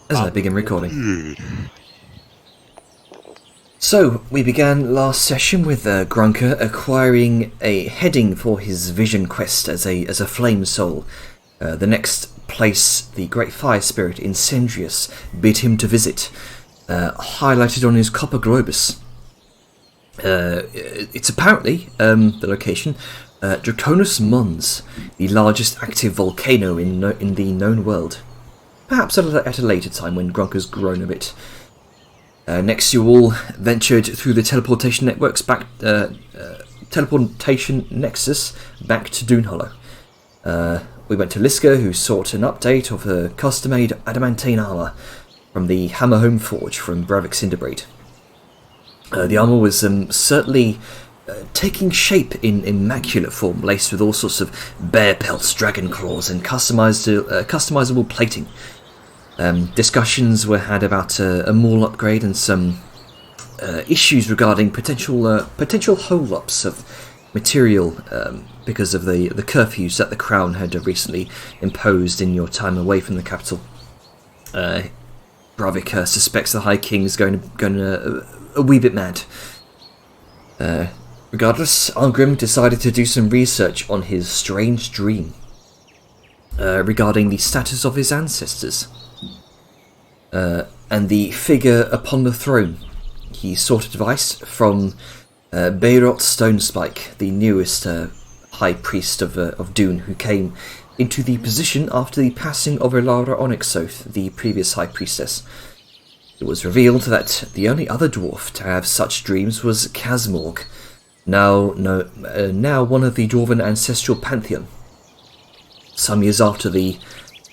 as I begin recording. So, we began last session with Grunker acquiring a heading for his vision quest as a flame soul. The next place the great fire spirit Incendius bid him to visit, highlighted on his copper globus. It's apparently, the location, Draconus Mons, the largest active volcano in the known world. Perhaps at a later time when Grunker's grown a bit. Next, you all ventured through the teleportation networks teleportation nexus back to Dune Hollow. We went to Liska, who sought an update of her custom-made adamantine armour from the Hammerhome Forge from Bravik Cinderbraid. The armour was certainly taking shape in immaculate form, laced with all sorts of bear pelts, dragon claws, and customizable plating. Discussions were had about a maul upgrade and some issues regarding potential hold-ups of material because of the curfews that the Crown had recently imposed in your time away from the capital. Bravik suspects the High King is going a wee bit mad. Regardless, Arngrim decided to do some research on his strange dream regarding the status of his ancestors. And the figure upon the throne. He sought advice from Beirot Stonespike, the newest high priest of Dune, who came into the position after the passing of Elara Onyxoth, the previous high priestess. It was revealed that the only other dwarf to have such dreams was Kazmorg, now one of the Dwarven ancestral pantheon. Some years after the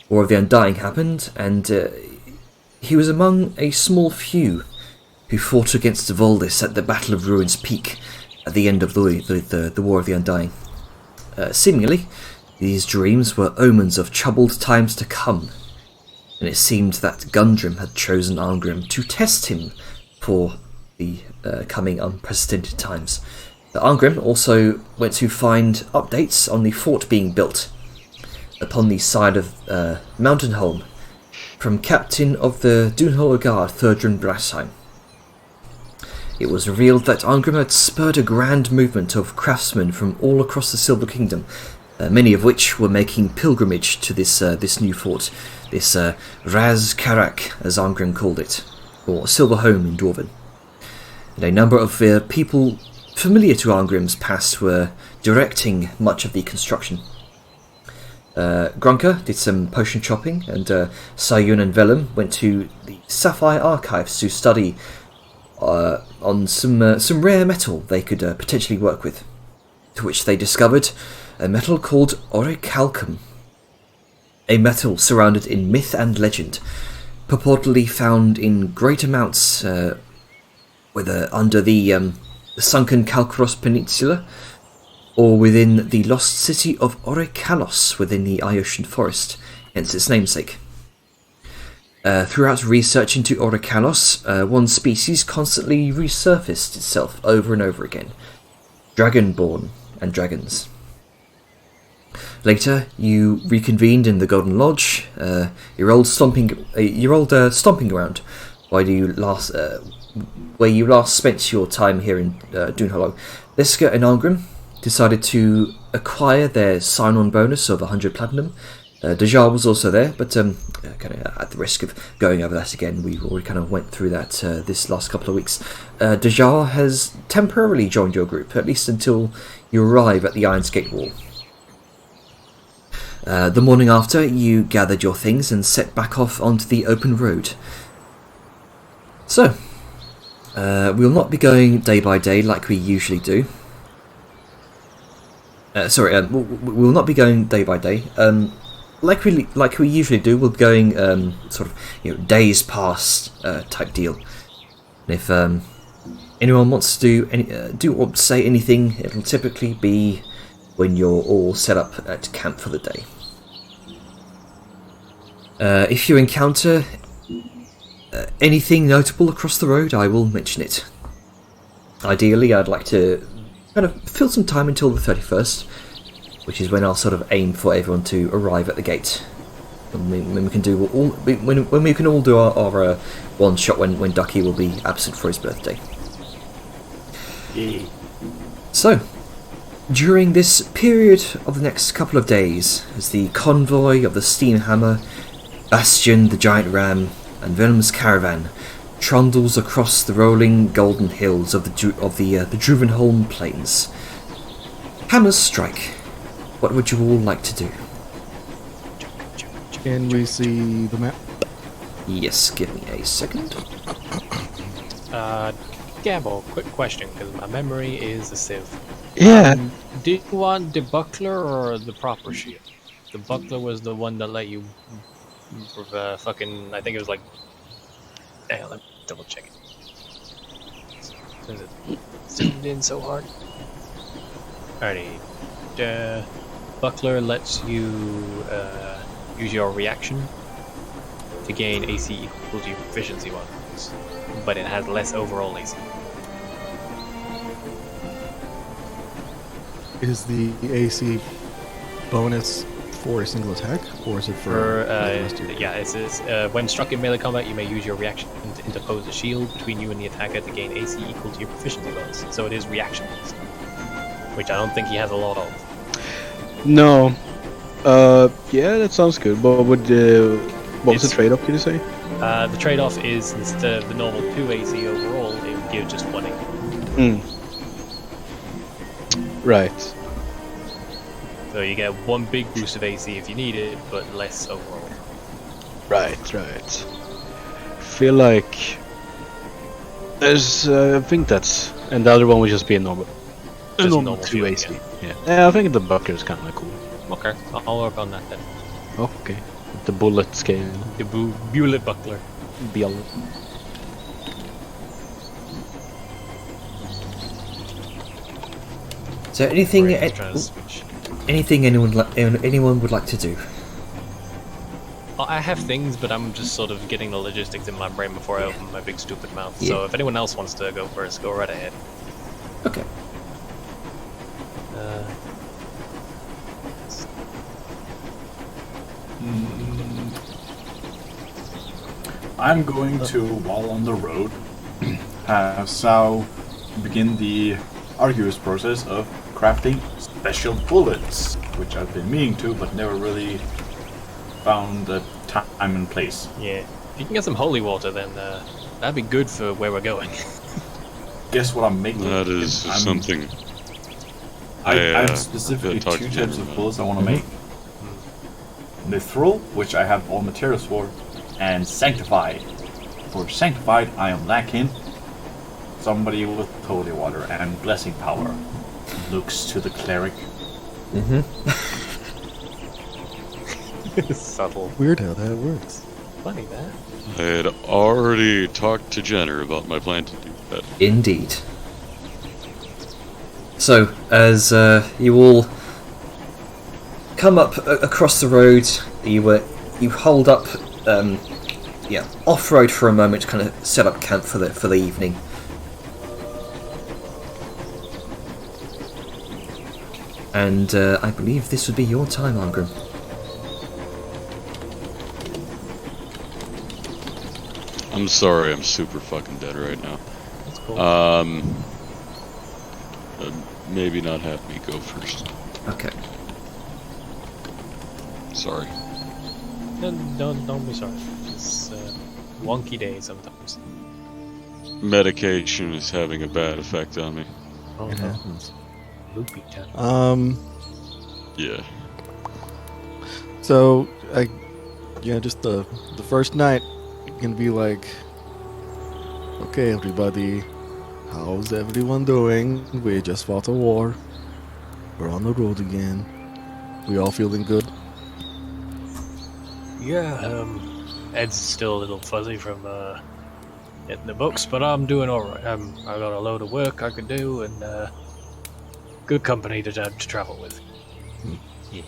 War of the Undying happened, and he was among a small few who fought against Voldis at the Battle of Ruin's Peak at the end of the War of the Undying. Seemingly, these dreams were omens of troubled times to come, and it seemed that Gundrim had chosen Arngrim to test him for the coming unprecedented times. Arngrim also went to find updates on the fort being built upon the side of Mountainholm from Captain of the Dune Hollow Guard, Thurdrin Brasheim. It was revealed that Arngrim had spurred a grand movement of craftsmen from all across the Silver Kingdom, many of which were making pilgrimage to this new fort, this Raz Karak, as Arngrim called it, or Silver Home in Dwarven. And a number of people familiar to Arngrim's past were directing much of the construction. Grunker did some potion chopping, and Sayun and Vellum went to the Sapphire Archives to study on some rare metal they could potentially work with, to which they discovered a metal called orichalcum, a metal surrounded in myth and legend, purportedly found in great amounts whether under the sunken Kalkaros Peninsula, or within the lost city of Orikalos within the Ioshan Forest, hence its namesake. Throughout research into Orikalos, one species constantly resurfaced itself over and over again: Dragonborn and dragons. Later, you reconvened in the Golden Lodge, your old stomping ground, where you last spent your time here in Dune Hollow. Liska and Arngrim decided to acquire their sign-on bonus of 100 platinum. Dejar was also there, but kind of at the risk of going over that again, we already kind of went through that this last couple of weeks. Dejar has temporarily joined your group, at least until you arrive at the Ironsgate Wall. The morning after, you gathered your things and set back off onto the open road. So, we'll not be going day by day like we usually do. We'll not be going day by day. Like we usually do, we're going sort of days past type deal. And if anyone wants to say anything, it'll typically be when you're all set up at camp for the day. If you encounter anything notable across the road, I will mention it. Ideally, I'd like to kind of fill some time until the 31st, which is when I'll sort of aim for everyone to arrive at the gate. When we can do when we can all do our one shot when Ducky will be absent for his birthday. Yeah. So, during this period of the next couple of days, as the convoy of the Steamhammer, Bastion, the Giant Ram, and Venom's caravan trundles across the rolling golden hills of the Druvenholm Plains. Hammers strike. What would you all like to do? Can we see the map? Yes, give me a second. Gamble, quick question, because my memory is a sieve. Yeah. Do you want the buckler or the proper shield? The buckler was the one that let you fucking, I think it was like, let me double check it. Is it zoomed in so hard? Alrighty. The buckler lets you use your reaction to gain AC equal to your proficiency ones, but it has less overall AC. Is the AC bonus for a single attack, or is it for the rest of your... Yeah, it says when struck in melee combat, you may use your reaction to interpose a shield between you and the attacker to gain AC equal to your proficiency bonus. So it is reaction based, which I don't think he has a lot of. No. Yeah, that sounds good. But what was the trade-off, did you say? The trade-off is instead of the normal 2 AC overall, it would give just 1 AC. Right. So you get 1 big boost of AC if you need it, but less overall. Right. Feel like there's I think that's, and the other one would just be a normal normal 2 shield, AC. Yeah, I think the buckler is kind of cool. Okay, I'll work on that then. Okay. The bullet scale. The bullet buckler. Bullet. So anything, Sorry, I was trying to switch. anything anyone would like to do? Well, I have things, but I'm just sort of getting the logistics in my brain before I open my big stupid mouth. Yeah. So if anyone else wants to go first, go right ahead. Okay. I'm going to, while on the road, have Sao begin the arduous process of crafting special bullets, which I've been meaning to, but never really found the time and place. Yeah. If you can get some holy water, then that'd be good for where we're going. Guess what I'm making? That is something. I have specifically 2 types of bullets I want to make. Mithril, which I have all materials for, and Sanctified. For Sanctified, I am lacking somebody with holy water and blessing power. Looks to the cleric. Subtle. Weird how that works. Funny that. I had already talked to Jenner about my plan to do that. Indeed. So, as you all come up across the road, you hold up, off-road for a moment to kind of set up camp for the evening. And I believe this would be your time, Arngrim. I'm sorry, I'm super fucking dead right now. That's cool. Maybe not have me go first. Okay. Sorry. Don't be sorry. It's a wonky day sometimes. Medication is having a bad effect on me. Oh, It no. happens. Loopy town. Yeah. So just the first night, you can be like, okay, everybody, how's everyone doing? We just fought a war. We're on the road again. We all feeling good? Yeah, Ed's still a little fuzzy from getting the books, but I'm doing alright. I got a load of work I could do, and good company to travel with. Yeah.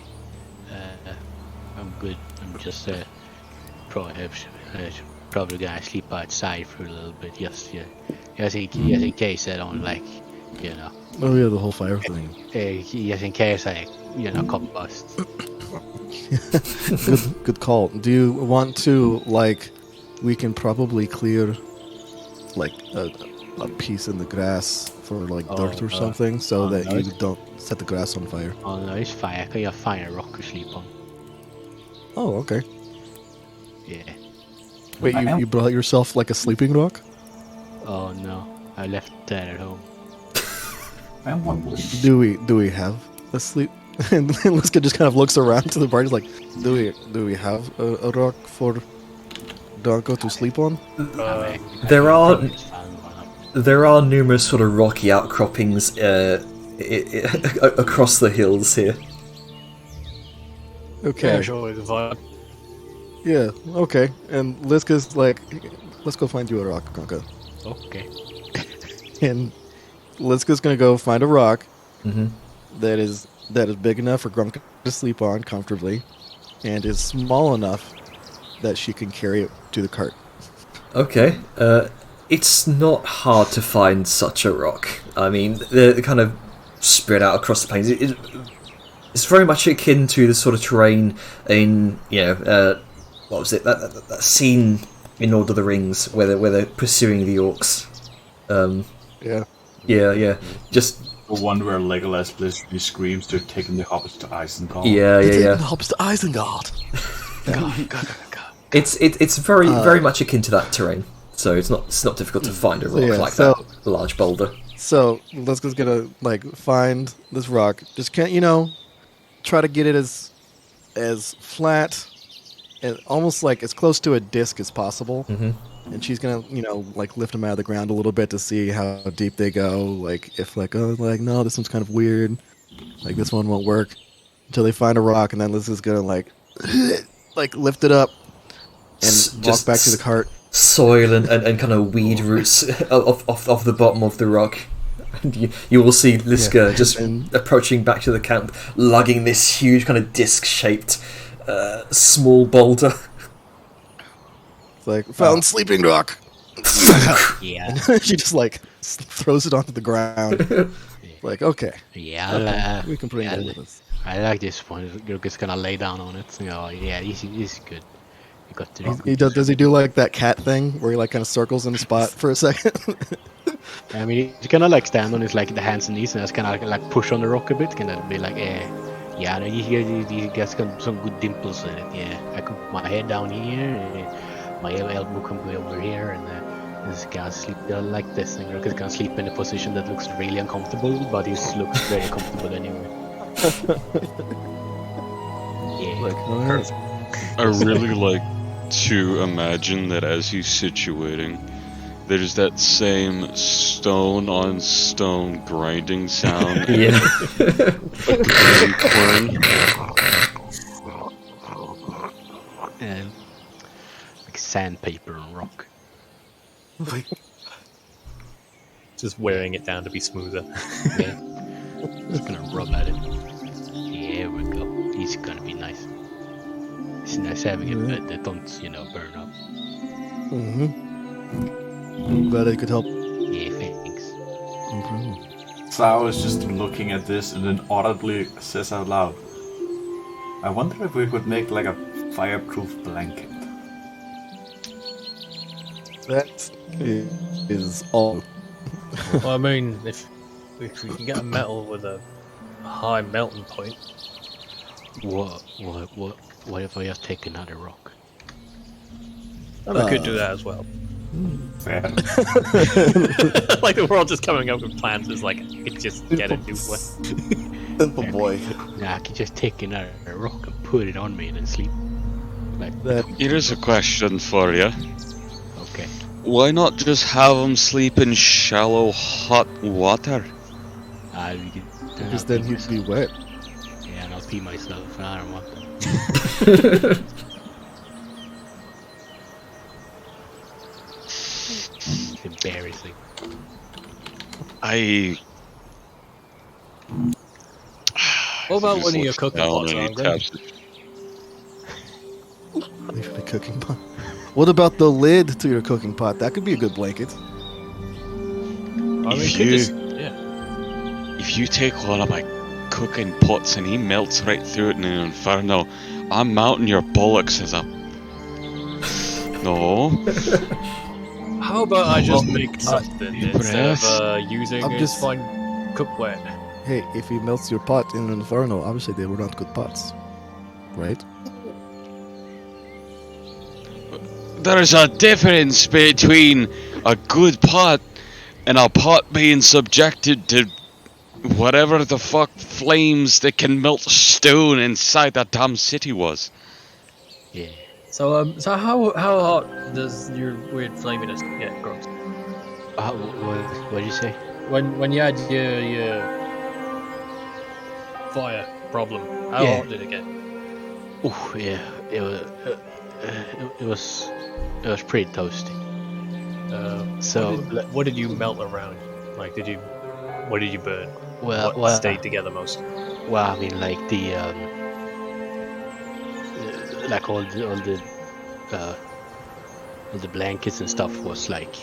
I'm good. I'm just probably gonna sleep outside for a little bit, just in case I don't Oh yeah, the whole fire thing. just in case I combust. Good call. Do you want to, like, we can probably clear, like, a piece in the grass for, like, dirt or something, so that no, you don't set the grass on fire. Oh no, it's fine. I can just find a rock to sleep on. Oh, okay. Yeah. Wait, you brought yourself, like, a sleeping rock? Oh no, I left that at home. I am wondering. Do we have a sleep? And Liska just kind of looks around to the party, like, do we have a rock for Donko to sleep on? There are numerous sort of rocky outcroppings across the hills here. Okay. Yeah, sure, we can find. Yeah, okay. And Liska's like, let's go find you a rock, Donko. Okay. And Liska's gonna go find a rock Mhm. that is big enough for Grumka to sleep on comfortably, and is small enough that she can carry it to the cart. Okay, it's not hard to find such a rock. I mean, they're kind of spread out across the plains. It's very much akin to the sort of terrain in, what was it, that scene in Lord of the Rings where they're pursuing the orcs. Yeah. Yeah, just... The one where Legolas literally screams to taking the hobbits to Isengard. Yeah. The hops to Isengard. It's very much akin to that terrain, so it's not difficult to find a rock like that, a large boulder. So Liska's gonna like find this rock. Just can't try to get it as flat and almost like as close to a disc as possible. Mhm. And she's gonna like lift them out of the ground a little bit to see how deep they go. Like if no, this one's kind of weird. Like this one won't work until they find a rock, and then Liska's gonna like lift it up and walk back to the cart. Soil and kind of weed roots off the bottom of the rock. And you will see Liska just approaching back to the camp, lugging this huge kind of disc-shaped small boulder. It's like, found sleeping rock. Yeah. She just like throws it onto the ground. Like, okay. Yeah. We can bring that with us. I like this one. You're just gonna lay down on it. Yeah, this is good. You got to. Does he do like that cat thing where he like kind of circles in the spot for a second? I mean, he's gonna like stand on his like the hands and knees and just kind of like push on the rock a bit. Gonna be like, yeah, he gets some good dimples in it. Yeah, I can put my head down here, my elbow can be over here, and this gonna sleep like this. And you're just gonna sleep in a position that looks really uncomfortable, but he looks very comfortable anyway. Yeah. Like, all right. I really like to imagine that as he's situating, there's that same stone on stone grinding sound. Yeah. And like sandpaper and rock. Just wearing it down to be smoother. Yeah. Just gonna rub at it. Here we go. It's gonna be nice. It's nice having a bed that don't, burn up. I'm glad I could help. Yeah, thanks. No problem. Sao is just looking at this and then audibly says out loud, I wonder if we could make like a fireproof blanket. That is all. Well, I mean, if we can get a metal with a high melting point. What if I just take another rock? And I could do that as well. Fair. Like we're all just coming up with plans. It's like I could just get a new one. Simple boy. Nah, I can just take another rock and put it on me and then sleep. Like That Here's a question for you. okay. Why not just have him sleep in shallow, hot water? because then he'd be wet. Yeah, and I'll pee myself, and I don't want that. It's embarrassing. What about one of your Just cooking down pots, and he Andre? taps it. Leave the cooking pot. What about the lid to your cooking pot? That could be a good blanket. I mean, If could you- just, yeah. If you take one of my cooking pots and he melts right through it in an inferno. I'm mounting your bollocks as a... No. How about I just make something instead of Impressed. using I'm his just- fine cookware? Hey, if he melts your pot in an inferno, obviously they were not good pots, right? There's a difference between a good pot and a pot being subjected to whatever the fuck flames that can melt stone inside that damn city was. Yeah. So how hot does your weird flaminess get, Grumps? What did you say? When you had your fire problem, how Yeah. hot did it get? Oh yeah, it was pretty toasty. So, what did you melt around? Like, what did you burn? What stayed together most? Well, I mean, like like all the blankets and stuff was like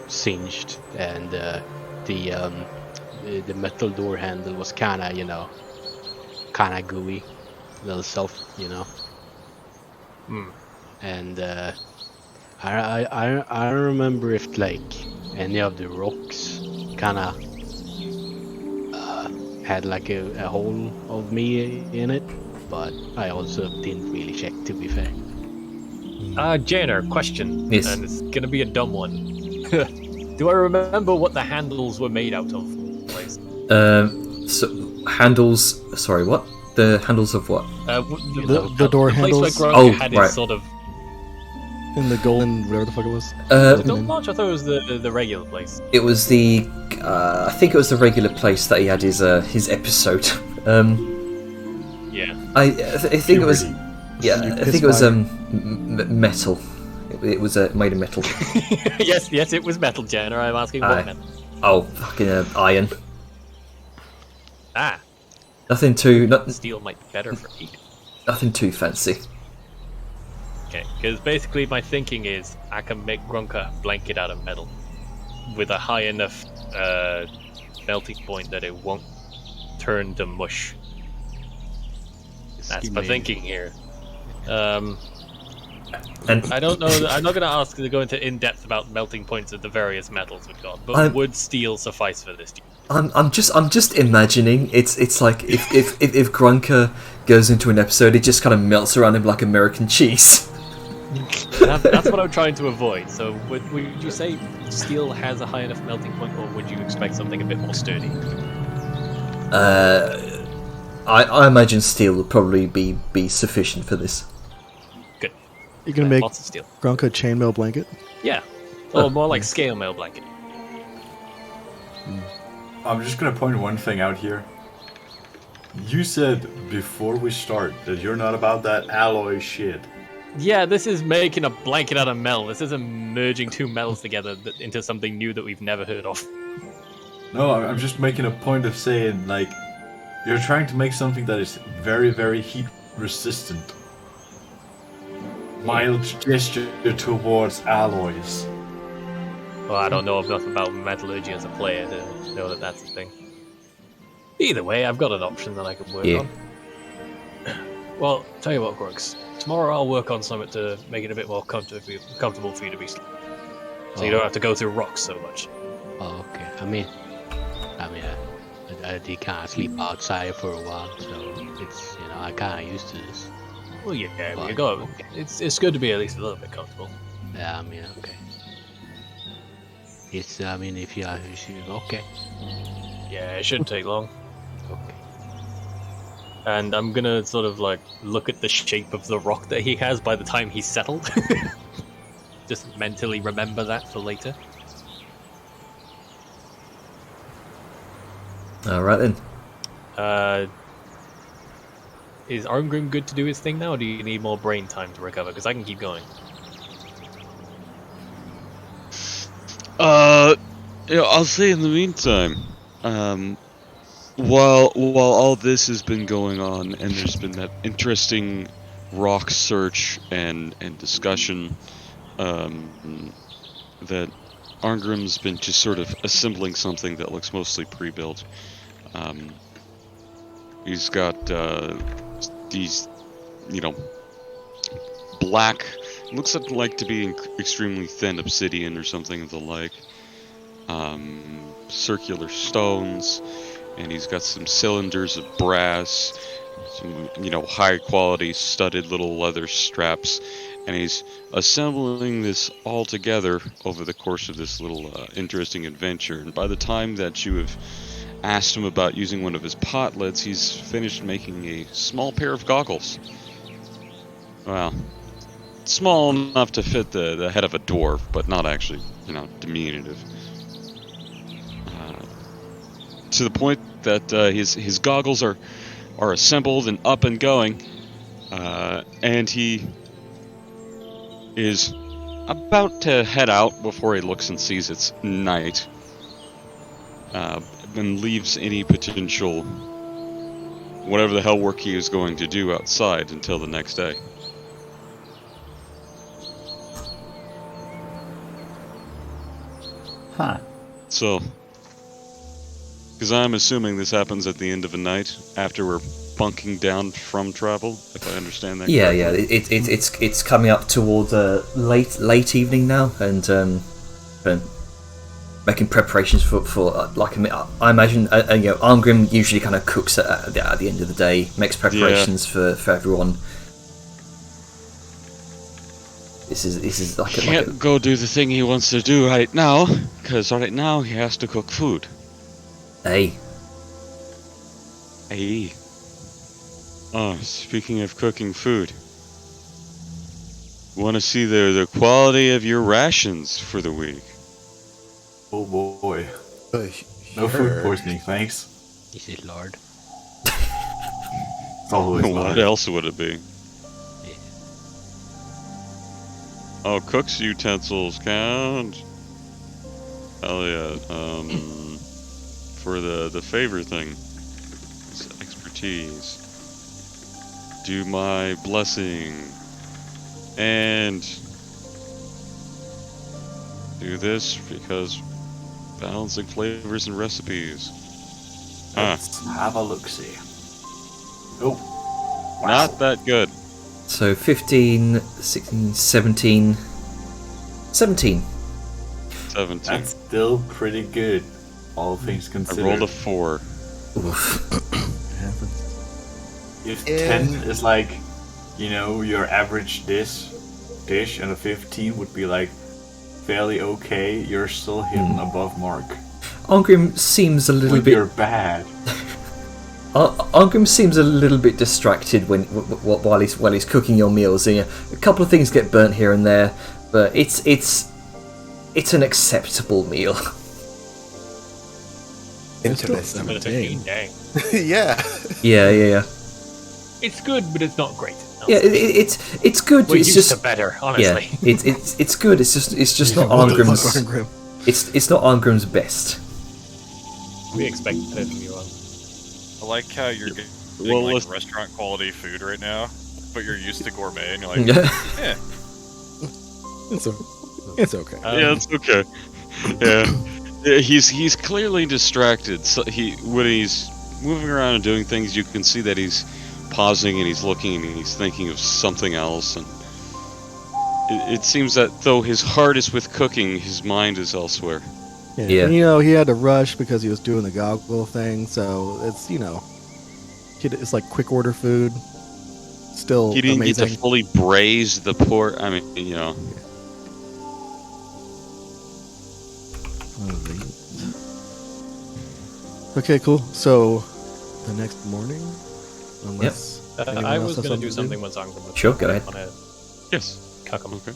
singed, and the metal door handle was kind of gooey, little soft, And I don't remember if like any of the rocks kind of had like a hole of me in it, but I also didn't really check, to be fair. Janer, question. Yes. And it's gonna be a dumb one. Do I remember what the handles were made out of? Please? So handles. Sorry, what? The handles of what? The door handles? Place where Gronk Oh, had right. his sort of. In the golden, whatever the fuck it was. Was it Golden Lodge? I thought it was the regular place. It was the. I think it was the regular place that he had his episode. Yeah. I think it was. Puberty. Yeah, You I piss think it was fire. metal. It was made of metal. yes, it was metal, Janer. I'm asking Aye. what metal. Oh, fucking iron. Ah, Nothing too. steel might be better for heat. Nothing too fancy. Okay, because basically my thinking is I can make Grunka blanket out of metal with a high enough melting point that it won't turn to mush. That's my thinking here. And I don't know. I'm not going to ask to go into in depth about melting points of the various metals we've got, but I'm- would steel suffice for this? I'm just imagining it's like if Grunker goes into an episode, it just kind of melts around him like American cheese. That's what I'm trying to avoid. So would you say steel has a high enough melting point, or would you expect something a bit more sturdy? I imagine steel would probably be sufficient for this. Good. You gonna make Lots of steel. Gronka a chainmail blanket? Yeah. Or more like scale mail blanket. I'm just gonna point one thing out here. You said before we start that you're not about that alloy shit. Yeah, this is making a blanket out of metal. This isn't merging two metals together into something new that we've never heard of. No, I'm just making a point of saying, like, you're trying to make something that is very, very heat resistant. Mild gesture towards alloys. Well, I don't know enough about metallurgy as a player to know that that's a thing. Either way, I've got an option that I can work Yeah. on. Well, tell you what, Grux. Tomorrow I'll work on something to make it a bit more comfortable for you to be sleeping. So you don't have to go through rocks so much. Oh, okay. I mean, I did kind of sleep outside for a while, so it's I kind of used to this. Well, yeah, Fine. you go. It's good to be at least a little bit comfortable. Yeah, I mean, okay. It's if you okay, Yeah, it shouldn't take long. okay. And I'm gonna sort of like look at the shape of the rock that he has by the time he's settled. Just mentally remember that for later. All right then. Is Arngrim good to do his thing now, or do you need more brain time to recover? Because I can keep going. I'll say in the meantime, while all this has been going on, and there's been that interesting rock search and discussion, that Arngrim's been just sort of assembling something that looks mostly pre-built. He's got these, black, looks like to be extremely thin obsidian or something of the like. Circular stones, and he's got some cylinders of brass, some, high quality studded little leather straps, and he's assembling this all together over the course of this little interesting adventure. And by the time that you have asked him about using one of his pot lids, he's finished making a small pair of goggles. Well, small enough to fit the head of a dwarf, but not actually, diminutive. To the point that his goggles are assembled and up and going, and he is about to head out before he looks and sees it's night, and leaves any potential whatever the hell work he is going to do outside until the next day. Huh. So, because I'm assuming this happens at the end of a night after we're bunking down from travel, if I understand that Yeah, correctly. yeah. It's coming up toward late evening now, and making preparations for I imagine Arngrim usually kind of cooks at the end of the day, makes preparations for everyone. This is like Can't go do the thing he wants to do right now, because right now he has to cook food. Hey. Oh, speaking of cooking food, want to see the quality of your rations for the week? Oh boy. No food poisoning, thanks. This is Lord. It's always What Lord. else would it be? Oh, cook's utensils count. Hell yeah. For the favor thing, it's expertise. Do my blessing, and do this because balancing flavors and recipes. Let's have a look-see. Oh. Wow. Not that good. So 15, 16, 17. 17. 17. That's still pretty good, all things I considered. rolled a 4. Oof. If 10 is like, your average dish, and a 15 would be like fairly okay, you're still hitting above mark. Arngrim seems a little When bit. you're bad. Arngrim seems a little bit distracted while he's cooking your meals. A couple of things get burnt here and there, but it's an acceptable meal. Interesting. But it's 15, dang. Yeah. Yeah. It's good, but it's not great. No. Yeah, it's good. We're it's used just to better, honestly. Yeah, it's good. It's just not What the fuck, Arngrim's. Arngrim? It's not Arngrim's best. We expect better from you on. I like how you're getting Well, let's- restaurant quality food right now, but you're used to gourmet, and you're like, Yeah. It's okay. Yeah, it's okay. Yeah, he's clearly distracted. So when he's moving around and doing things, you can see that he's pausing and he's looking and he's thinking of something else. And it seems that though his heart is with cooking, his mind is elsewhere. Yeah. And, he had to rush because he was doing the goggle thing, so it's it's like quick order food. Still He didn't amazing. get to fully braise the pork. I mean, Okay, cool. So the next morning, unless anyone I else was has going to do to something once Arngrim was Sure, go ahead. on a yes. cuck 'em. Okay.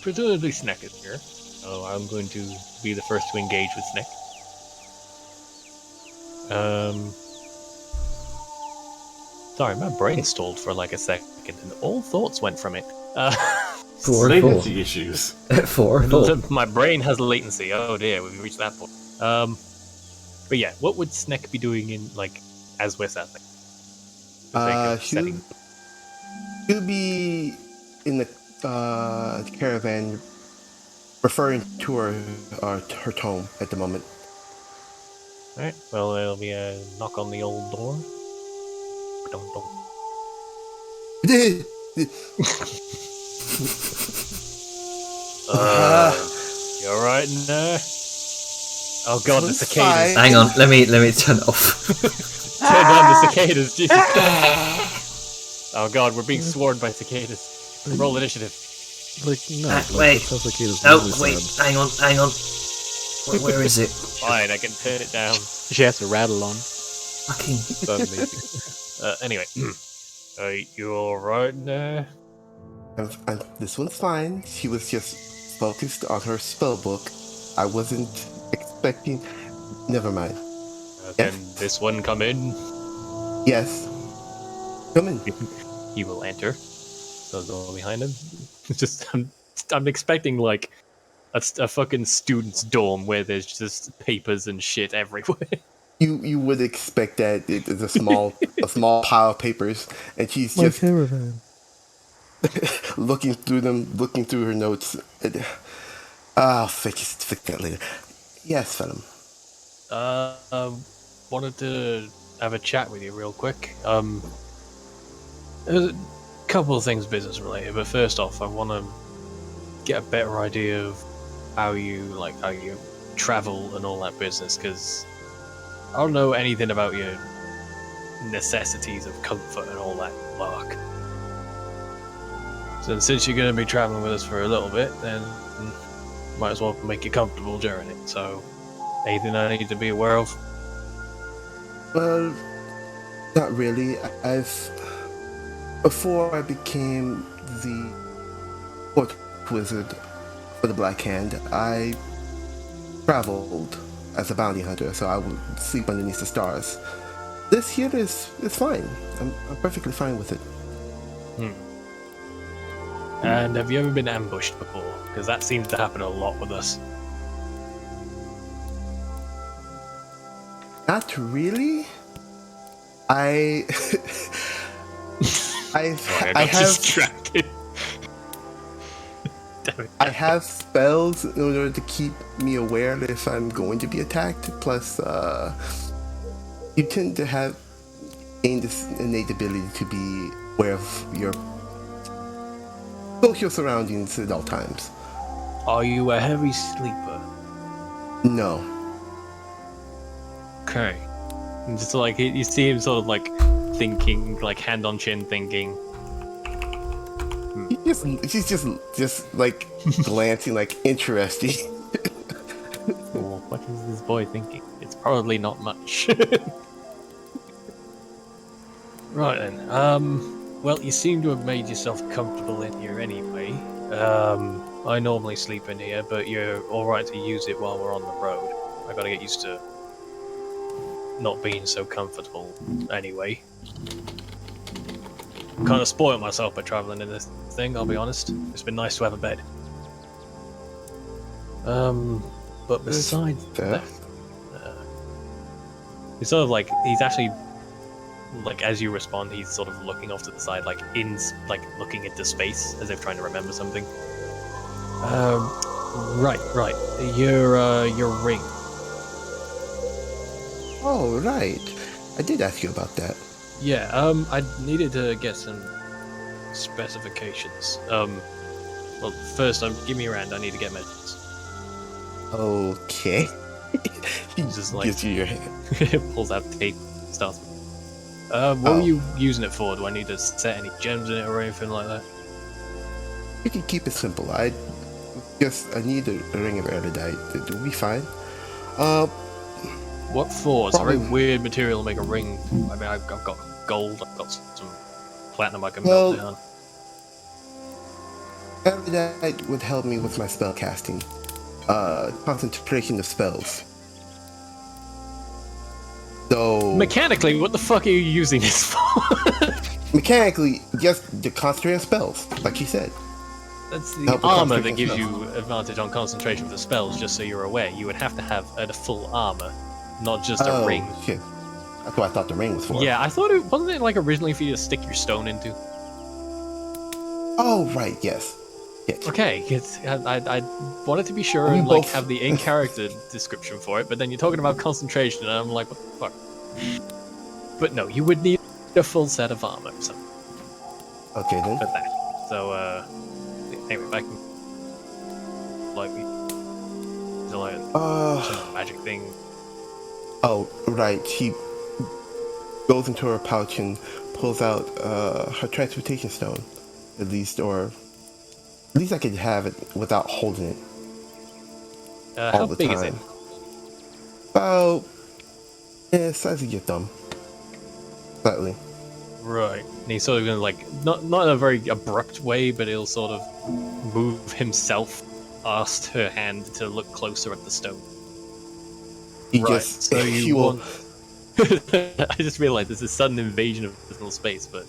Presumably Sneck is here, so I'm going to be the first to engage with Sneck. Sorry, my brain stalled for like a second, and all thoughts went from it. 4 Latency issues. 4. My brain has latency. Oh dear, we've reached that point. But yeah, what would Sneck be doing as we're settling? She'll be in the caravan, referring to her tome at the moment. Alright, well, there'll be a knock on the old door. Dum-dum. You alright in there? Oh god, the cicadas. Hang on, let me turn it off. Turn down the cicadas, Jesus Christ. Oh god, we're being swarmed by cicadas. Roll initiative. Like, no. Wait. That's how cicadas Oh, usually wait, sound. hang on. Where is it? Fine, I can turn it down. She has a rattle on. Fucking. Anyway. You alright in there? This one's fine. She was just focused on her spell book. I wasn't expecting. Never mind. Can this one come in? Yes. Come in. He will enter. So go behind him. Just I'm expecting like a fucking student's dorm where there's just papers and shit everywhere. You would expect that it's a small pile of papers, and she's My just caravan. looking through them, looking through her notes. I'll fix that later. Yes, Phantom. Wanted to have a chat with you real quick. There's a couple of things business related, but first off, I want to get a better idea of how you travel and all that business, because I don't know anything about your necessities of comfort and all that lark. So since you're going to be traveling with us for a little bit, then might as well make you comfortable during it. So, anything I need to be aware of? Well, not really. Before I became the court wizard for the Black Hand, I traveled as a bounty hunter, so I would sleep underneath the stars. This here is fine. I'm perfectly fine with it. And have you ever been ambushed before? Because that seems to happen a lot with us. Not really. I Sorry, I got have distracted. Damn it. I have spells in order to keep me aware if I'm going to be attacked. Plus, you tend to have gained this innate ability to be aware of your social surroundings at all times. Are you a heavy sleeper? No. Okay. And just like you see him sort of like thinking, like hand on chin thinking. She's just like glancing, like interesting. Oh, what is this boy thinking? It's probably not much. Right then. Well, you seem to have made yourself comfortable in here anyway. I normally sleep in here, but you're alright to use it while we're on the road. I gotta get used to not being so comfortable anyway. Kind of spoiled myself by traveling in this thing, I'll be honest. It's been nice to have a bed. But besides that, it's sort of like he's actually, like as you respond, he's sort of looking off to the side, like looking into space as if trying to remember something. Right. Your ring. Oh, right. I did ask you about that. Yeah. I needed to get some specifications. Well, first, give me a hand. I need to get measurements. Okay. He Just like gives you your hand. pulls out tape, starts. What were you using it for? Do I need to set any gems in it or anything like that? You can keep it simple. I need a ring of erudite. It'll be fine. What for? It's a very Probably- weird material to make a ring. I mean, I've got gold. I've got some platinum I can Well- melt down. Erudite would help me with my spell casting. Concentration of spells. So Mechanically, what the fuck are you using this for? mechanically, just the concentrate on spells, like you said. That's the Help with armor that concentration gives spells. you advantage on concentration with the spells, just so you're aware. You would have to have a full armor, not just a ring. Shit. That's what I thought the ring was for. Yeah, I thought it wasn't it like originally for you to stick your stone into. Oh, right, yes. yet. Okay, I wanted to be sure We and like both- have the in-character description for it, but then you're talking about concentration, and I'm like, what the fuck? But no, you would need a full set of armor so, Okay then. for that. So, anyway, back like like some magic thing. Oh, right. She goes into her pouch and pulls out her transportation stone, at least, or at least I could have it without holding it all How the big time. is it? About size of your thumb, slightly. Right. And he's sort of gonna like not in a very abrupt way, but he'll sort of move himself past her hand to look closer at the stone. He Right. just So he you will. want? I just realized this is a sudden invasion of personal space, but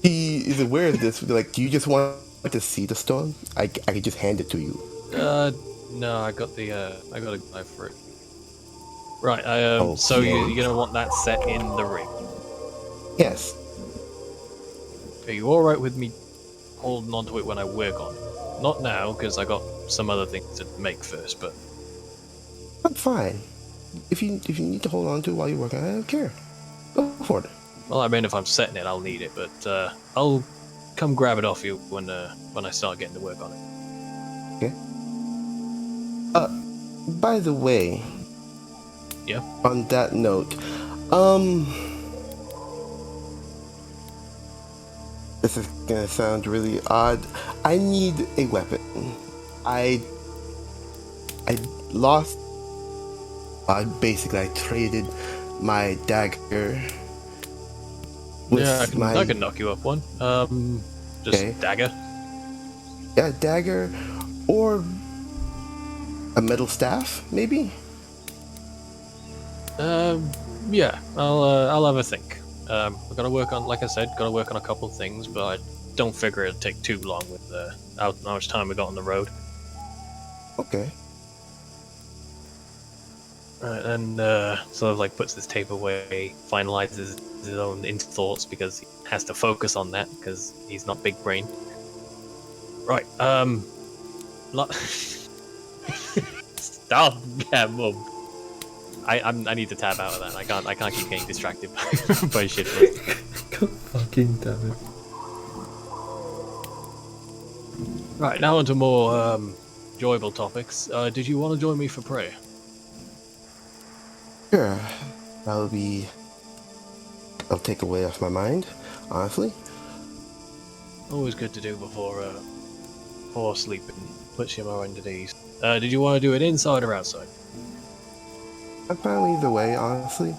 He is aware of this. Like, do you just want to see the stone? I could just hand it to you. no, I got a knife for it. Right. So Okay. you're gonna want that set in the ring. Yes. Are you all right with me holding onto it when I work on it? Not now, because I got some other things to make first. But I'm fine. If you need to hold on to it while you're working, I don't care. Go for it. well, I mean, if I'm setting it, I'll need it. But I'll come grab it off you when I start getting to work on it. Okay. By the way, Yeah. on that note, this is gonna sound really odd. I need a weapon. I lost. Basically, I traded my dagger with Yeah, I can knock you up one. Just Okay. dagger. yeah, dagger or a metal staff, maybe. Yeah, I'll have a think. I've got to work on, like I said, got to work on a couple of things, but I don't figure it'll take too long with how much time we got on the road. Okay. Right, and sort of like puts this tape away, finalizes his own thoughts because he has to focus on that because he's not big brain. Right, stop, yeah, Mum. I need to tap out of that. I can't keep getting distracted by shit. God fucking damn it. Right, now on to more enjoyable topics. Did you want to join me for prayer? Sure. That'll take away off my mind, honestly. Always good to do before sleeping. Puts your mind at ease. Did you want to do it inside or outside? I'm fine either way, honestly.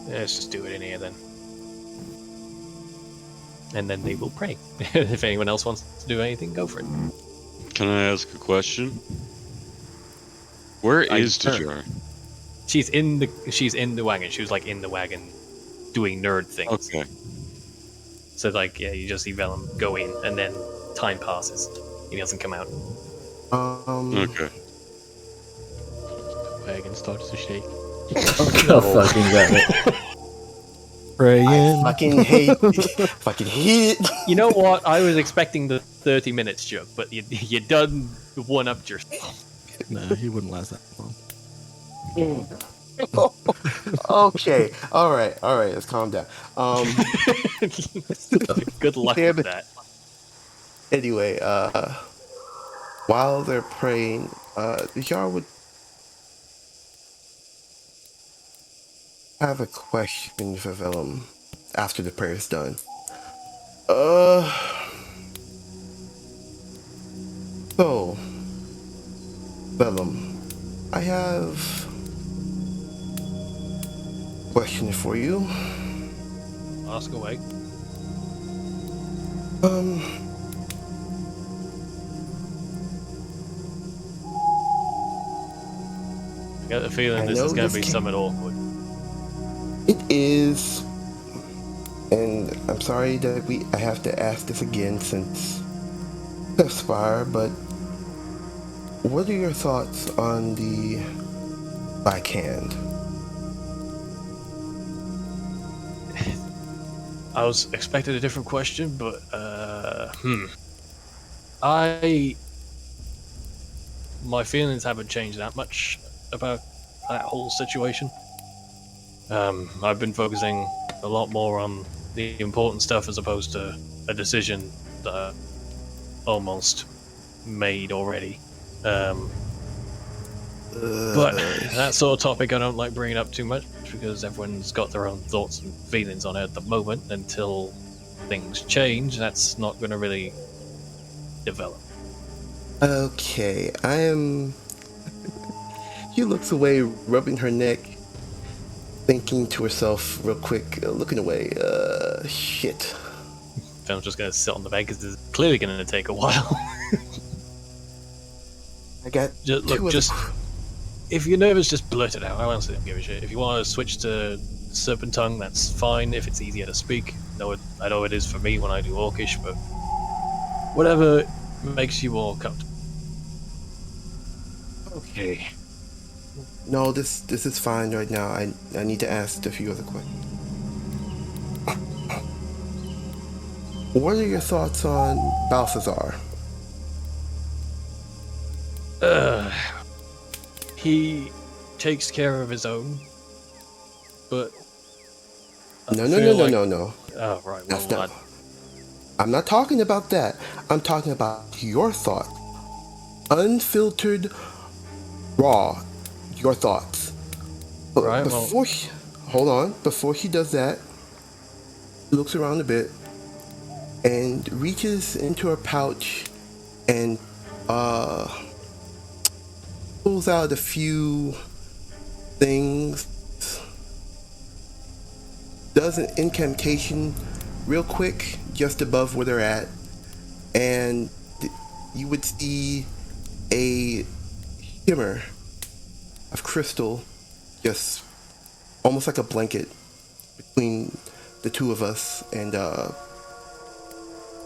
Yeah, let's just do it in here then. And then they will pray. If anyone else wants to do anything, go for it. Can I ask a question? Where is Tajar? She's in the wagon. She was like in the wagon doing nerd things. Okay. So like yeah, you just see Vellum go in and then time passes. He doesn't come out. Okay. The wagon starts to shake. God fucking damn it. Praying. Fucking hate it. You know what? I was expecting the 30 minutes joke, but you done one-upped yourself. Nah, he wouldn't last that long. Okay. All right. Let's calm down. Good luck Damn with it. that. Anyway, while they're praying, the Jar would have a question for Vellum after the prayer is done. So, Vellum, I have a question for you. Ask away. I got the feeling I this know is going to this be can- something awkward. It is, and I'm sorry that I have to ask this again since Spire, but what are your thoughts on the Black Hand? I was expecting a different question, but My feelings haven't changed that much about that whole situation. I've been focusing a lot more on the important stuff as opposed to a decision that I almost made already. But that sort of topic I don't like bringing up too much because everyone's got their own thoughts and feelings on it at the moment. Until things change, that's not going to really develop. Okay, I am. She looks away, rubbing her neck, thinking to herself real quick, looking away. Shit. I'm just going to sit on the bed because it's clearly going to take a while. I got just if you're nervous, just blurt it out. I honestly don't give a shit. If you want to switch to Serpent Tongue, that's fine. If it's easier to speak, I know it is for me when I do Orcish, but whatever makes you more comfortable. Okay. No, this is fine right now. I need to ask a few other questions. What are your thoughts on Balthazar? He takes care of his own, but No. Oh right, That's not. I'm not talking about that. I'm talking about your thoughts. Unfiltered, raw, your thoughts. But Right, before hold on. Before he does that, he looks around a bit and reaches into her pouch and pulls out a few things. Does an incantation real quick just above where they're at, and you would see a shimmer of crystal just almost like a blanket between the two of us, and they're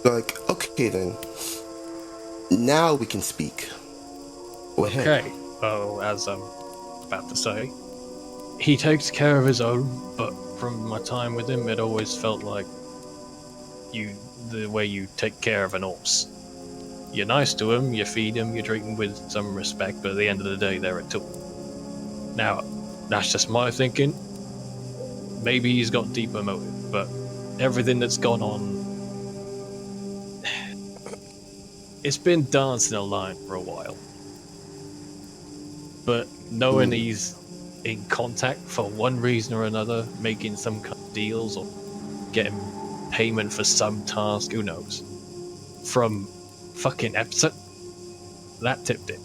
like, okay then, now we can speak. Go ahead. Okay. Well, as I'm about to say, he takes care of his own, but from my time with him, it always felt like the way you take care of an horse. You're nice to him, you feed him, you treat him with some respect, but at the end of the day, they're a tool. Now, that's just my thinking. Maybe he's got deeper motive, but everything that's gone on, it's been dancing a line for a while. But knowing he's in contact for one reason or another, making some kind of deals or getting payment for some task, who knows? From fucking Epson, that tipped it.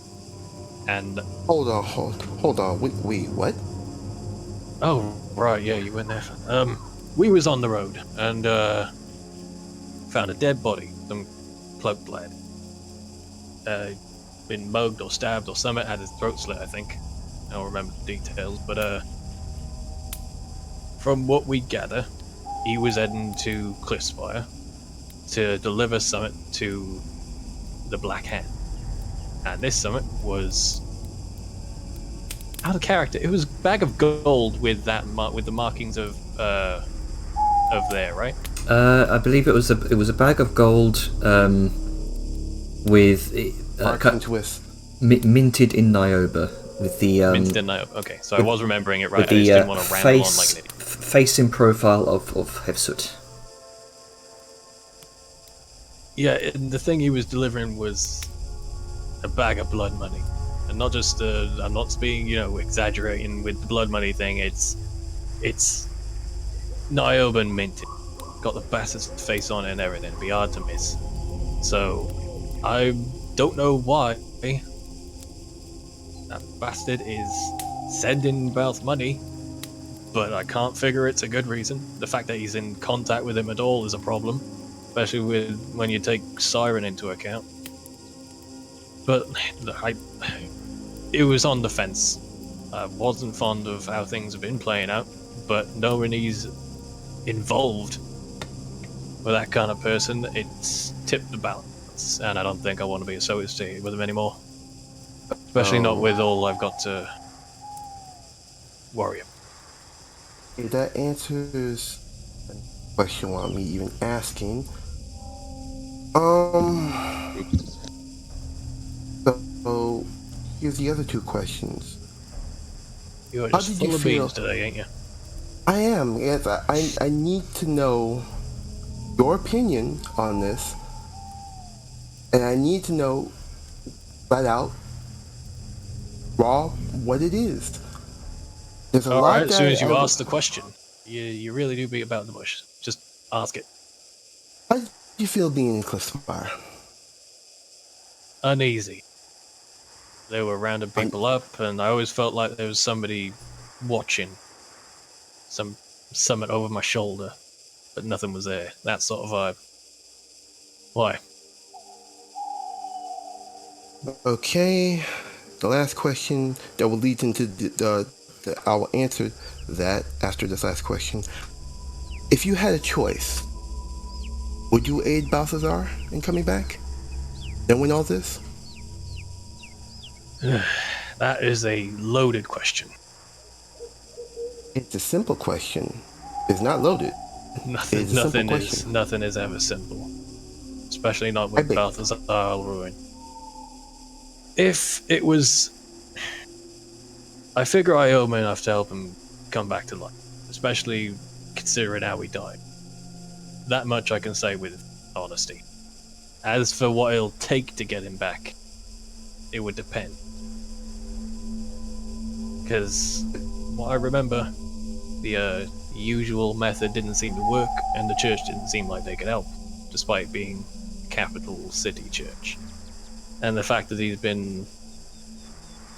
And Hold on. Wait, what? oh right, yeah, you went there. We was on the road and found a dead body, some cloaked lad. Been mugged or stabbed or something, had his throat slit, I think. I don't remember the details, but from what we gather, he was heading to Cliffspire to deliver something to the Black Hand. And this summit was out of character. It was a bag of gold with with the markings of there, right? I believe it was a bag of gold with minted in Niobe with the minted in Niobe. Okay, so I was remembering it right. I just didn't want to ramble on like an idiot. Face in profile of Hefsut. Yeah, and the thing he was delivering was a bag of blood money, and not just. I'm not being, exaggerating with the blood money thing. It's Niobe minted, got the bastard's face on it and everything. It'd be hard to miss. So I don't know why that bastard is sending Balth money, but I can't figure it's a good reason. The fact that he's in contact with him at all is a problem, especially when you take Siren into account. But it was on the fence. I wasn't fond of how things have been playing out, but knowing he's involved with that kind of person, it's tipped the balance, and I don't think I want to be associated with him anymore. Especially not with all I've got to worry about. That answers a question without me even asking. here's the other two questions. You're How just did full you of feel? beans today, ain't you? I am. Yes, I need to know your opinion on this, and I need to know flat out, raw, what it is. There's a All right, lot as soon as that you ask the question, you really do beat about the bush. Just ask it. How did you feel being in Cliffspire? Uneasy. They were rounding people up, and I always felt like there was somebody watching. Something over my shoulder, but nothing was there. That sort of vibe. Why? Okay, the last question that will lead into I will answer that after this last question. If you had a choice, would you aid Balthazar in coming back? Knowing all this? That is a loaded question. It's a simple question. It's not loaded. It's a simple question. Nothing is ever simple, especially not I with bet. Balthazar Ruin. If it was, I figure I owe him enough to help him come back to life, especially considering how he died. That much I can say with honesty. As for what it'll take to get him back, it would depend. Because what I remember, the usual method didn't seem to work, and the church didn't seem like they could help, despite being a capital city church. And the fact that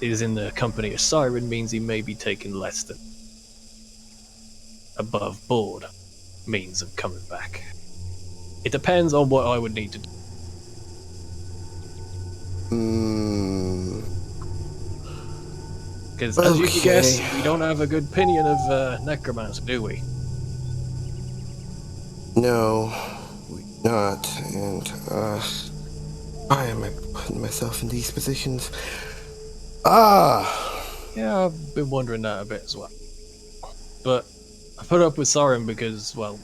is in the company of Siren means he may be taking less than above board means of coming back. It depends on what I would need to do. Because as you can guess, we don't have a good opinion of necromancy, do we? No, we not. And why am I putting myself in these positions? Yeah, I've been wondering that a bit as well. But I put up with Siren because, well,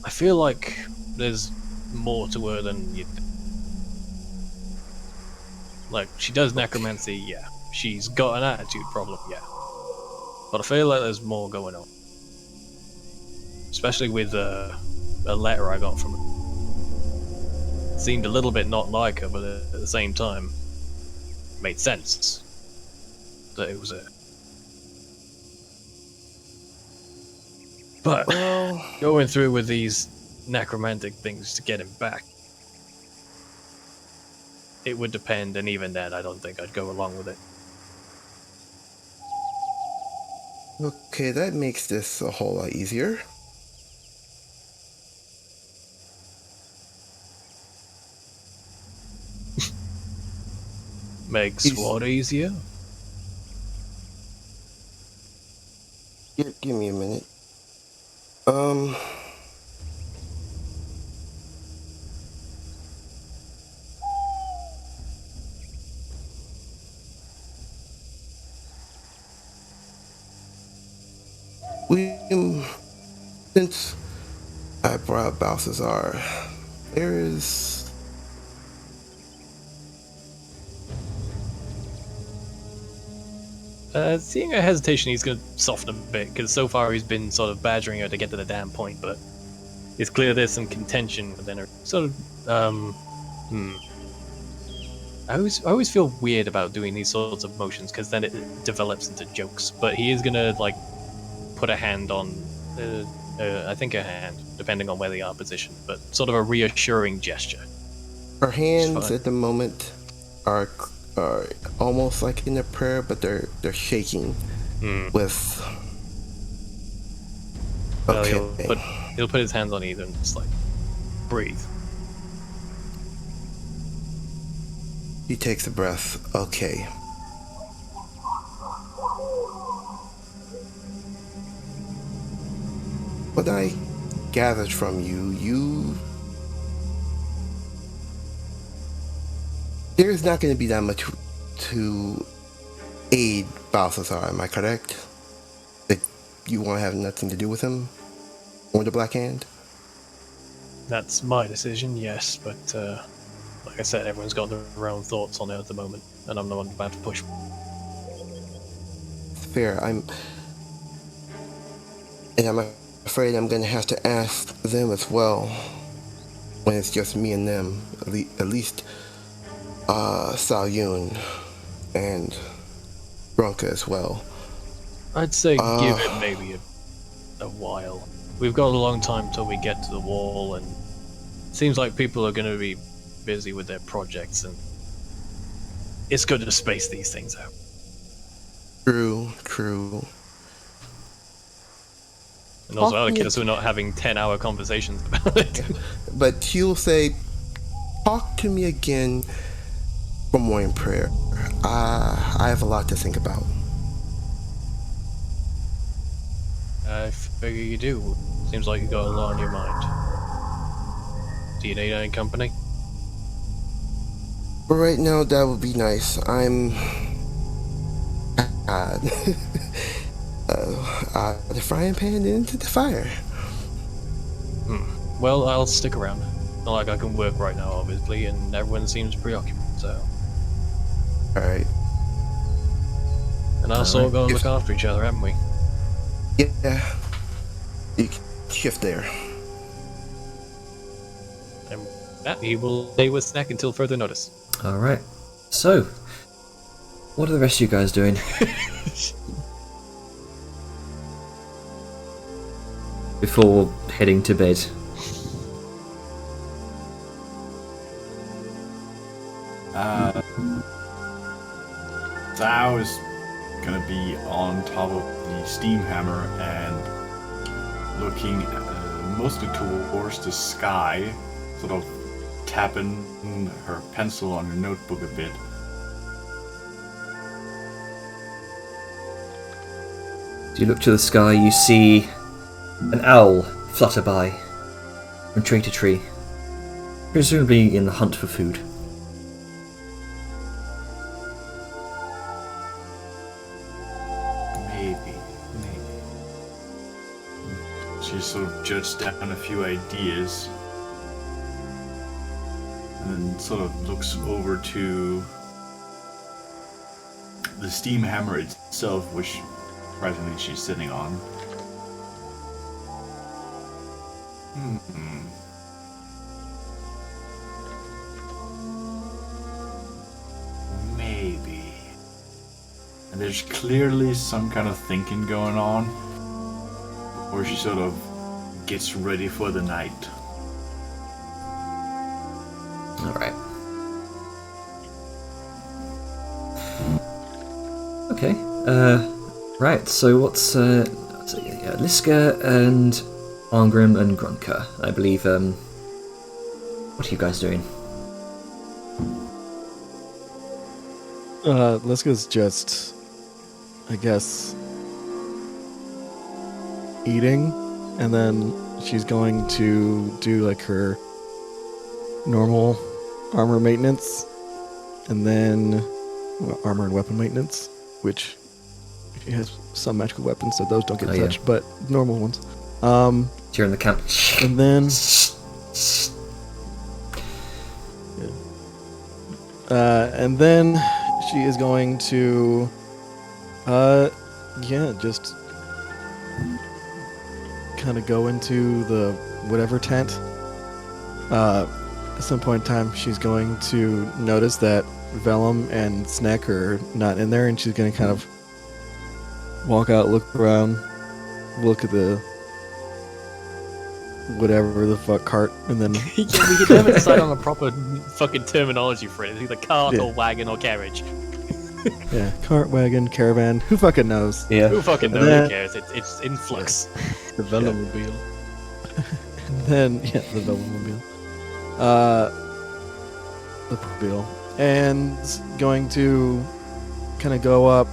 I feel like there's more to her than you think. Like, she does necromancy, yeah. She's got an attitude problem, yeah. But I feel like there's more going on. Especially with a letter I got from her. It seemed a little bit not like her, but at the same time, made sense that it was her. But going through with these necromantic things to get him back, it would depend, and even then, I don't think I'd go along with it. Okay, that makes this a whole lot easier. Makes what easier? Give me a minute. Since I brought up Balthazar, there is Seeing her hesitation, he's going to soften a bit, because so far he's been sort of badgering her to get to the damn point, but it's clear there's some contention within her. Sort of, I always feel weird about doing these sorts of motions, because then it develops into jokes, but he is going to, like, put a hand on, I think a hand, depending on where they are positioned, but sort of a reassuring gesture. her hands at the moment are almost like in a prayer, but they're shaking with. Okay. Well, he'll put his hands on either and just like breathe. He takes a breath. Okay. What I gathered from you there's not going to be that much to aid Balthazar, am I correct? That you want to have nothing to do with him? Or the Black Hand? That's my decision, yes, but Like I said, everyone's got their own thoughts on it at the moment, and I'm the one about to push. It's fair. I'm afraid I'm gonna have to ask them as well. When it's just me and them, at least Sao Yun and Bronca as well. I'd say give it maybe a while. We've got a long time till we get to the wall, and it seems like people are going to be busy with their projects, and it's good to space these things out. True. And also, I guess we're not having 10-hour conversations about it. But he'll say, talk to me again for morning prayer. I have a lot to think about. I figure you do. Seems like you got a lot on your mind. Do you need any company? But right now, that would be nice. I'm... the frying pan into the fire. Well, I'll stick around. Not like I can work right now, obviously, and everyone seems preoccupied, so... Alright. And also gotta look after each other, haven't we? Yeah. You can shift there. And that he will stay with Snack until further notice. Alright. So, what are the rest of you guys doing? Before heading to bed. Zhao is gonna be on top of the steam hammer and looking mostly towards the sky, sort of tapping her pencil on her notebook a bit. As you look to the sky, you see an owl flutter by from tree to tree, presumably in the hunt for food. Maybe. She sort of jots down a few ideas and then sort of looks over to the steam hammer itself, which surprisingly she's sitting on. Maybe. And there's clearly some kind of thinking going on, where she sort of gets ready for the night. Alright. Okay. Right, so what's Liska and Arngrim and Grunka, I believe, what are you guys doing? Liska's just, I guess, eating, and then she's going to do like her normal armor maintenance, and then armor and weapon maintenance, which she has some magical weapons, so those don't get touched, but normal ones. You're in the camp. And then and then she is going to just kind of go into the whatever tent. At some point in time, she's going to notice that Vellum and Snack are not in there, and she's going to kind of walk out, look around, look at the whatever the fuck cart, and then We can never decide on a proper fucking terminology for it. It's either cart or wagon or carriage. yeah, cart, wagon, caravan, who fucking knows? Yeah. Who fucking knows? then- Who cares? It's in flux. The Velomobile. And then the Velomobile, the mobile, and going to kind of go up,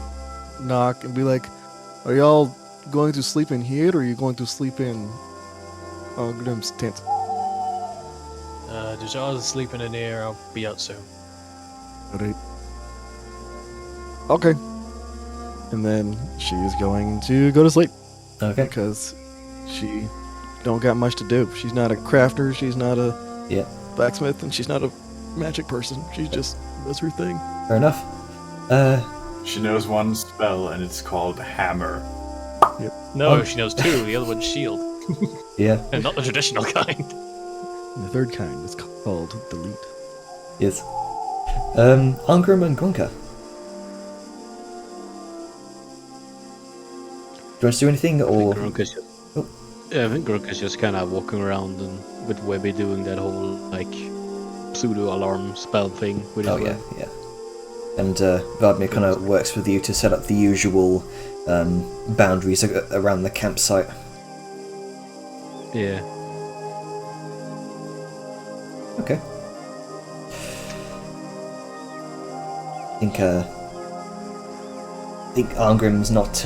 knock, and be like, "Are y'all going to sleep in here, or are you going to sleep in Grim's tent?" Dejah's sleeping in here. I'll be out soon. Alright. Okay. And then she is going to go to sleep Okay. because she don't got much to do. She's not a crafter. She's not a Yeah. blacksmith, and she's not a magic person. She just does her thing. Fair enough. She knows one spell, and it's called Hammer. No, she knows two. The other one's shield. Yeah. And not the traditional kind. And the third kind is called delete. Yes. Angrim and Gonka. Do you want to do anything, or? I think Grunk is just kind of walking around and with Webby doing that whole like pseudo-alarm spell thing with his Oh yeah, web. yeah. And Vladimir kind of works with you to set up the usual boundaries around the campsite. Yeah. Okay. I think Arngrim's not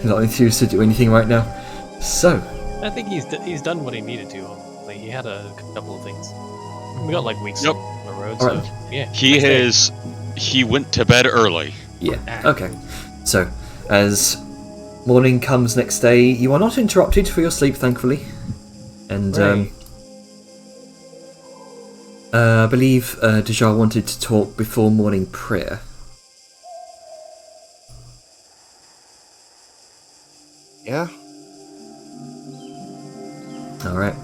not enthused to do anything right now. So. I think he's done what he needed to. Like, he had a couple of things. We got like weeks Yep. on the road, All right. so yeah. He went to bed early. Yeah. Okay. So, as morning comes next day, you are not interrupted for your sleep, thankfully. And Right. I believe Dejar wanted to talk before morning prayer. Yeah. Alright.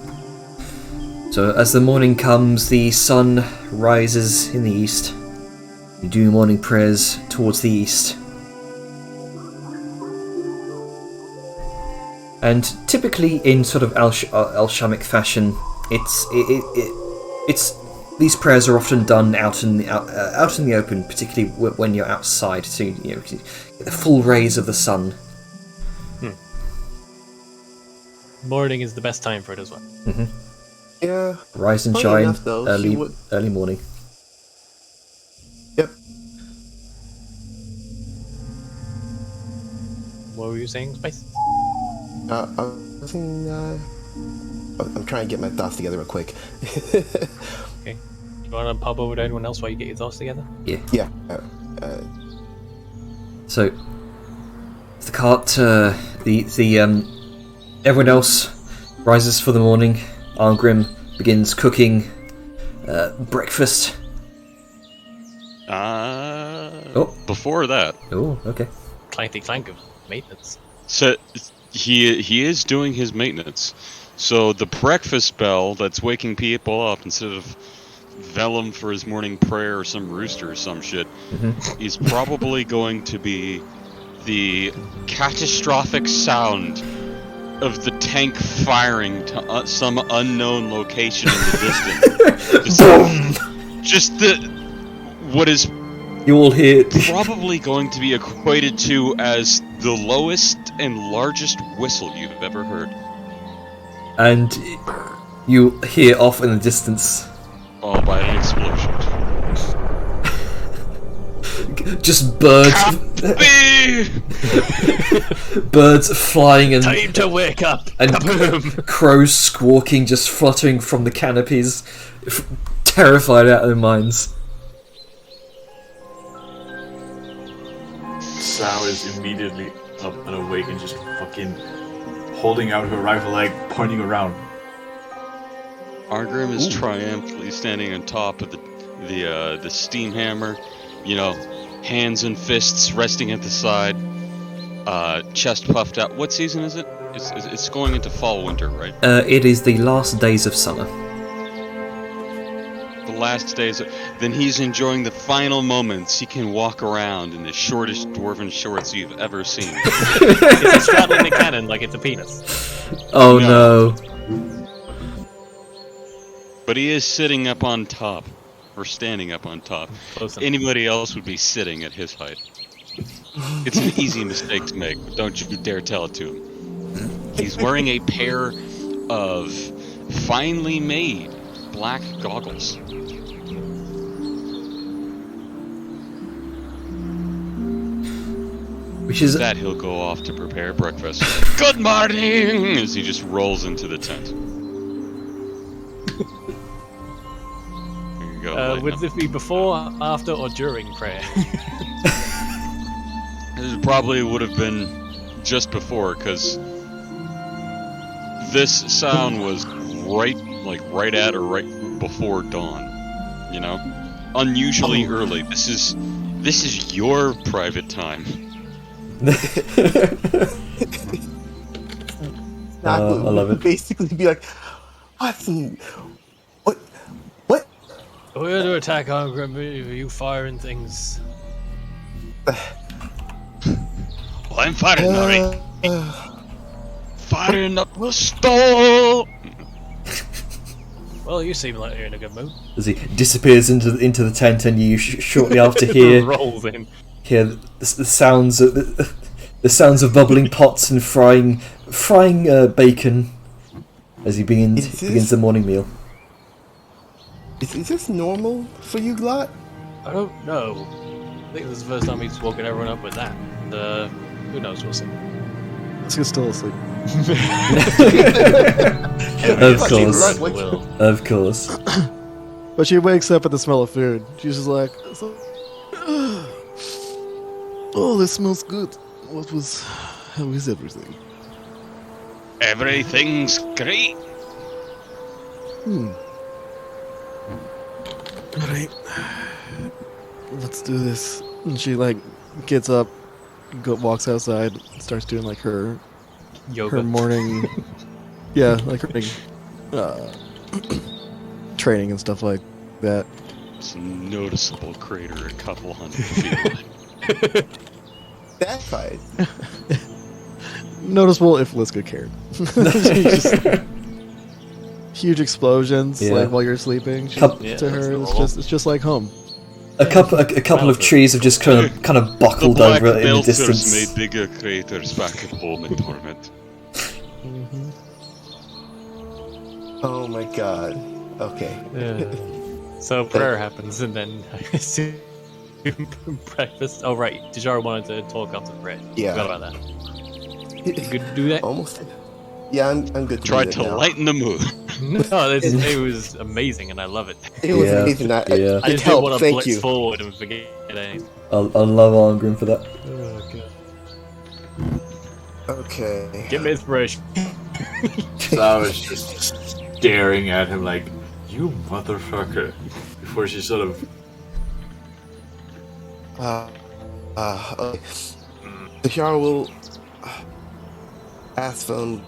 So as the morning comes, the sun rises in the east. You do morning prayers towards the east. And typically in sort of Alshamic fashion, it's these prayers are often done out in the open, particularly when you're outside, so you get the full rays of the sun. Morning is the best time for it as well. Mm-hmm. Yeah. Rise and Funny shine, enough, though, she would- early morning. Yep. What were you saying, Spice? I was thinking, I'm trying to get my thoughts together real quick. Okay. You want to pop over to anyone else while you get your thoughts together? Yeah. Yeah. So the cart, everyone else rises for the morning. Arngrim begins cooking breakfast. Before that. Oh, okay. Clanky clank of maintenance. So he is doing his maintenance. So the breakfast bell that's waking people up instead of Vellum for his morning prayer or some rooster or some shit is probably going to be the catastrophic sound of the tank firing to some unknown location in the distance. just what is you all hear probably going to be equated to as the lowest and largest whistle you've ever heard. And you hear off in the distance. Followed by an explosion. Just birds. Birds flying and Time to wake up. And crows squawking, just fluttering from the canopies, terrified out of their minds. Sal is immediately up and awake and just fucking holding out her rifle leg, pointing around. Arngrim is triumphantly standing on top of the steam hammer, hands and fists resting at the side, chest puffed out. What season is it? It's going into fall winter, right? It is the last days of summer. The last days. Then he's enjoying the final moments. He can walk around in the shortest dwarven shorts you've ever seen. He's straddling the cannon like it's a penis. Oh no. But he is sitting up on top, or standing up on top. Anybody else would be sitting at his height. It's an easy mistake to make, but don't you dare tell it to him. He's wearing a pair of finely made black goggles. Which is that he'll go off to prepare breakfast. Good morning! As he just rolls into the tent. Would this be before, after, or during prayer? It probably would have been just before, because this sound was right at or right before dawn. You know, unusually early. This is your private time. I I love it. basically be like, Watson, what? We're under attack, Hunger. Are you firing things? Well, I'm firing, alright. Firing up the stall. Well, you seem like you're in a good mood. As he disappears into the tent, and you shortly after hear Rolls in. the sounds of the sounds of bubbling pots and frying bacon as he begins the morning meal. Is this normal for you, Glot? I don't know. I think this is the first time he's woken everyone up with that. Who knows? We'll see. He's still asleep. Of course. But she wakes up at the smell of food. She's just like, oh, this smells good. How is everything? Everything's great. Alright. Let's do this. And she gets up, walks outside, starts doing her Yoga. morning, yeah, her training and stuff like that. It's a noticeable crater a couple hundred feet. That fight. Noticeable if Liska cared. Huge explosions while you're sleeping. To her, it's just like home. A couple of trees have just kind of buckled The over Black in the Belters distance. made bigger craters back at home in Torment. Oh my god. Okay. So prayer happens, and then I assume breakfast. Oh right, Dejara wanted to talk after the bread. Yeah. Forgot about that. You good to do that? Almost. Yeah, I'm good to Tried do to that now. lighten the mood. No, it was amazing, and I love it. It was Yeah, amazing. yeah. I It just helped. want to Thank blitz you. forward and forget anything. I love Arngrim for that. Oh god. Okay. Give me inspiration. So I was just staring at him like, you motherfucker. Before she sort of. Okay. The Shara will ask them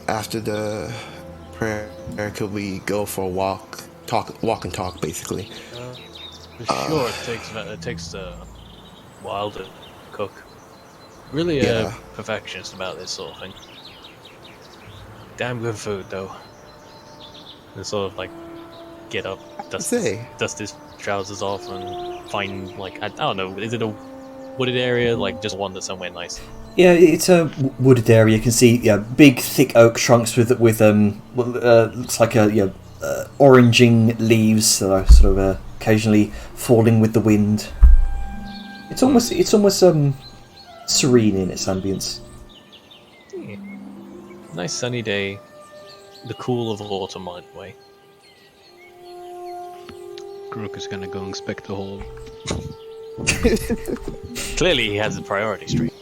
after the prayer. Could we go for a walk and talk, basically? Sure, it takes a while to cook. Really Yeah. perfectionist about this sort of thing. Damn good food though. And sort of get up, dust his trousers off, and find I don't know. Is it a wooded area? Just wander somewhere nice. Yeah, it's a wooded area. You can see big thick oak trunks with looks like oranging leaves that are sort of occasionally falling with the wind. It's almost serene in its ambience. Nice sunny day. The cool of autumn, by the way. Grook is gonna go inspect the hole. Clearly, he has a priority street.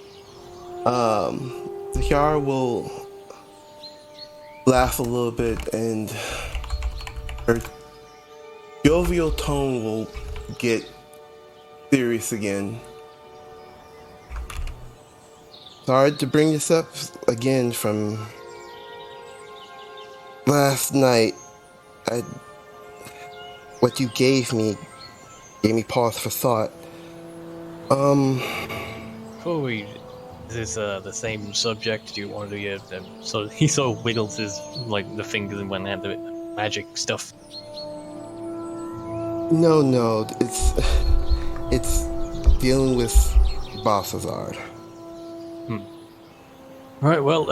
The Shara will laugh a little bit, and her jovial tone will get serious again. Sorry to bring this up again from last night. What you gave me pause for thought. Before we, is this the same subject? Do you want to do so he sort of wiggles his the fingers and when they have the magic stuff. No, it's dealing with Balthazar. Right, well,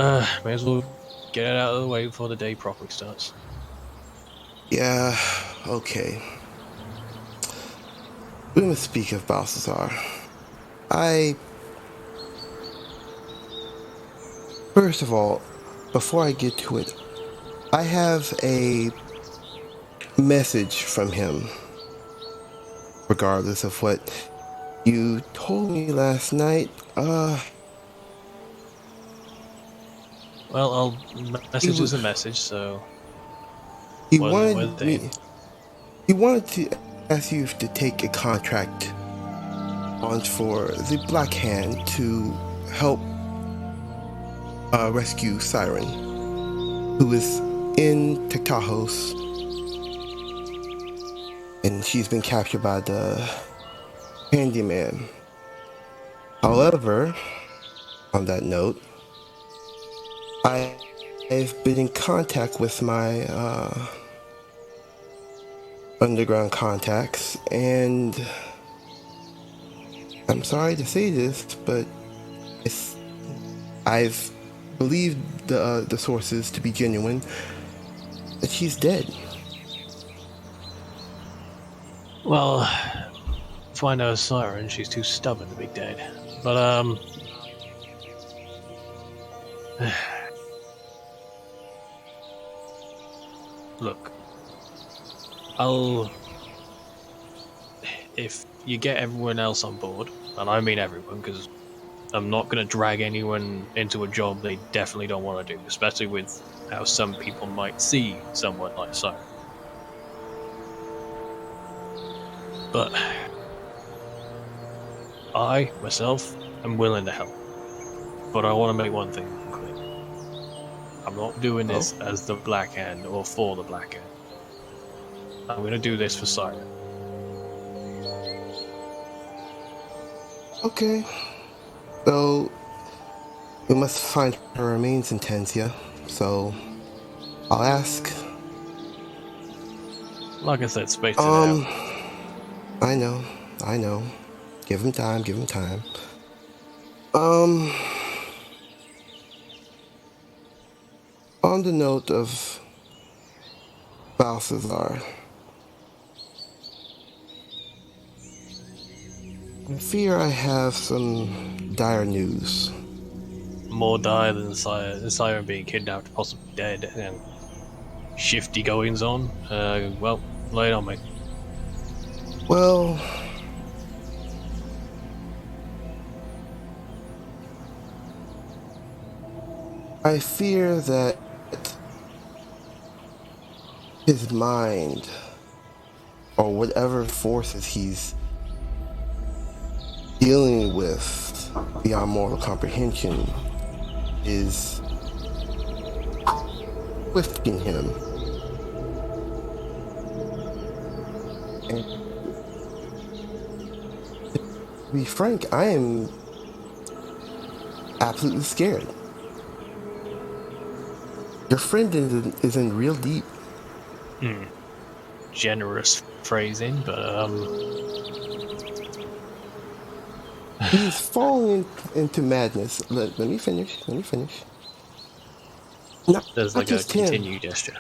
may as well get it out of the way before the day properly starts. Yeah, okay. We're gonna speak of Balthazar. First of all, before I get to it, I have a message from him. Regardless of what you told me last night, Well, message is a message, so... he What wanted they- me. He wanted to ask you to take a contract on for the Black Hand to help rescue Siren, who is in Tiktajos, and she's been captured by the Handyman. However, on that note, I've been in contact with my underground contacts, and I'm sorry to say this, but I've believed the sources to be genuine, that she's dead. Well, if I know Siren, she's too stubborn to be dead. But, look, if you get everyone else on board, and I mean everyone, because I'm not going to drag anyone into a job they definitely don't want to do, especially with how some people might see someone like Siren. But I, myself, am willing to help. But I want to make one thing clear. I'm not doing this as the Black Hand or for the Black Hand. I'm going to do this for Siren. Okay. So, we must find her remains in Tensia, so I'll ask. Like I said, space it out. I know. Give him time. On the note of Balthazar, I fear I have some dire news. More dire than Siren being kidnapped, possibly dead, and shifty goings on. Well, lay it on me. Well, I fear that his mind, or whatever forces he's dealing with beyond mortal comprehension, is twisting him. And to be frank, I am absolutely scared. Your friend is in real deep. Generous phrasing, but He's falling into madness. Let me finish. there's Not like a just him, continue gesture.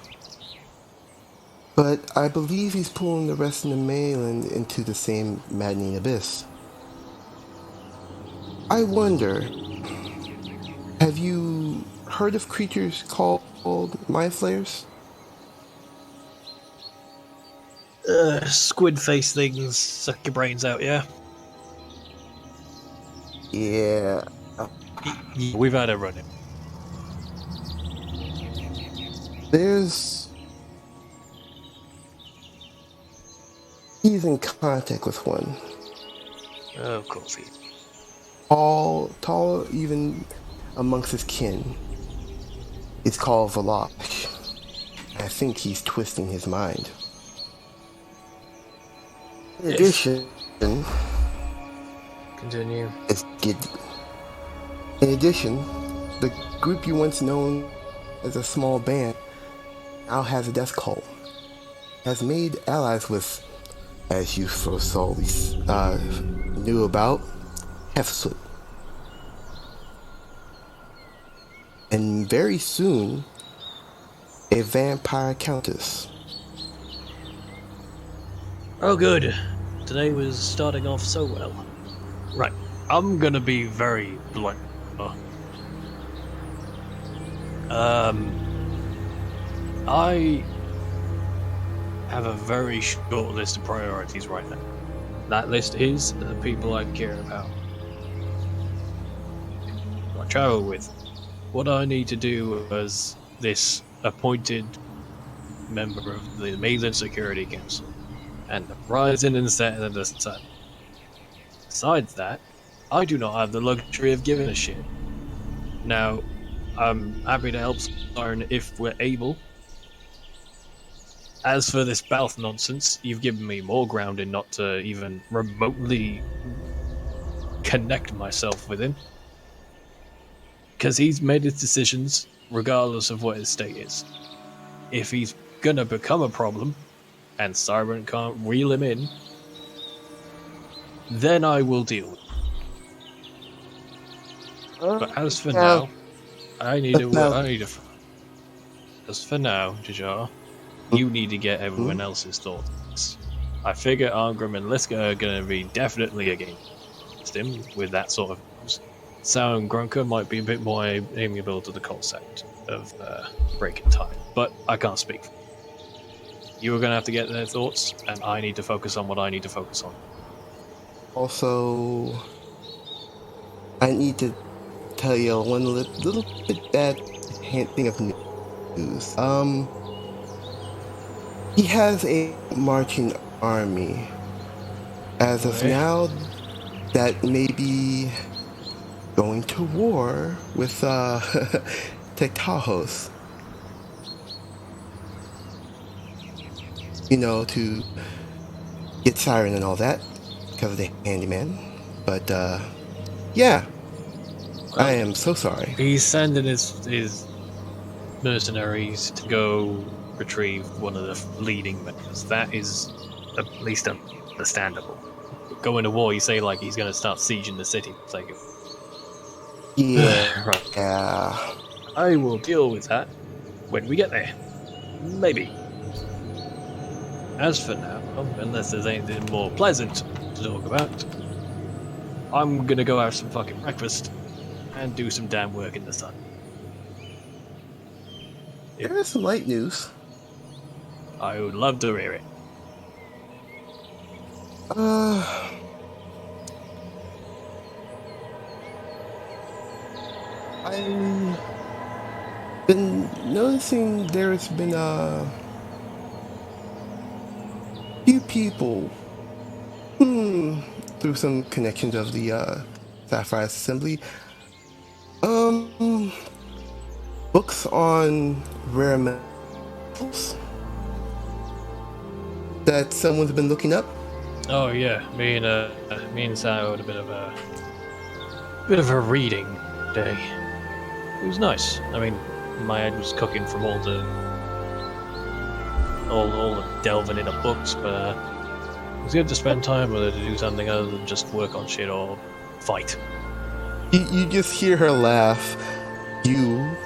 but I believe he's pulling the rest of the mainland into the same maddening abyss. I wonder, have you heard of creatures called mind flayers? Squid face things suck your brains out, yeah? Yeah. We've had a run in. He's in contact with one. Of course he. Tall even amongst his kin. It's called Velosh. I think he's twisting his mind. In addition, Continue. In addition, the group you once known as a small band now has a death cult. Has made allies with, as you so knew about, Hefsut. And very soon, a vampire countess. Oh, good. Today was starting off so well. Right. I'm gonna be very blunt. I have a very short list of priorities right now. That list is the people I care about. I travel with. What I need to do as this appointed member of the Mainland Security Council and the rising and setting of the sun. Besides that, I do not have the luxury of giving a shit. Now, I'm happy to help Siren if we're able. As for this Balth nonsense, you've given me more grounding not to even remotely connect myself with him. Because he's made his decisions regardless of what his state is. If he's gonna become a problem, and Siren can't reel him in, then I will deal with it. But as for now, As for now, Jajar, you need to get everyone else's thoughts. I figure Arngrim and Liska are going to be definitely against him with that sort of news. Sao and Grunker might be a bit more amiable to the concept of breaking time, but I can't speak. You are going to have to get their thoughts, and I need to focus on what I need to focus on. Also, I need to tell you one little bit bad thing of news. He has a marching army. As of now, that may be going to war with Tektahos. You know, to get Siren and all that, because of the handyman. But, yeah. I am so sorry. He's sending his mercenaries to go retrieve one of the leading members. That is at least understandable. Going to war, you say like he's going to start sieging the city. It's like, Yeah. right. Yeah. I will deal with that when we get there. Maybe. As for now, unless there's anything more pleasant to talk about, I'm going to go have some fucking breakfast and do some damn work in the sun. There is some light news. I would love to hear it. I've been noticing there's been a few people through some connections of the Sapphire Assembly books on rare metals that someone's been looking up. Oh yeah, me and Sam had a bit of a reading day. It was nice. I mean, my head was cooking from all the delving into books, but it was good to spend time with her to do something other than just work on shit or fight. You just hear her laugh. You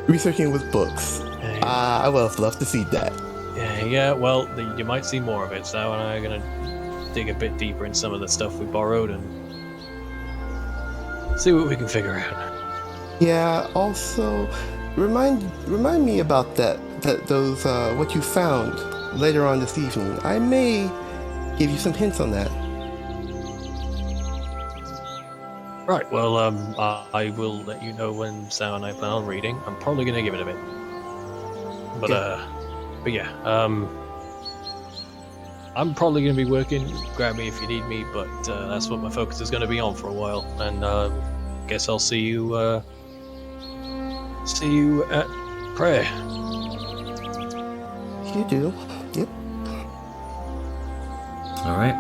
researching with books. I would have loved to see that. Yeah, well, you might see more of it. Sal and I are gonna dig a bit deeper in some of the stuff we borrowed and see what we can figure out. Yeah. Also, remind me about those what you found later on this evening. I may give you some hints on that. Right. Well, I will let you know when Sal and I plan on reading. I'm probably gonna give it a bit, but yeah. I'm probably gonna be working. Grab me if you need me, but that's what my focus is gonna be on for a while. And guess I'll see you at prayer. You do. Yep. Alright.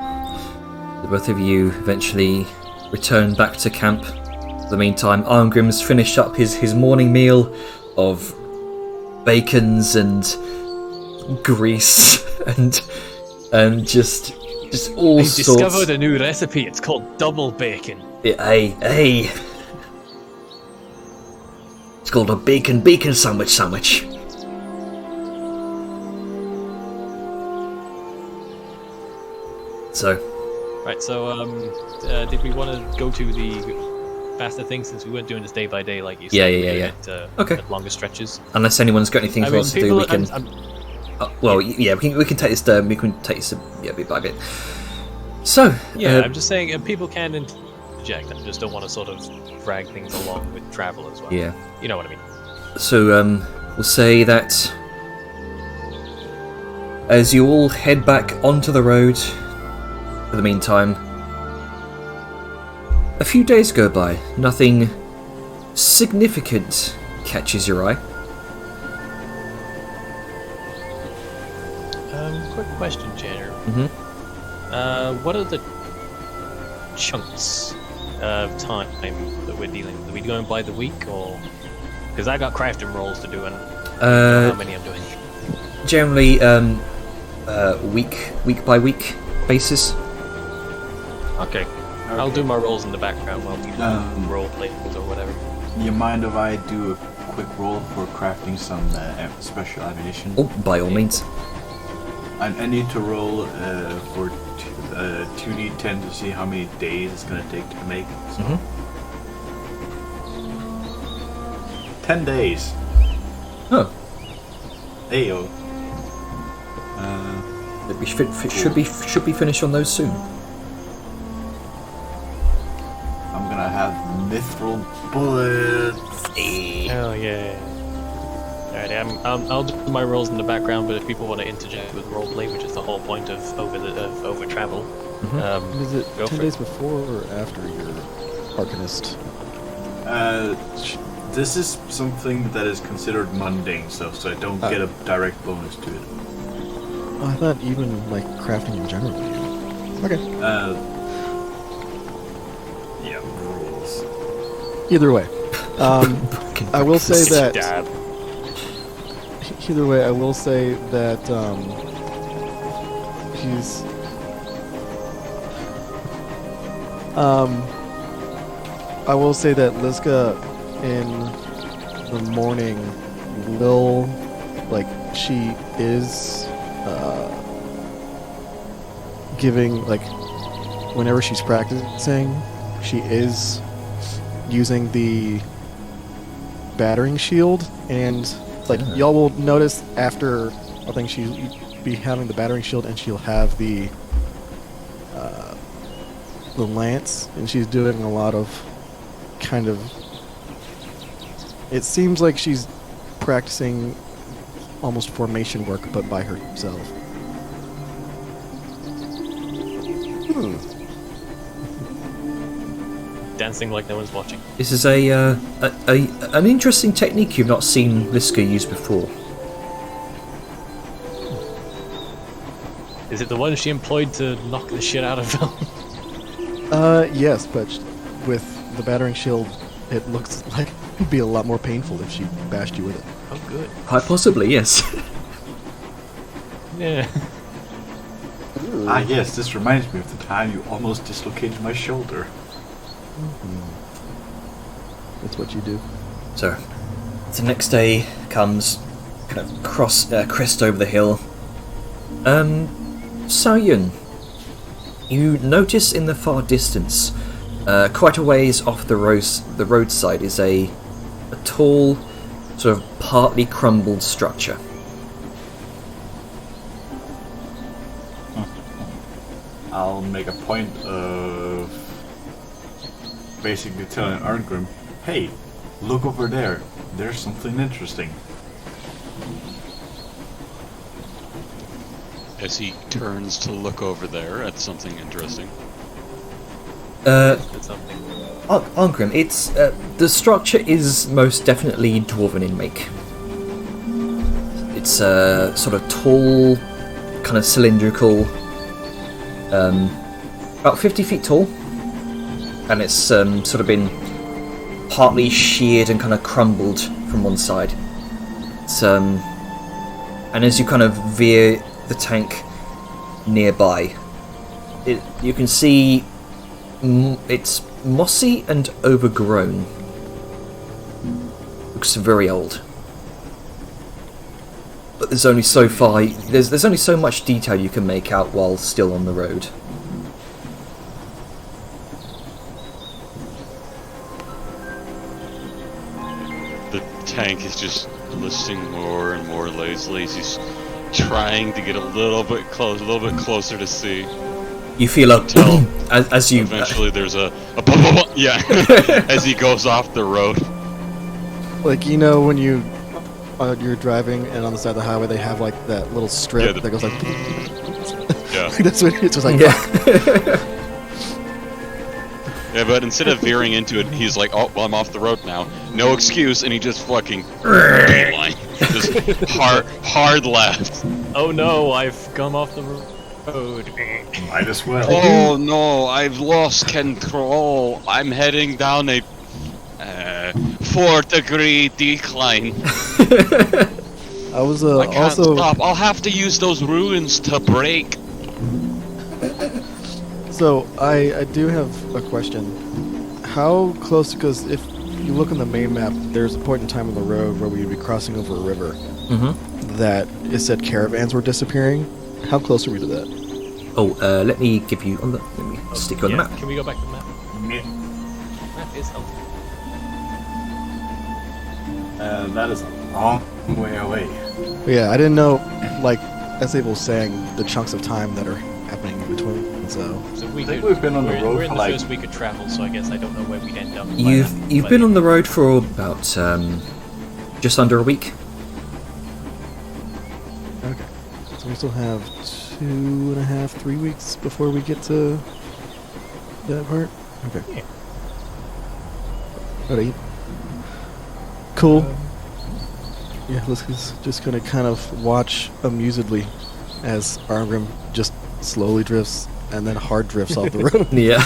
The both of you eventually return back to camp. In the meantime, Arngrim's finished up his morning meal of bacons and grease and just all I've sorts. discovered a new recipe. It's called double bacon. Hey. It's called a bacon sandwich. So. Right, so did we want to go to the faster thing since we weren't doing this day by day like you said? Yeah. Okay. At longer stretches. Unless anyone's got anything else to do, we can. We can take this. We can take this bit by bit. So. Yeah, I'm just saying people can interject. I just don't want to sort of drag things along with travel as well. Yeah. You know what I mean. So we'll say that as you all head back onto the road. For the meantime, a few days go by. Nothing significant catches your eye. Quick question, Jenner. What are the chunks of time that we're dealing with? Are we going by the week, or because I got crafting rolls to do, and I don't know how many I'm doing? Generally, week by week basis. Okay. I'll do my rolls in the background while you do role plays or whatever. You mind if I do a quick roll for crafting some special ammunition? Oh, by all means. I need to roll for 2d10 to see how many days it's going to take to make. So. 10 days. Oh. Ayo. We should be finished on those soon. I'm gonna have mithril bullets. Hell yeah. Alright, I'll do my rolls in the background, but if people want to interject with roleplay, which is the whole point of over travel, Is it go 10 for days it. before or after your Arcanist? This is something that is considered mundane, so I don't get a direct bonus to it. I thought even like crafting in general. Okay. Yeah, rules. Either way, I will say that. Dab. Either way, I will say that he's. I will say that Liska in the morning will, like, she is giving, like, whenever she's practicing, she is using the battering shield, and like y'all will notice after, I think she'll be having the battering shield, and she'll have the lance, and she's doing a lot of kind of. It seems like she's practicing almost formation work, but by herself. Dancing like no one's watching. This is an interesting technique you've not seen Liska use before. Is it the one she employed to knock the shit out of them? Yes, but with the battering shield, it looks like it'd be a lot more painful if she bashed you with it. Oh, good. Quite possibly, yes. Yeah. Ah, yes, this reminds me of the time you almost dislocated my shoulder. That's what you do. So, the next day comes, kind of crest over the hill. Xiaoyun, you notice in the far distance, quite a ways off the roadside, is a tall, sort of partly crumbled structure. I'll make a point of basically telling Arngrim, hey, look over there. There's something interesting. As he turns to look over there at something interesting. It's something. Arngrim, it's the structure is most definitely dwarven in make. It's sort of tall, kind of cylindrical, about 50 feet tall, and it's sort of been partly sheared and kind of crumbled from one side. It's and as you kind of veer the tank nearby, you can see it's mossy and overgrown. Looks very old. But there's only so far. There's only so much detail you can make out while still on the road. The tank is just listing more and more lazily. He's trying to get a little bit closer to see. You feel a Until as you eventually there's a yeah as he goes off the road. Like, you know, when you you're driving, and on the side of the highway they have like that little strip that goes like. Yeah. That's what it's just like. Yeah. Yeah, but instead of veering into it, he's like, "Oh, well, I'm off the road now. No excuse," and he just fucking beeline, just hard left. Oh no, I've come off the road. Might as well. Oh no, I've lost control. I'm heading down a 4-degree decline. I was I can't also. stop. I'll have to use those ruins to brake. So I do have a question. How close? Because if you look on the main map, there's a point in time on the road where we'd be crossing over a river. That it said caravans were disappearing. How close are we to that? Oh, let me give you on the. Let me stick you on the map. Can we go back to the map? Yeah. Map is helpful. That is a long way away. But yeah, I didn't know, like, as Abel was saying, the chunks of time that are happening in between. So we I think we've been on the road We're in for the like... first week of travel, so I guess I don't know where we'd end up. You've been on the road for about just under a week. okay, so we still have 2.5, 3 weeks before we get to that part. Okay. Yeah. Alright. Cool. Yeah, let's just gonna kind of watch amusedly as Arngrim just slowly drifts and then hard drifts off the road. Yeah.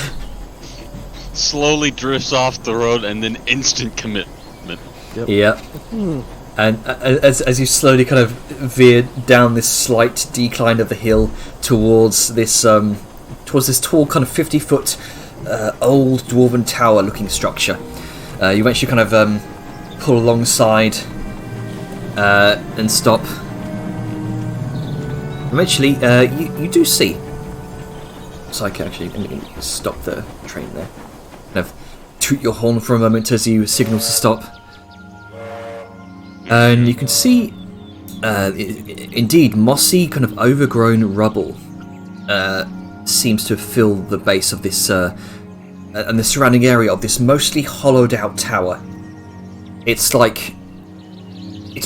Slowly drifts off the road and then instant commitment. Yep. Yeah. And as you slowly kind of veer down this slight decline of the hill towards this tall kind of 50-foot old dwarven tower-looking structure, you actually kind of pull alongside and stop. Eventually, you do see. So I can actually stop the train there. Kind of toot your horn for a moment as you signal to stop. And you can see, indeed, mossy, kind of overgrown rubble seems to fill the base of this, and the surrounding area of this mostly hollowed out tower. It's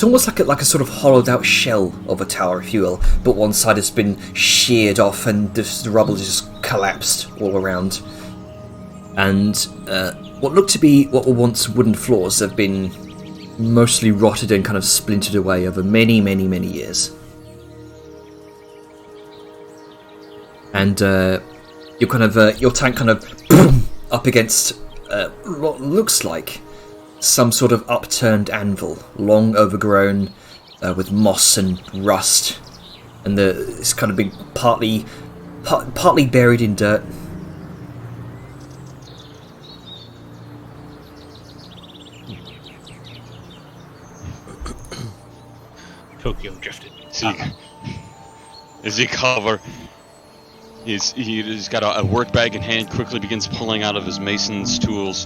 almost like a sort of hollowed out shell of a tower, if you will, but one side has been sheared off and the rubble has just collapsed all around. And what looked to be what were once wooden floors have been mostly rotted and kind of splintered away over many, many, many years. And your tank kind of up against what looks like some sort of upturned anvil, long overgrown with moss and rust, and it's kind of been partly buried in dirt. Tokyo drifted. As he cover, he's got a work bag in hand. Quickly begins pulling out of his mason's tools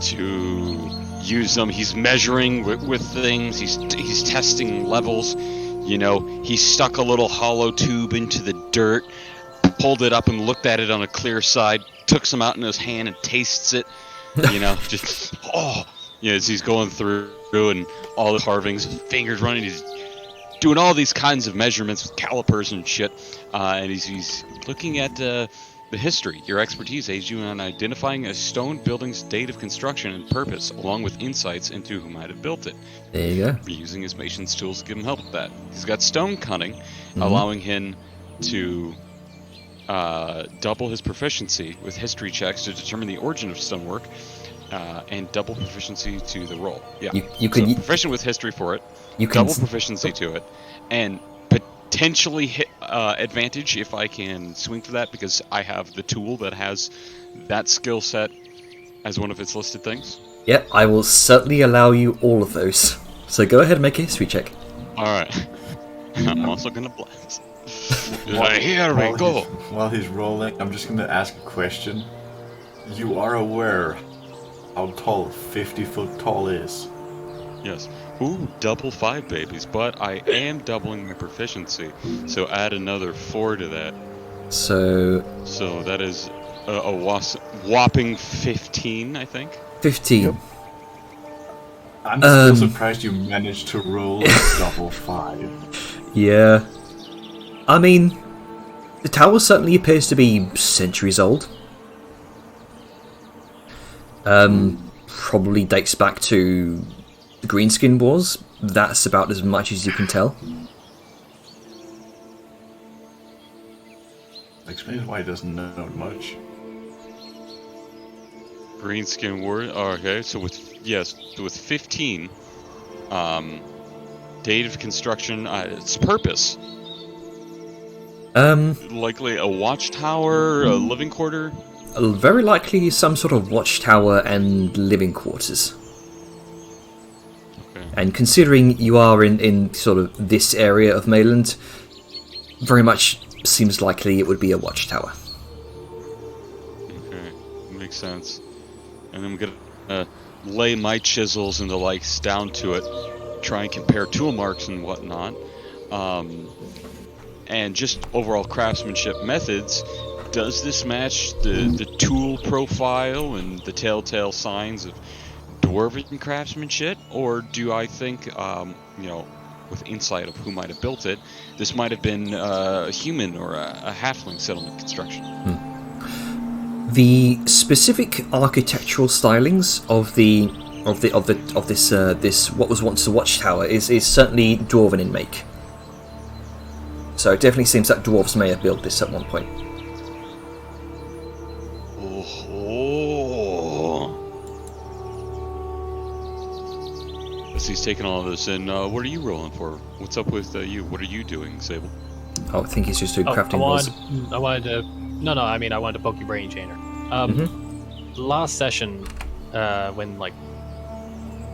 to use them. He's measuring with things. He's testing levels. You know, he stuck a little hollow tube into the dirt, pulled it up and looked at it on a clear side. Took some out in his hand and tastes it. You know, just as he's going through and all the carvings, his fingers running. He's doing all these kinds of measurements with calipers and shit, and he's looking at the history. Your expertise aids you in identifying a stone building's date of construction and purpose, along with insights into who might have built it. There you go. Using his mason's tools to give him help with that. He's got stone cunning, allowing him to double his proficiency with history checks to determine the origin of stonework, and double proficiency to the roll. Yeah, you can proficient with history for it. You can double proficiency to it, and potentially hit advantage if I can swing for that, because I have the tool that has that skill set as one of its listed things. Yeah, I will certainly allow you all of those. So go ahead and make a history check. Alright. I'm also gonna blast. Here we go. While he's rolling, I'm just gonna ask a question. You are aware how tall 50-foot tall is? Yes. Ooh, double 5 babies, but I am doubling my proficiency, so add another 4 to that. So that is a whopping 15, I think. 15. Yep. I'm still surprised you managed to roll a double 5. Yeah. I mean, the tower certainly appears to be centuries old. Probably dates back to the Greenskin Wars. That's about as much as you can tell. Explains why he doesn't know much. Greenskin word. Oh, okay, so with 15, date of construction, its purpose. Likely a watchtower, a living quarter. Very likely some sort of watchtower and living quarters. Okay. And considering you are in sort of this area of Mainland, very much seems likely it would be a watchtower. Okay, makes sense. And then I'm gonna lay my chisels and the likes down to it, try and compare tool marks and whatnot, and just overall craftsmanship methods. Does this match the tool profile and the telltale signs of dwarven craftsmanship, or do I think, with insight of who might have built it, this might have been a human or a halfling settlement construction? The specific architectural stylings of this what was once a watchtower is certainly dwarven in make. So it definitely seems that dwarves may have built this at one point. As he's taking all of this in, what are you rolling for? What's up with you? What are you doing, Sable? Oh, I think he's just doing crafting I rolls. wanted to poke your brain, Chainer. Last session, when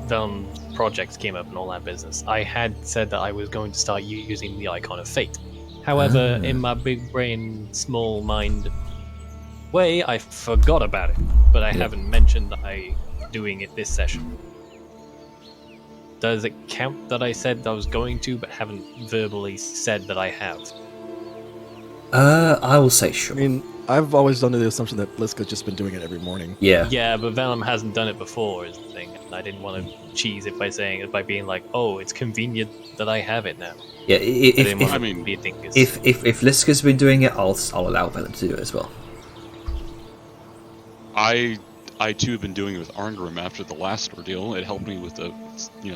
Velm's projects came up and all that business, I had said that I was going to start using the Icon of Fate. However, in my big brain, small mind way, I forgot about it. But I haven't mentioned that I'm doing it this session. Does it count that I said I was going to, but haven't verbally said that I have? I will say sure. I mean, I've always done the assumption that Bliska's just been doing it every morning. Yeah. Yeah, but Velm hasn't done it before, is the thing. And I didn't want to cheese it by being like, oh, it's convenient that I have it now. Yeah. If Liska's been doing it, I'll allow Venom to do it as well. I too have been doing it with Arngrim after the last ordeal. It helped me with the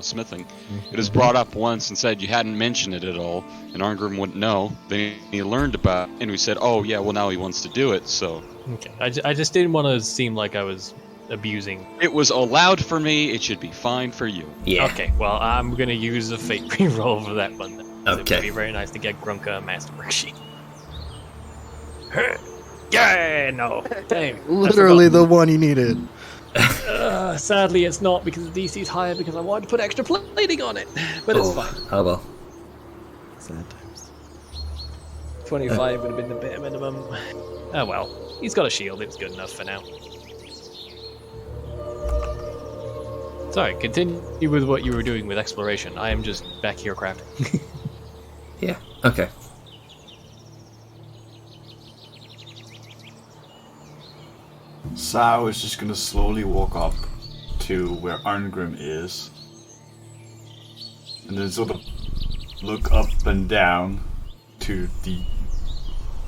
smithing. It was brought up once and said you hadn't mentioned it at all, and Arngrim wouldn't know. Then he learned about it, and we said, oh yeah, well now he wants to do it, so... Okay, I just didn't want to seem like I was abusing... It was allowed for me, it should be fine for you. Yeah. Okay, well I'm gonna use the fate reroll for that one then. Okay. It would be very nice to get Grunka a masterwork sheet. Yeah, no. Dang. Literally the one you needed. Sadly, it's not because the DC's higher because I wanted to put extra plating on it. But it's fine. Oh well. Sad times. 25 would have been the bare minimum. Oh well. He's got a shield. It's good enough for now. Sorry, continue with what you were doing with exploration. I am just back here crafting. Yeah. Okay. Sao is just gonna slowly walk up to where Arngrim is, and then sort of look up and down to the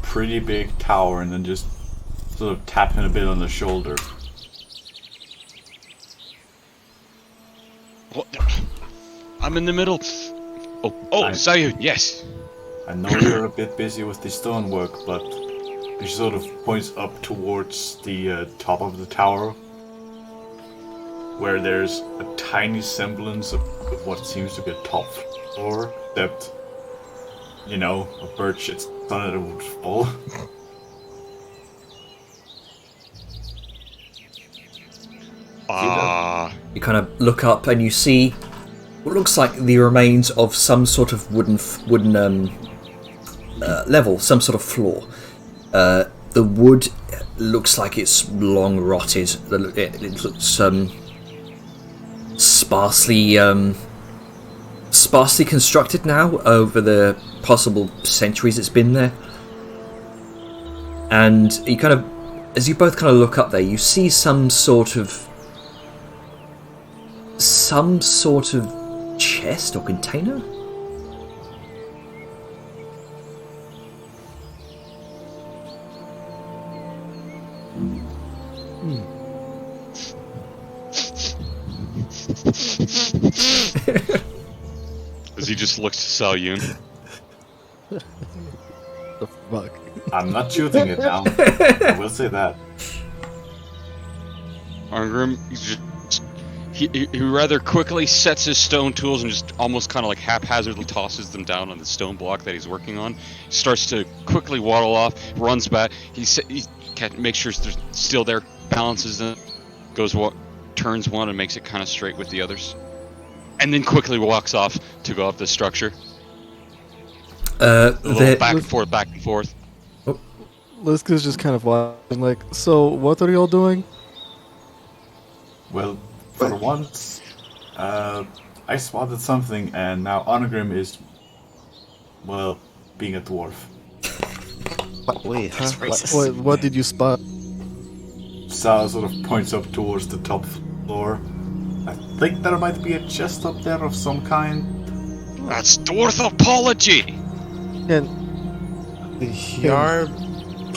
pretty big tower, and then just sort of tap him a bit on the shoulder. What? I'm in the middle. Sayun, yes. I know you're a bit busy with the stonework, but he sort of points up towards the top of the tower, where there's a tiny semblance of what seems to be a top floor, except, a birch, it's not that it would fall. You kind of look up and you see what looks like the remains of some sort of wooden level, some sort of floor. The wood looks like it's long rotted. It looks sparsely constructed now over the possible centuries it's been there. And you kind of, as you both kind of look up there, you see some sort of some sort of chest or container? As he just looks to Sal Yun. The fuck? I'm not shooting it now. I will say that. Arngrim, he rather quickly sets his stone tools and just almost kind of like haphazardly tosses them down on the stone block that he's working on. Starts to quickly waddle off, runs back. He makes sure they're still there, balances them, turns one and makes it kind of straight with the others, and then quickly walks off to go up the structure. A little back and forth. Liska's just kind of watching, like, so what are y'all doing? Well, for once, I spotted something, and now Onagrim is, well, being a dwarf. Wait, huh? What did you spot? Sal sort of points up towards the top floor. I think there might be a chest up there of some kind. That's dwarfology! And Yar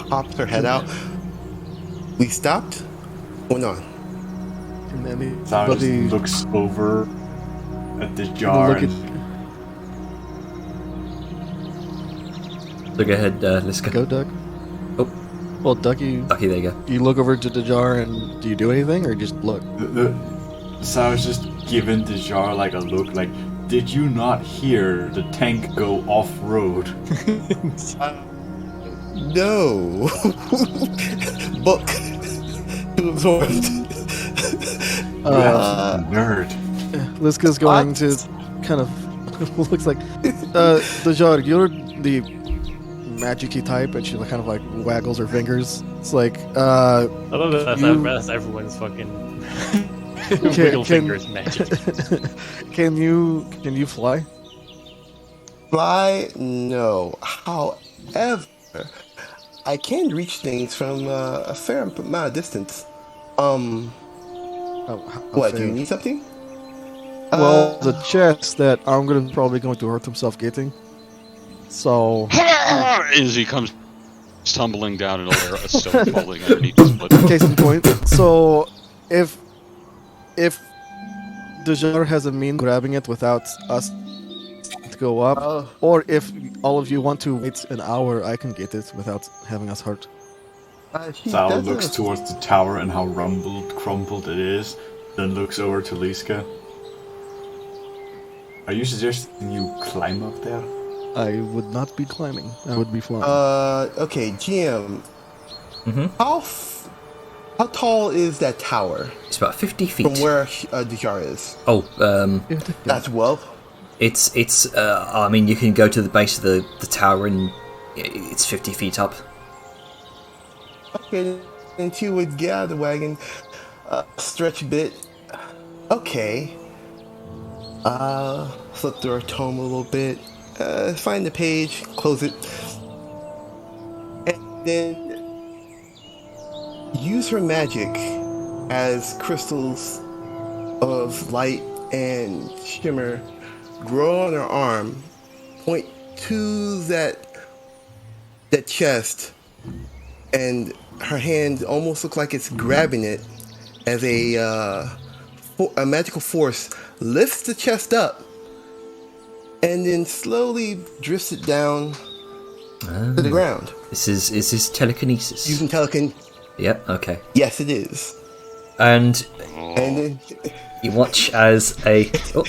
pops her head out. We stopped? Or not? and then Sal just he looks over at the jar look and... So go ahead, Liska. go, Doug. Oh. Well, Ducky, Okay, there you go. you look over to the jar and do you do anything or just look? Sal's just giving the jar like a look like, did you not hear the tank go off-road? No. Book. Too absorbed. Nerd. Liska's going to kind of looks like the jar. You're the magic-y type, and she kind of like waggles her fingers. It's like I love that that's everyone's fucking wiggle fingers magic. Can you fly? Fly? No. However, I can reach things from a fair amount of distance. What, do you need something? Well, the chest that I'm probably going to hurt himself getting. So As he comes tumbling down and a stone falling underneath his foot. case in point. So if the jar has a mean grabbing it without us to go up, or if all of you want to wait an hour, I can get it without having us hurt. Sal looks towards the tower and how crumpled it is, then looks over to Liska. Are you suggesting you climb up there? I would not be climbing. I would be flying. Okay, GM. Mm-hmm. How tall is that tower It's about 50 feet. from where the jar is? Oh, That's well. it's. I mean, you can go to the base of the tower and it's 50 feet up. Okay, then she would get out of the wagon, stretch a bit. Okay. Flip through her tome a little bit. Find the page, close it, and then use her magic as crystals of light and shimmer grow on her arm. Point to that chest, and her hand almost looks like it's grabbing it as a magical force lifts the chest up. And then slowly drifts it down to the ground. Is this telekinesis? Using telekinesis. Yep. Okay. Yes, it is. And And then you watch as a. Oh,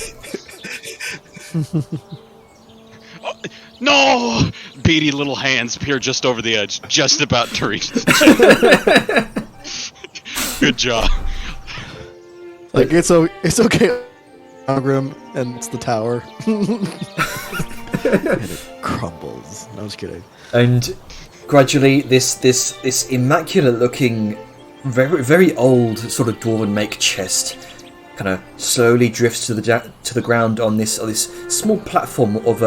No! Beady little hands peer just over the edge, just about to reach the Good job. Like it's okay. Grim, and it's the tower. And it crumbles. No, I'm just kidding. and gradually, this immaculate-looking, very very old sort of dwarven make chest kind of slowly drifts to the ground on this small platform of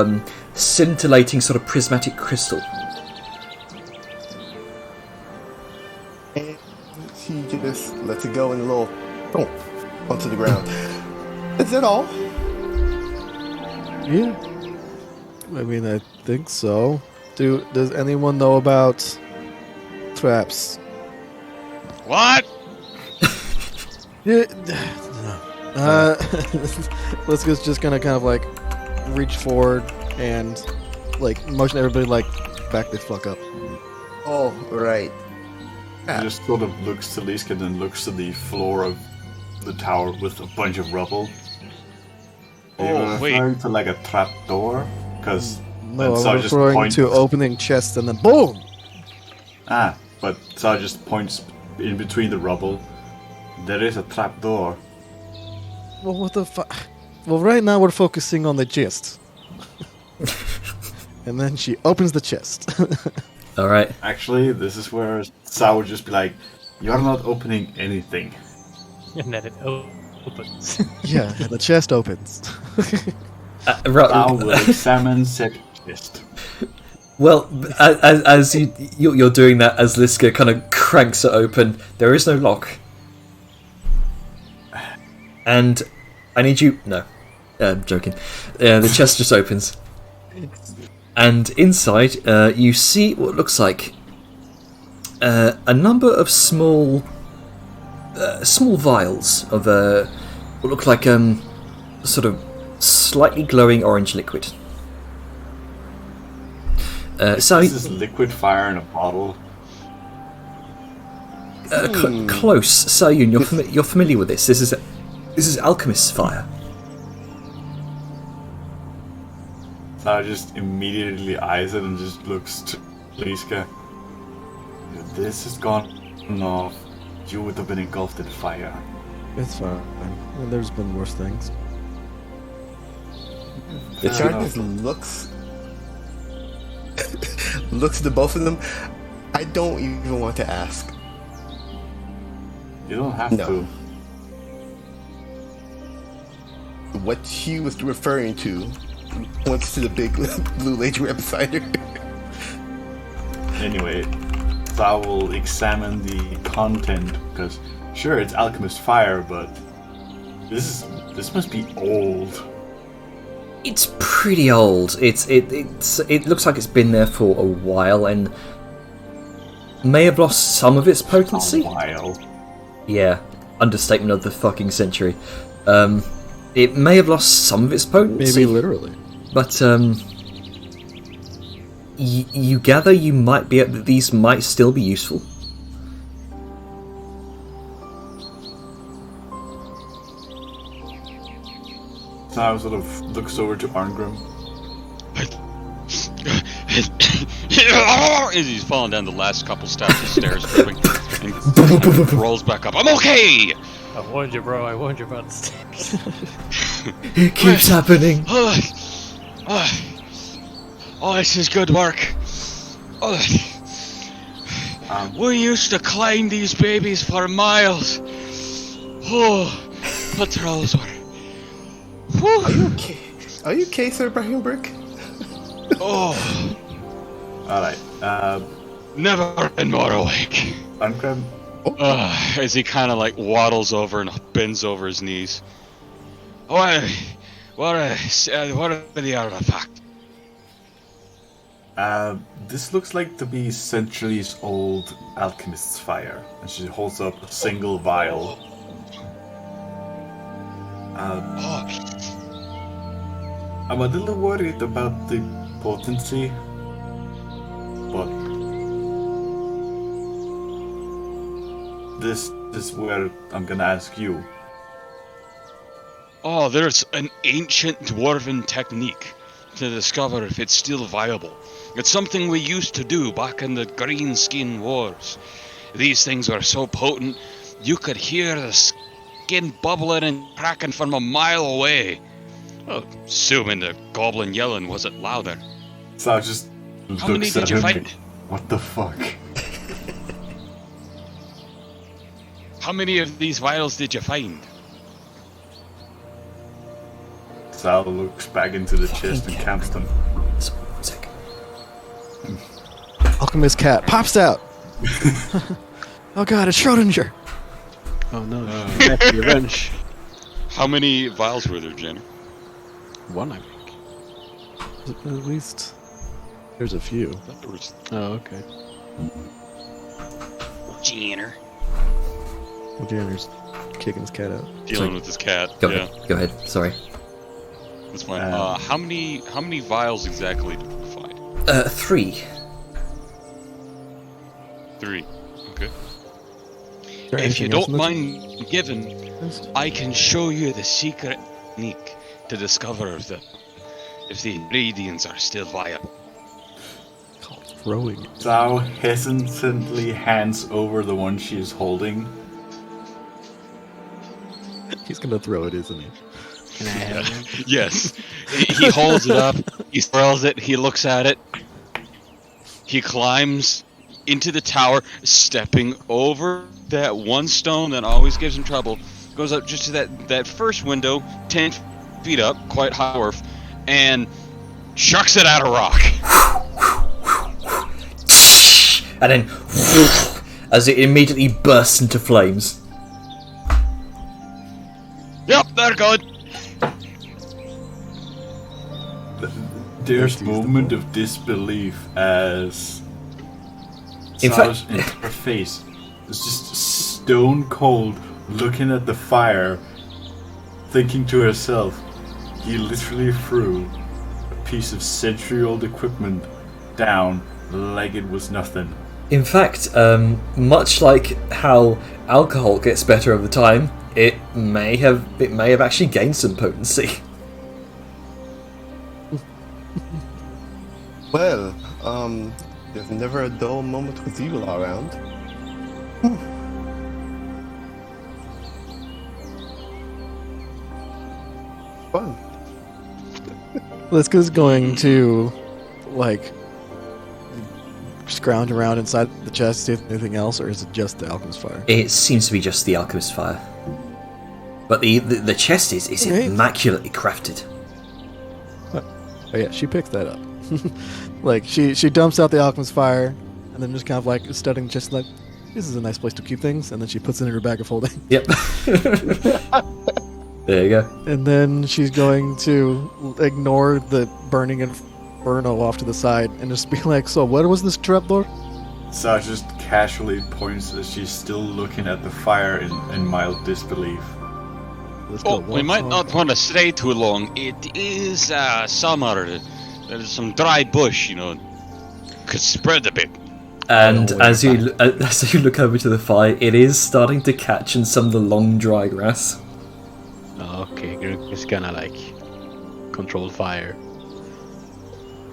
scintillating sort of prismatic crystal. and she just lets it go in a little thump onto the ground. Is it all? Yeah. I mean, I think so. Does anyone know about traps? What? Yeah. Let's just gonna kind of like reach forward and like motion everybody like back the fuck up. Oh, right. He just sort of looks to Liska and then looks to the floor of the tower with a bunch of rubble. Are you referring to like a trap door? Because No, Saw I'm just referring points. to opening chest and then boom. But Saw just points in between the rubble. There is a trap door. Well, what the fuck? Well, right now we're focusing on the chest. And then she opens the chest. All right. Actually, this is where Saw would just be like, "You're not opening anything." And then it opens. Yeah, and the chest opens. Saw will examine said chest. Well, as you're doing that, as Liska kind of cranks it open, there is no lock. And I need you... No. I'm joking. The chest just opens. And inside, you see what looks like a number of small vials of what look like sort of slightly glowing orange liquid. So This is liquid fire in a bottle. Close, Sayun. You're familiar with this. This is alchemist's fire. Saw just immediately eyes it and just looks to Liska. If this has gone off, you would have been engulfed in fire. It's fine. And there's been worse things. The chart just looks to both of them. I don't even want to ask. You don't have No. to. What she was referring to points to the big blue lady right beside her. Anyway, Saw will examine the content because sure it's alchemist fire, but this must be old. It's pretty old. It looks like it's been there for a while and may have lost some of its potency. A while. Yeah, understatement of the fucking century. It may have lost some of its potency. Maybe literally. But you gather you might be that these might still be useful. Saw sort of looks over to Arngrim. As he's falling down the last couple steps of stairs, dripping, and rolls back up. I'm okay. I warned you, bro. I warned you about the stairs. It keeps happening. Oh, this is good work. We used to climb these babies for miles. Oh, patrols were. Are you okay? Are you okay, Sir Brahim Brick? Oh, Alright, never been more awake. Arngrim, As he kind of like waddles over and bends over his knees. What are the artifacts? this looks like to be centuries old alchemist's fire. And she holds up a single vial. I'm a little worried about the potency, but this is where I'm gonna ask you. Oh, there's an ancient dwarven technique to discover if it's still viable. It's something we used to do back in the Greenskin Wars. These things were so potent, you could hear the skin bubbling and cracking from a mile away. Oh, assuming the goblin yelling wasn't louder. So I just How many looks did at you him find? like, what the fuck? How many of these vials did you find? Sal looks back into the chest and counts them. One sec. Alchemist cat pops out. Oh god, it's Schrodinger. Oh no, that's revenge. How many vials were there, Jenner? One, I think. At least there's a few. There was Oh, okay. Jenner Janitor's kicking his cat out. dealing with his cat. Go yeah, ahead. Go ahead. Sorry. that's fine. How many vials exactly did we find? 3. 3. Okay. Is there If you anything else don't in the mind giving, I can show you the secret technique to discover if the ingredients are still viable. called throwing? Zhao hesitantly hands over the one she is holding. He's gonna throw it, isn't he? Can I have it? Yes. He holds it up, he swirls it, he looks at it. He climbs into the tower, stepping over that one stone that always gives him trouble. Goes up just to that first window, 10 feet up, quite high roof, and chucks it at a rock. And then, as it immediately bursts into flames. Yep, they're good. There's moment of disbelief as In Zhao's fact- entire face is just stone cold, looking at the fire, thinking to herself, he literally threw a piece of century-old equipment down like it was nothing. In fact, much like how alcohol gets better over time, it may have actually gained some potency. Well, there's never a dull moment with you around. Fun. Liska's going to, like, scrounge around inside the chest, see if there's anything else, or is it just the alchemist fire? It seems to be just the alchemist fire, but the chest is Right. immaculately crafted. Oh yeah, she picks that up. Like, she dumps out the alchemist fire, and then just kind of like studying, just like, this is a nice place to keep things, and then she puts it in her bag of holding. Yep. There you go. And then she's going to ignore the burning inferno off to the side and just be like, so what was this trapdoor? Zhao just casually points as she's still looking at the fire in mild disbelief. Let's Oh, go we might one- not want to stay too long. It is summer. There's some dry bush, could spread a bit. And as you look over to the fire, it is starting to catch in some of the long dry grass. Okay, Greg is gonna like control fire.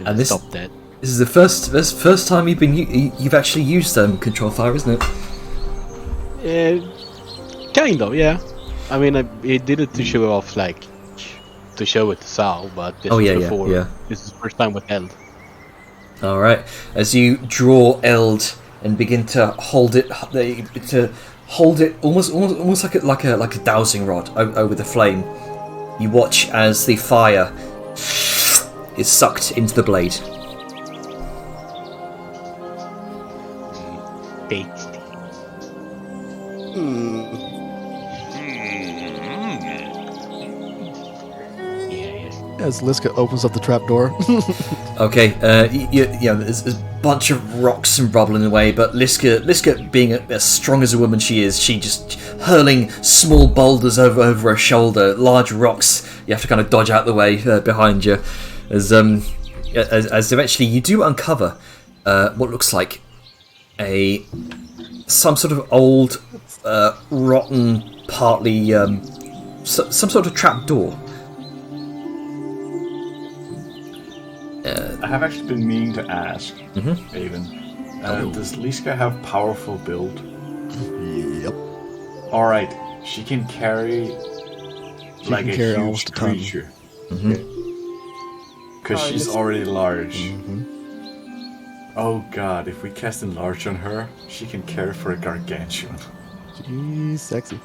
And this- stop that. This is the first time you've actually used control fire, isn't it? Kind of, yeah. I mean, he did it to show off, like, to show it to Sal, but this Oh, was yeah, yeah, before. yeah. This is the first time with Eld. All right. As you draw Eld and begin to hold it, almost like a dowsing rod over the flame, you watch as the fire is sucked into the blade. Tasty. Yes. As Liska opens up the trapdoor. Okay, there's a bunch of rocks and rubble in the way, but Liska being as strong as a woman she is, she just hurling small boulders over her shoulder, large rocks. You have to kind of dodge out the way behind you, as eventually you do uncover what looks like some sort of old, rotten, partly some sort of trap door. I have actually been meaning to ask, Avon, does Liska have powerful build? Yep. Alright, she can carry like can a carry huge almost a ton. creature. Because she's already large. Oh god, if we cast Enlarge on her, she can carry for a gargantuan. She's sexy.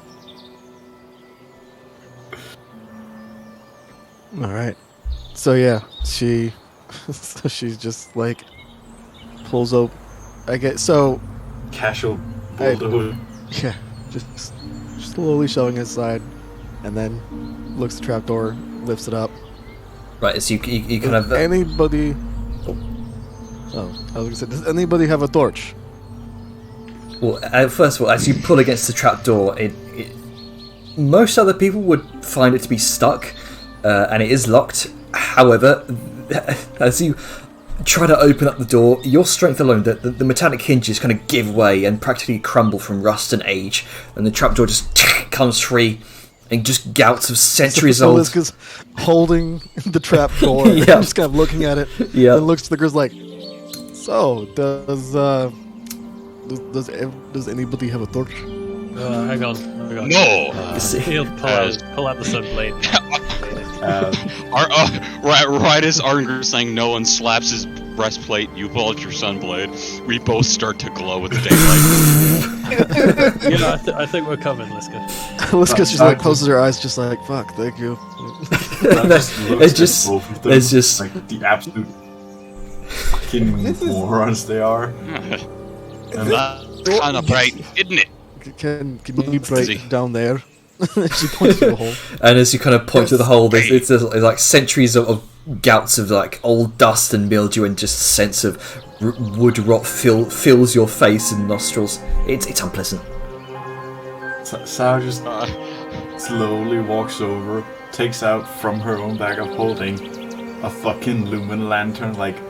Alright. So yeah, she's just like pulls up. I get so Casual bulldozer. yeah, just slowly shoving it aside, and then looks at the trapdoor, lifts it up. Right, so you kind of... Anybody... Oh, I was gonna say, does anybody have a torch? Well, first of all, as you pull against the trapdoor, most other people would find it to be stuck, and it is locked. However, as you try to open up the door, your strength alone, the metallic hinges kind of give way and practically crumble from rust and age, and the trapdoor just comes free, and just gouts of centuries old... Liska's holding the trapdoor, Yeah. just kind of looking at it, Yeah. and looks to the girls like, so, does anybody have a torch? Hang on. No! He'll pull out the sunblade. Right as Arnger saying no and slaps his breastplate, you pull out your sunblade. We both start to glow with the daylight. Yeah, I think we're coming, Liska. Liska's just like closes her eyes, just like, fuck, thank you. It's just like the absolute fucking morons they are. That's kind of bright, isn't it? Can you break down there? She points to the hole. And as you kind of point to the hole, there's like centuries of gouts of like old dust and mildew, and just a sense of wood rot fills your face and nostrils. It's unpleasant. Sao just slowly walks over, takes out from her own bag of holding a fucking lumen lantern. Like,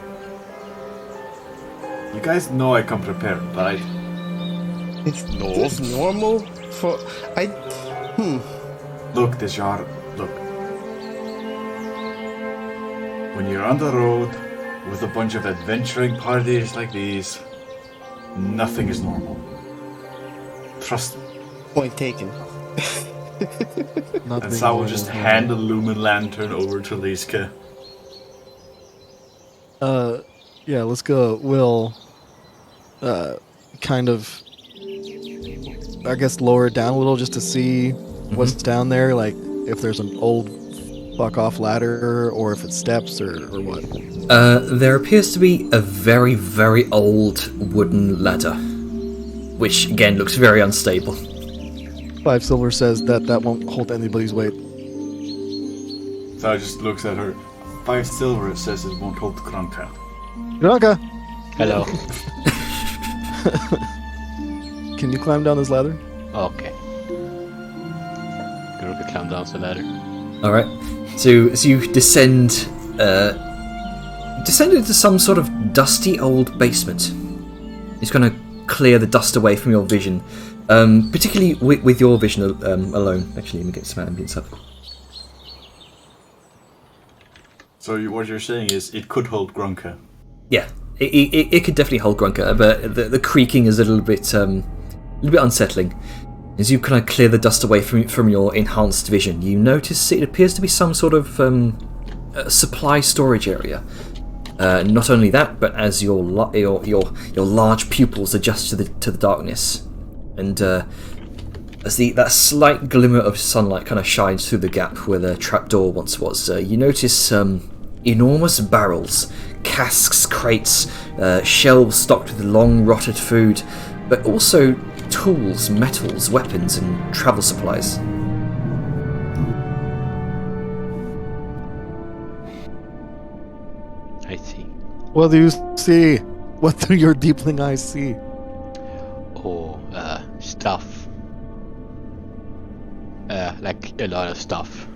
you guys know I come prepared, right? It's this normal for Look, Dejar, look. When you're on the road with a bunch of adventuring parties like these, nothing is normal. Trust me. point taken. And Sao will just hand the lumen lantern over to Liska. Yeah, let's go. We'll kind of, I guess, lower it down a little just to see what's down there, like if there's an old fuck off ladder or if it's steps or what. There appears to be a very, very old wooden ladder, which again looks very unstable. 5 silver says that won't hold anybody's weight. Sao just looks at her. 5 silver, it says it won't hold Kronka. Granka, Hello. can you climb down this ladder? Okay. Gonna climb down the ladder. All right. So as you descend into some sort of dusty old basement. It's going to clear the dust away from your vision, particularly with your vision alone. Actually, let me get some ambience up. So what you're saying is it could hold Grunka. Yeah, it could definitely hold Grunka, but the creaking is a little bit unsettling. As you kind of clear the dust away from your enhanced vision, you notice it appears to be some sort of supply storage area. Not only that, but as your large pupils adjust to the darkness, and as that slight glimmer of sunlight kind of shines through the gap where the trapdoor once was, you notice enormous barrels, casks, crates, shelves stocked with long rotted food, but also tools, metals, weapons, and travel supplies. I see. What do you see? What do your deepling eyes see? Oh, stuff. Like a lot of stuff.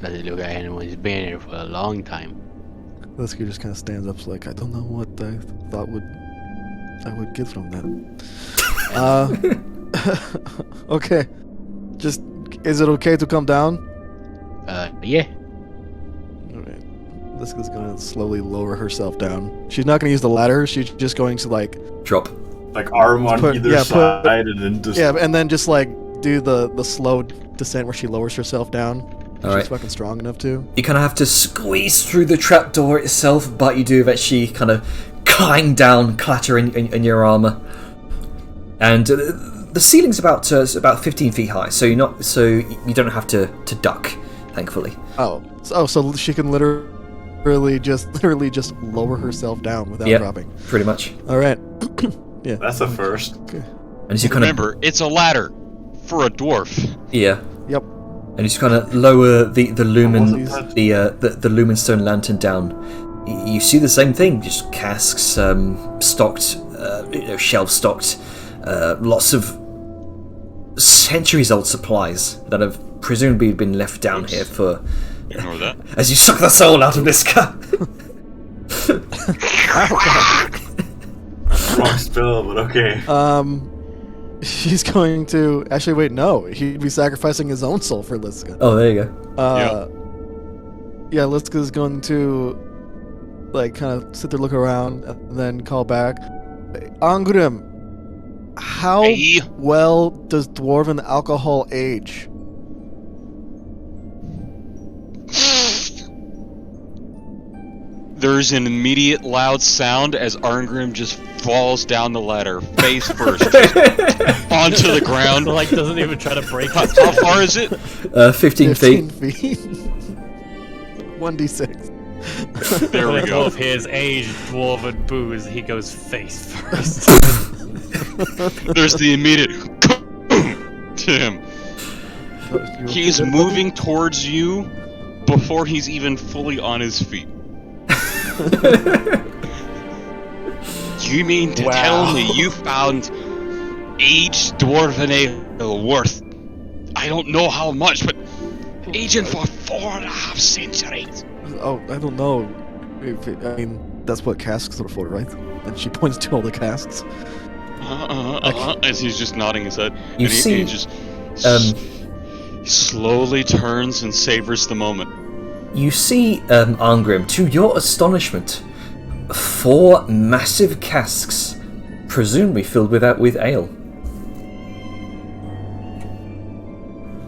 Doesn't look like anyone's been here for a long time. Liska just kind of stands up, like, I don't know what I thought I would get from that. Okay. Just, is it okay to come down? Yeah. Alright. Liska's gonna slowly lower herself down. She's not gonna use the ladder, she's just going to, like... Drop. Like arm on either side and then just... Yeah, and then just, like, do the slow descent where she lowers herself down. Alright. She's fucking strong enough to. You kind of have to squeeze through the trapdoor itself, but you do eventually kind of climb down, clatter in your armor. And the ceiling's about 15 feet high, so you don't have to duck, thankfully. So she can literally just lower herself down without dropping. Pretty much. All right. Yeah. That's a first. Okay. And as you kind Remember, it's a ladder for a dwarf. Yeah. Yep. And you just kind of lower the lumen Wasn't the lumen stone lantern down. You see the same thing, just casks stocked, shelf stocked, lots of centuries-old supplies that have presumably been left down here for. Ignore that. As you suck the soul out of Liska. Wrong spell, but okay. He's going to actually wait. No, he'd be sacrificing his own soul for Liska. Oh, there you go. Yeah, Liska's going to like kind of sit there, look around, and then call back. Angrim, how Hey. well does dwarven alcohol age? There's an immediate loud sound as Arngrim just falls down the ladder, face first, onto the ground. Like doesn't even try to break How, it. how far is it? 15 feet. 15 feet. 1d6. There we When a go. dwarf hears age, dwarven booze, he goes face first. There's the immediate to him. He's moving towards you before he's even fully on his feet. You mean to tell me you found aged dwarven ale worth, I don't know how much, but aging for 4.5 centuries? Oh, I don't know. I mean, that's what casks are for, right? And she points to all the casks. As he's just nodding his head. You and see, he just slowly turns and savors the moment. You see, Arngrim, to your astonishment, 4 massive casks, presumably filled with ale.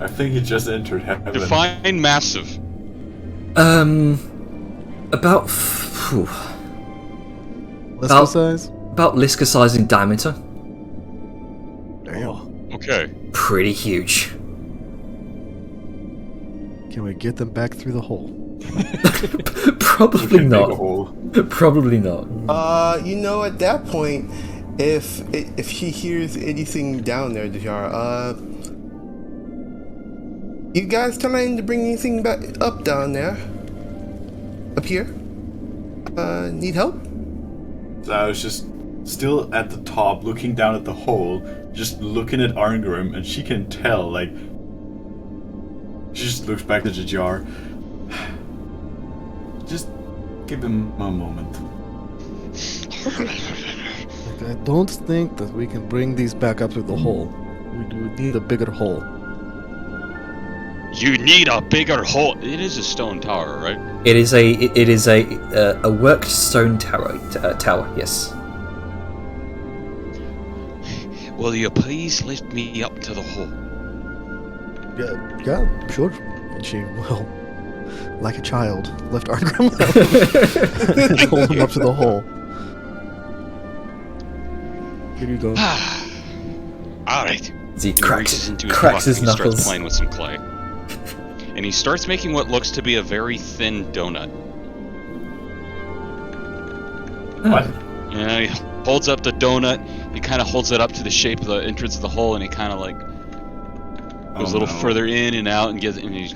I think he just entered heaven. Define massive. About Liska size? about Liska size in diameter. Damn. Okay. Pretty huge. Can we get them back through the hole? Probably Dig a not. hole. Probably not. You know, at that point, if he hears anything down there, Dajar, you guys trying to bring anything back up down there? Up here? Need help? So I was just still at the top, looking down at the hole, just looking at Arngrim, and she can tell, like, she just looks back at the jar. Just give him a moment. I don't think that we can bring these back up through the hole. We do need a bigger hole. You need a bigger hole. It is a stone tower, right? It is a worked stone tower. Tower, yes. Will you please lift me up to the hole? Yeah, sure. And she will, like a child, lift Arngrim and hold him up to the hole. Here you go. All right. As he He cracks reaches into cracks his bucket and he starts knuckles. playing with some clay. And he starts making what looks to be a very thin donut. What? Yeah, he holds up the donut. He kind of holds it up to the shape of the entrance of the hole, and he kind of like goes a little further in and out, and he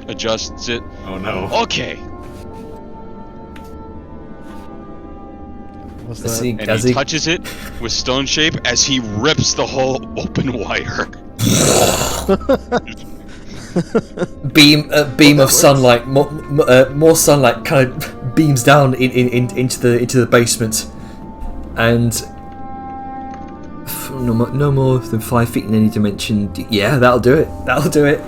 adjusts it. Oh no. Okay. What's As that? he, And as he he touches it with stone shape as he rips the hole open wider. beam of sunlight, more sunlight kind of beams down into the basement, and no more than 5 feet in any dimension. Yeah, that'll do it. That'll do it.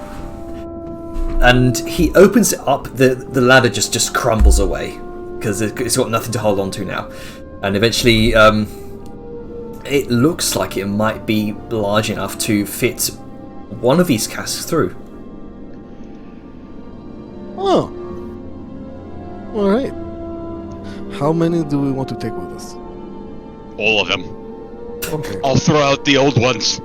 And he opens it up. The ladder just crumbles away because it's got nothing to hold on to now. And eventually, it looks like it might be large enough to fit one of these casks through. Oh. Alright. How many do we want to take with us? All of them. Okay. I'll throw out the old ones.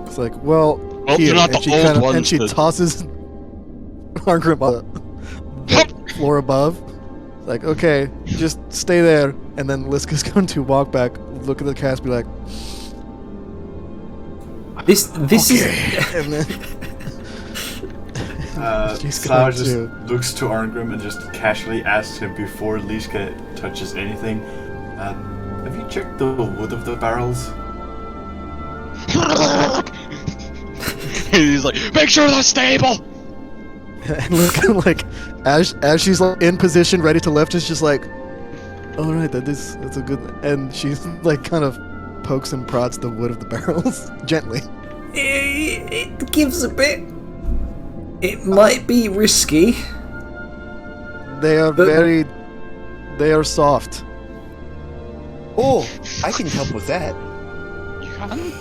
It's like, well, Well, here. they're not And the she old kinda- ones, And she the- tosses Arngrim on the floor above. Like, okay, just stay there. And then Liska's going to walk back, look at the cast, be like, This is and then She's Sal going just to. looks to Arngrim and just casually asks him before Liska touches anything. Have you checked the wood of the barrels? He's like, make sure that's stable. And looking like, as she's like in position, ready to lift, it's just like, all right, that's a good. And she's like kind of pokes and prods the wood of the barrels gently. It gives a bit. It might be risky. They are But- they are soft. Oh, I can help with that. You can?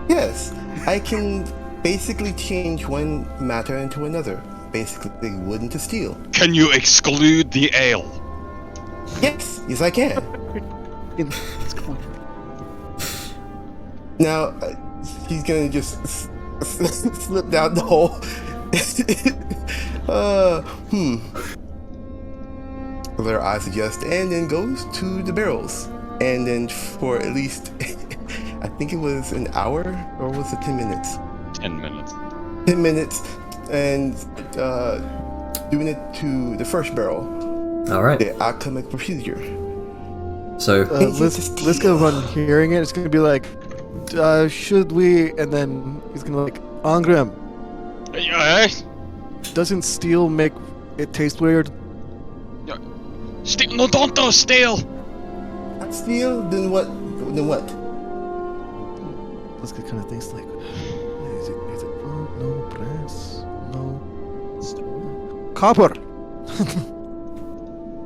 Yes, I can basically change one matter into another. Basically, wood into steel. Can you exclude the ale? Yes, I can. Now, she's gonna just slip down the hole. Their eyes adjust and then goes to the barrels. And then for at least, I think it was an hour, or was it 10 minutes? 10 minutes. 10 minutes, and doing it to the first barrel. All right. The alchemic procedure. So Liska, upon hearing it, it's gonna be like, should we? And then he's gonna like, Angram, Yes. doesn't steel make it taste weird? No, don't do steel. Not steel, then what? Then what? Liska kind of thinks like, is it no brass, no copper.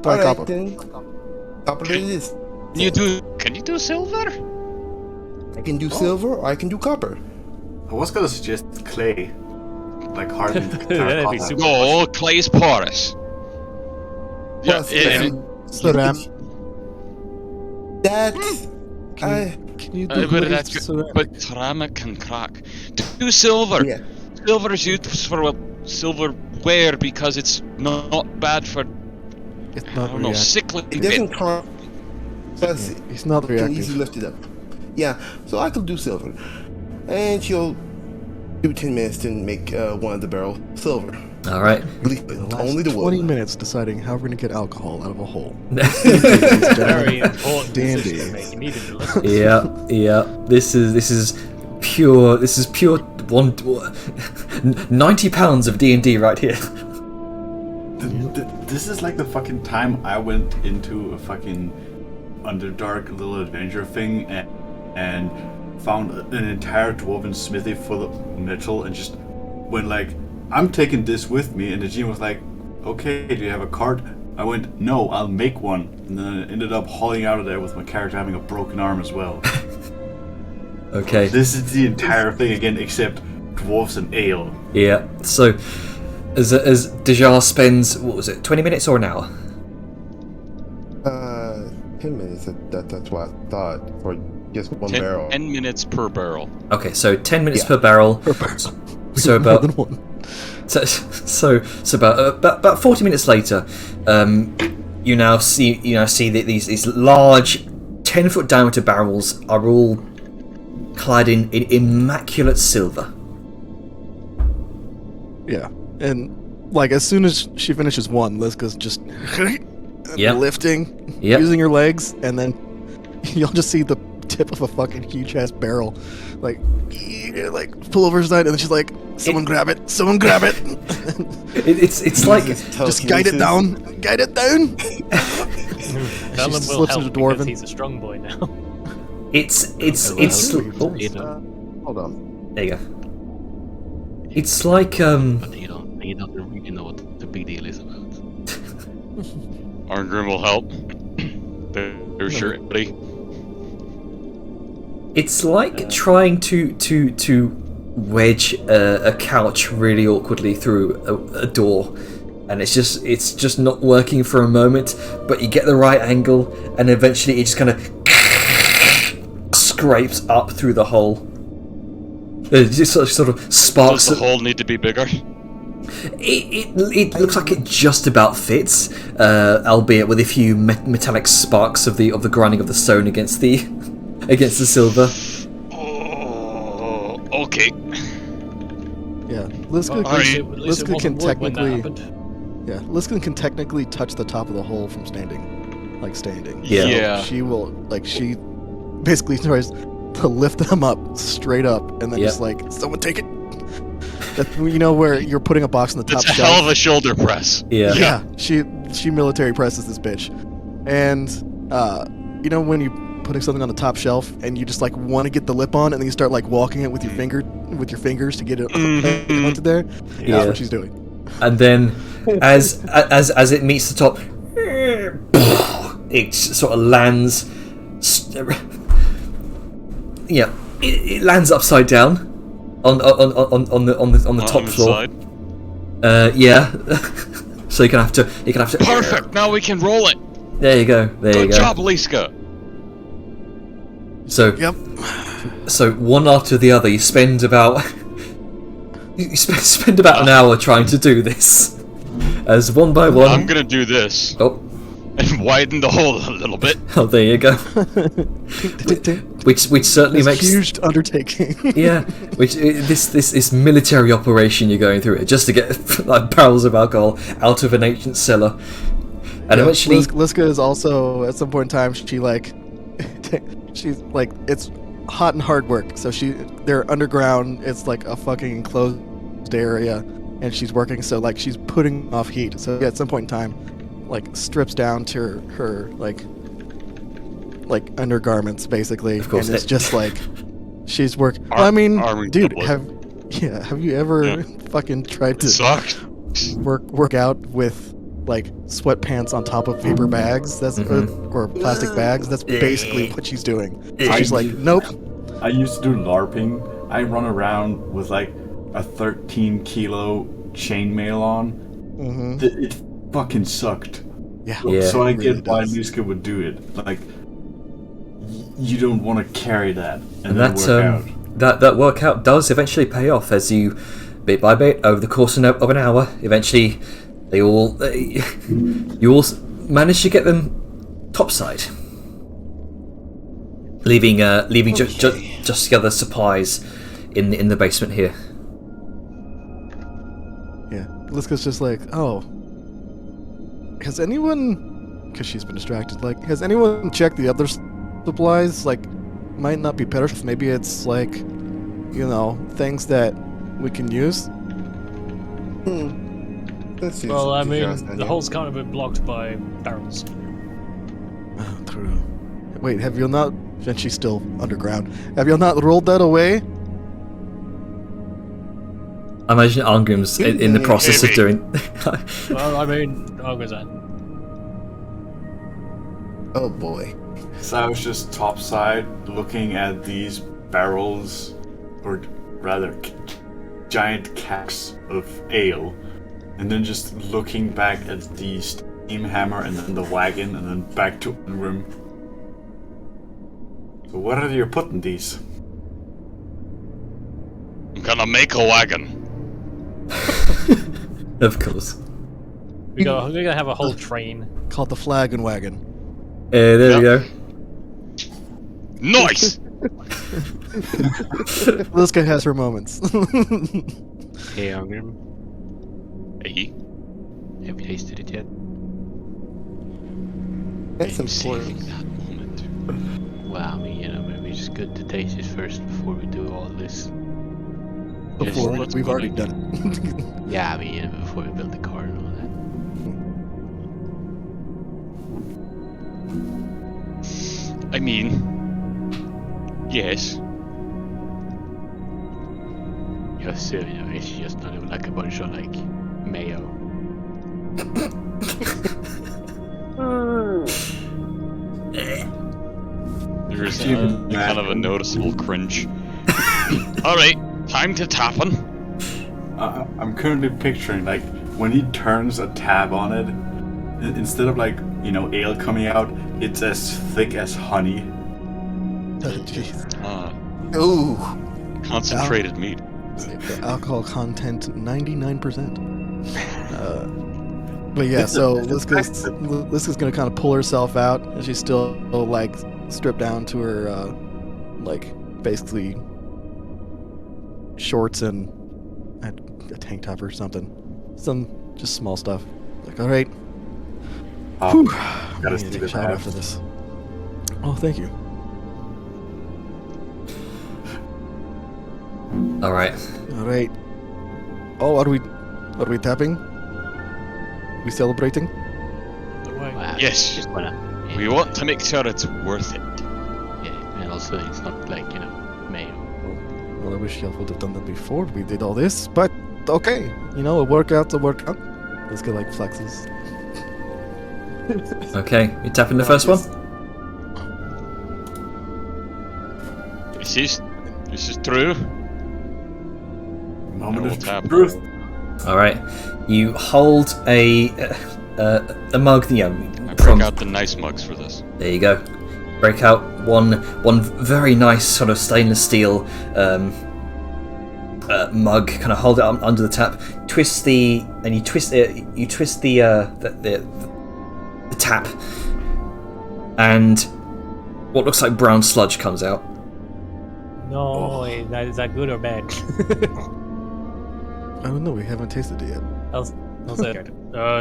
Try Alright copper. then. Copper it is. Can you do silver? I can do silver or I can do copper. I was gonna suggest clay. Like hardened That'd be terracotta. super- No, clay's porous. Yeah, Plus, Ceram. that Can you do but glazed that's good. ceramic? But ceramic can crack. Do silver. yeah. Silver is used for silverware because it's not bad for, It's I not don't know, reactive. sickly It bit. doesn't harm. Plus, It's not you can easily reactive. lift it up. Yeah, so I could do silver. And she'll do 10 minutes to make one of the barrel silver. all right. Only the 20 wood. minutes deciding how we're gonna get alcohol out of a hole. Very important Dandy. decision to make. You needed to listen. Yeah. This is pure. This is pure 90 pounds of D&D right here. This is like the fucking time I went into a fucking Underdark little adventure thing and found an entire dwarven smithy full of metal and just went like, I'm taking this with me, and the GM was like, okay, do you have a cart? I went, no, I'll make one, and then I ended up hauling out of there with my character having a broken arm as well. Okay. This is the entire thing again, except dwarves and ale. Yeah. So, as Dejar spends, what was it, 20 minutes or an hour? 10 minutes. That's what I thought for just one 10, barrel. 10 minutes per barrel. Okay, so 10 minutes Yeah. per barrel. So More about than one. so about 40 minutes later, you now see that these large 10-foot diameter barrels are all clad in immaculate silver. Yeah, and like as soon as she finishes one, Liska's just Yep. lifting, Yep. using her legs, and then you'll just see the tip of a fucking huge ass barrel, like pull over her side, and then she's like, "Someone grab it! Someone grab it!" It's like Just guide it down, guide it down. Velen will slips into help because Dwarven. he's a strong boy now. it's oh, Hold on. there you go. It's like But you don't really know what the big deal is about. Arngrim will help. They're sure, buddy. it's like trying to wedge a couch really awkwardly through a door, and it's just not working for a moment, but you get the right angle, and eventually it just kind of scrapes up through the hole. It just sort of sparks. Does the hole need to be bigger? It looks like it just about fits, albeit with a few metallic sparks of the grinding of the stone against the silver. Oh, okay. Yeah, Liska, Well, at least it Liska wasn't can wood when that technically. happened. Yeah, Liska can technically touch the top of the hole from standing, like standing. Yeah. Yeah. She will, like, she basically tries to lift them up straight up, and then Yep. just like, someone take it. That, you know, where you're putting a box on the top It's a shelf. hell of a shoulder press. Yeah. Yeah, she military presses this bitch, and you know when you putting something on the top shelf and you just like want to get the lip on, and then you start like walking it with your fingers to get it onto there. Yeah. That's what she's doing. And then, as it meets the top, it sort of lands. Yeah, it lands upside down on the top floor. Inside. Yeah. So you can have to. Perfect. Now we can roll it. There you go. There you Good go. job, Liska. So. Yep. So one after the other, you spend about an hour trying to do this, as one by one. I'm gonna do this Oh, and widen the hole a little bit. oh, there you go. Which certainly It's a makes huge undertaking. yeah. Which this military operation you're going through it just to get like barrels of alcohol out of an ancient cellar, and eventually Liska is also at some point in time she's like it's hot and hard work, so they're underground. It's like a fucking enclosed area, and she's working, so like she's putting off heat. So at some point in time, like strips down to her like undergarments basically, Of course, and it's it- just like she's work. Ar- I mean, armored dude, doublet. have you ever Yeah. fucking tried to Sucked. work out with like sweatpants on top of paper bags? That's or plastic bags. That's basically what she's doing. So she's like, nope. I used to do LARPing. I run around with like a 13-kilo chainmail on. Mm-hmm. It fucking sucked. Yeah. Yeah. So I it really get why does. Liska would do it. Like, you don't want to carry that and and then that work out. that workout does eventually pay off as you, bit by bit, over the course of an hour, eventually you all manage to get them topside, leaving just the other supplies in the basement here. Yeah. Liska's just like, oh, has anyone? Because she's been distracted. Like, has anyone checked the other supplies? Like, might not be perished. Maybe it's like, you know, things that we can use. Let's see Well, I some details mean, down the here. hole's kind of been blocked by barrels. Oh, true. Wait, have you not? And she's still underground. Have you not rolled that away? I imagine Arngrim's in the process of Maybe. doing. Well, I mean, I'll go that. Oh boy. So I was just topside looking at these barrels, or rather, giant casks of ale, and then just looking back at the steam hammer and then the wagon and then back to one room. So where are you putting these? I'm gonna make a wagon. Of course. We're gonna have a whole train. Called the Flag and Wagon. There Yep. we go. Nice. Liska has her moments. Hey, Angrim, Hey. have you tasted it yet? That's I'm saving important. that moment. Well, I mean, you know, maybe it's good to taste it first before we do all this. Before what's we've already going done it. Yeah, I mean, you know, before we build the car and all that. I mean, yes. Just so you know, it's just not even like a bunch of like mayo. There's Human kind of a noticeable cringe. Alright, time to tapping. I'm currently picturing like when he turns a tab on it, instead of like ale coming out, it's as thick as honey. Oh, jeez. Ooh. Concentrated meat. The alcohol content 99%. But yeah, so Liska's gonna kind of pull herself out, and she's still like stripped down to her like basically shorts and a tank top or something. Some just small stuff. Like, all right. Gotta I need to see take the a shower map. after this. Oh, thank you. All right. All right. Oh, are we tapping? We celebrating? Wow, Yes. Just wanna, yeah, We want to make sure it's worth it. Yeah, and also it's not like, mayo. Well, I wish y'all would have done that before we did all this, but okay. A workout's a workout. Let's get like flexes. Okay, you tapping the first one? This is true. Moment We'll of tap. truth. All right. You hold a mug. I break out the nice mugs for this. There you go. Break out one very nice sort of stainless steel mug. Kind of hold it up under the tap. Twist the tap, and what looks like brown sludge comes out. No, is that good or bad? I don't know. We haven't tasted it yet. How's that?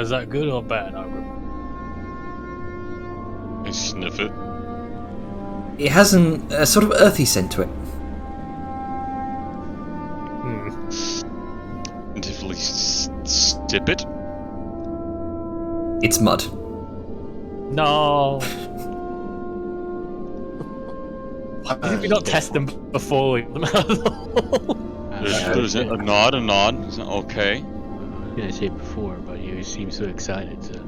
Is that good or bad? I sniff it. It has a sort of earthy scent to it. Definitely sip it. It's mud. No. Why did we not test them before we put them out of the hole? There's a nod. Okay. I was gonna say before, but you seem so excited, so.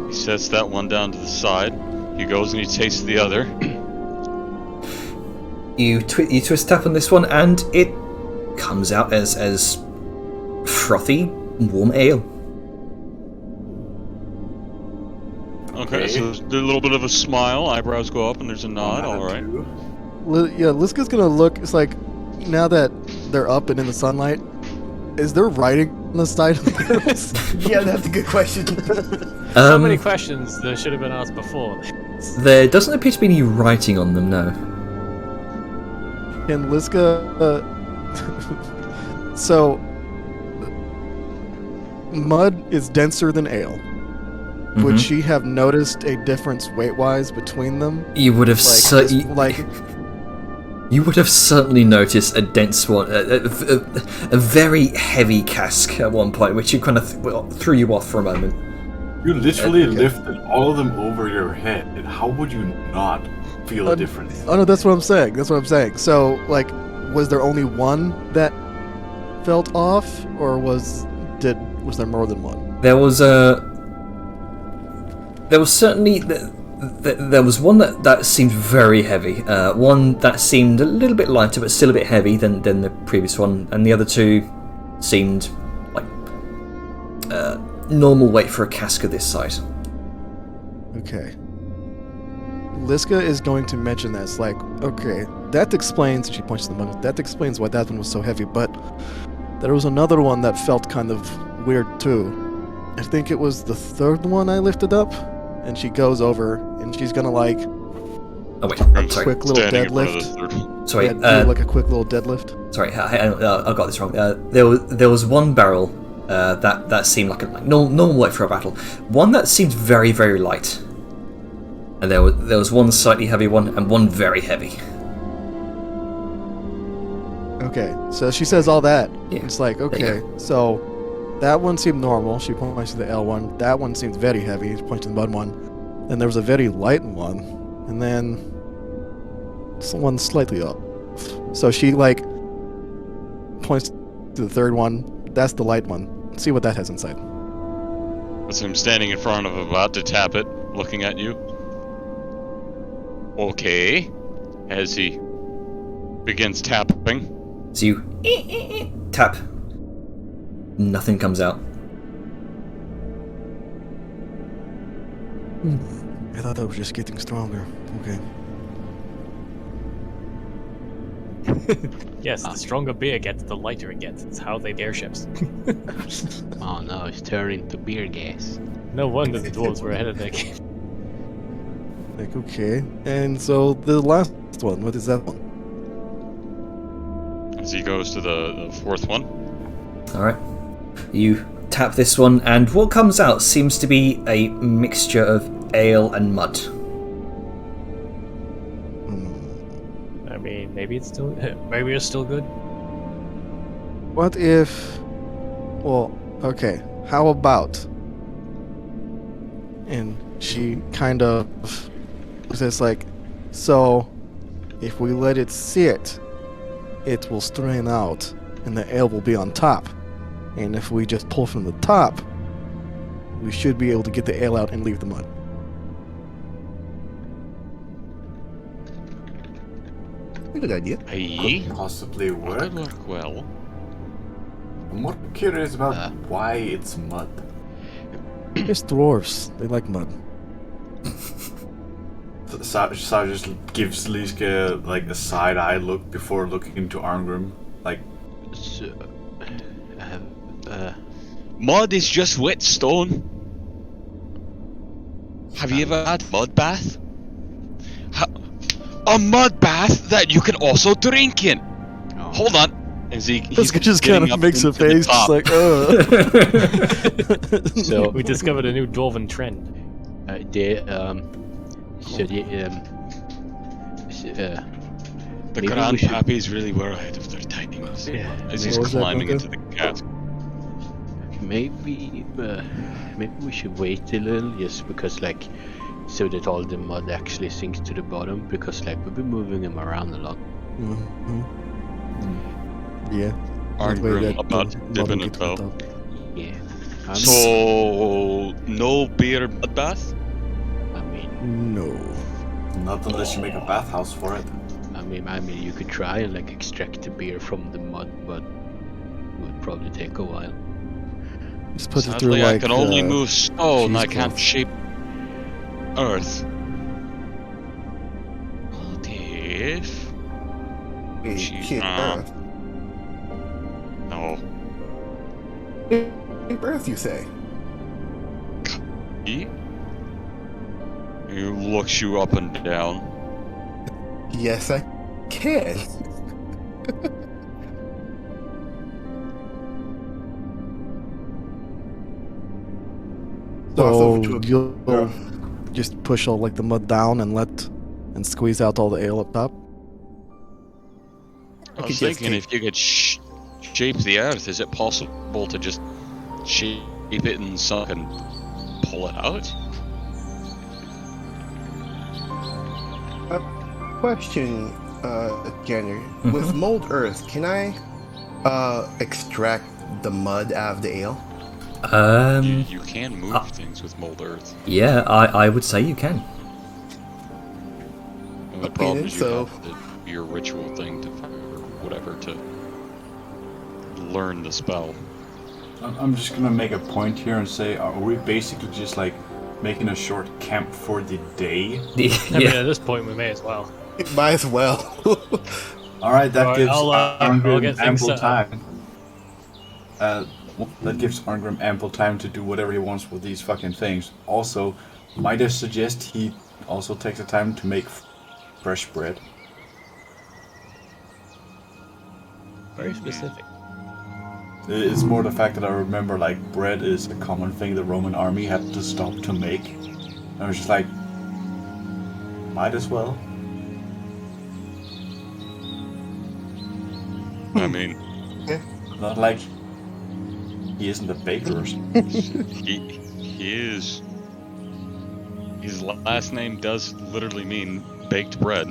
He sets that one down to the side. He goes and he tastes the other. You twist tap on this one, and it comes out as frothy, warm ale. Okay, so there's a little bit of a smile. Eyebrows go up, and there's a nod. All right. Yeah, Liska's gonna look. It's like now that they're up and in the sunlight, is there writing on the side of this? Yeah, that's a good question. So many questions that should have been asked before. There doesn't appear to be any writing on them, no. Can Liska? So, mud is denser than ale. Would Mhm. she have noticed a difference weight-wise between them? You would have you would have certainly noticed a dense one, a very heavy cask at one point, which you kind of threw you off for a moment. You literally Okay. lifted all of them over your head, and how would you not feel a difference? Oh no, that's what I'm saying. So, like, was there only one that felt off, or was there more than one? There was certainly there was one that seemed very heavy. One that seemed a little bit lighter, but still a bit heavy than the previous one, and the other two seemed like normal weight for a cask of this size. Okay. Liska is going to mention this, like, okay, that explains, she points to the mug, that explains why that one was so heavy, but there was another one that felt kind of weird too. I think it was the third one I lifted up, and she goes over, and she's gonna like, Oh wait, I'm sorry. quick little Standing in front of deadlift. the third. Sorry, do like a quick little deadlift. sorry, I got this wrong. There was one barrel that seemed like normal weight for a battle. One that seemed very, very light, and there was one slightly heavy one and one very heavy. Okay, so she says all that. Yeah, It's like, there you okay, so that one seemed normal. She points to the L one. That one seemed very heavy. She points to the mud one. Then there was a very light one, and then one slightly up. So she like points to the third one. That's the light one. Let's see what that has inside. As I'm standing in front of him, about to tap it, looking at you. Okay. As he begins tapping. So you tap. Nothing comes out. I thought that was just getting stronger. Okay. Yes, the stronger beer gets, the lighter it gets. It's how they airships. Oh no, it's turning to beer gas. No wonder the dwarves were ahead of their game. Like, okay. And so the last one, what is that one? As he goes to the fourth one. Alright. You tap this one, and what comes out seems to be a mixture of ale and mud. I mean, maybe it's still good. What if... Well, okay, how about... And she kind of says like, so if we let it sit, it will strain out and the ale will be on top. And if we just pull from the top, we should be able to get the ale out and leave the mud. Good idea. Aye. Could possibly work. Could work well. I'm more curious about why it's mud. It's dwarves. They like mud. Sar just gives Liske like a side-eye look before looking into Arngrim. Like, So, Mud is just wet stone. Have you ever had mud bath? A mud bath that you can also drink in. oh. Hold on. He's Just kind getting of up makes a into the face, just top. like, So We discovered a new dwarven trend. The maybe we should- grandpappies really were ahead of their times. Yeah. As he's What was that, climbing Bunker? into the cask. maybe we should wait a little, just because like, so that all the mud actually sinks to the bottom, because like we've been moving them around a lot. Yeah. Aren't That way we that about the mud dipping will it get to the out? top. Yeah. So no beer mud bath? I mean, No. not unless you make a bathhouse for it. I mean, you could try and like extract the beer from the mud, but it would probably take a while. Just put it through Sadly, like. I can only move stone. I can't cheesecloth. shape earth. What if? Wait, Jeez, shit, Earth. No. Earth, you say? He looks you up and down. Yes, I can. So to a- you'll just push all like the mud down and squeeze out all the ale up top. I could was just thinking take- if you could shape the earth, is it possible to just shape it and suck and pull it out? Question, Jenner. With mold earth, can I extract the mud out of the ale? You can move things with mold earth. Yeah, I would say you can. And the Okay, problem then, is you so- have your ritual thing to, or whatever, to learn the spell. I'm just gonna make a point here and say, are we basically just like making a short camp for the day? I mean, at this point, we may as well. Might as well. Alright, that Alright, gives I'll Arngrim get things ample set up. time. That gives Arngrim ample time to do whatever he wants with these fucking things. Also, might I suggest he also takes the time to make fresh bread? Very specific. It's more the fact that I remember, like, bread is a common thing the Roman army had to stop to make. And I was just like, might as well. I mean, Not like he isn't a baker or something. he is. His last name does literally mean baked bread.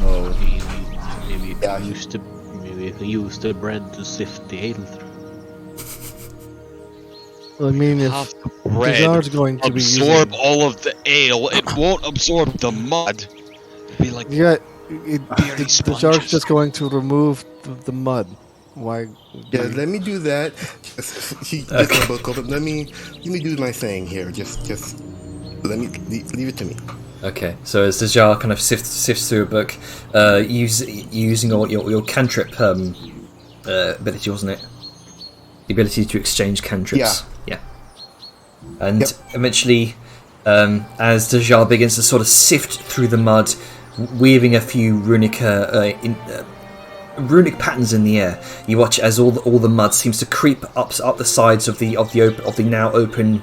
Oh, Maybe Yeah. use the bread to sift the ale through. Well, I mean, if Half the bread Bizarre's going to be absorb using, all of the ale, it won't absorb the mud. It'd be like yeah, Very the jar's sponges. just going to remove the mud. Why? yeah. Let me do that. He gets my book open. Let me do my thing here. Just let me leave it to me. Okay, so as the jar kind of sifts through a book, using your cantrip ability, wasn't it? The ability to exchange cantrips. Yeah. And Yep. eventually, as the jar begins to sort of sift through the mud, weaving a few runic runic patterns in the air. You watch as all the mud seems to creep up the sides of the now open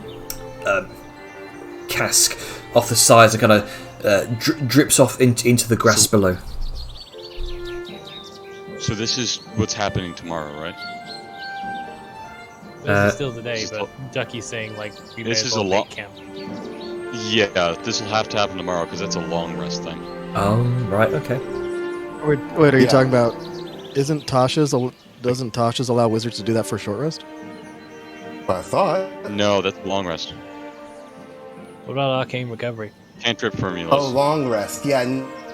cask, off the sides, and kind of drips off into the grass below. So this is what's happening tomorrow, right? This is still today, but Ducky's saying like we may This as is well a make lot. camp. Yeah, this will have to happen tomorrow because that's a long rest thing. Oh, right, okay. Wait, are you Yeah. talking about? Doesn't Tasha's allow wizards to do that for a short rest? I thought. No, that's a long rest. What about arcane recovery? Cantrip formulas. Oh, long rest. Yeah,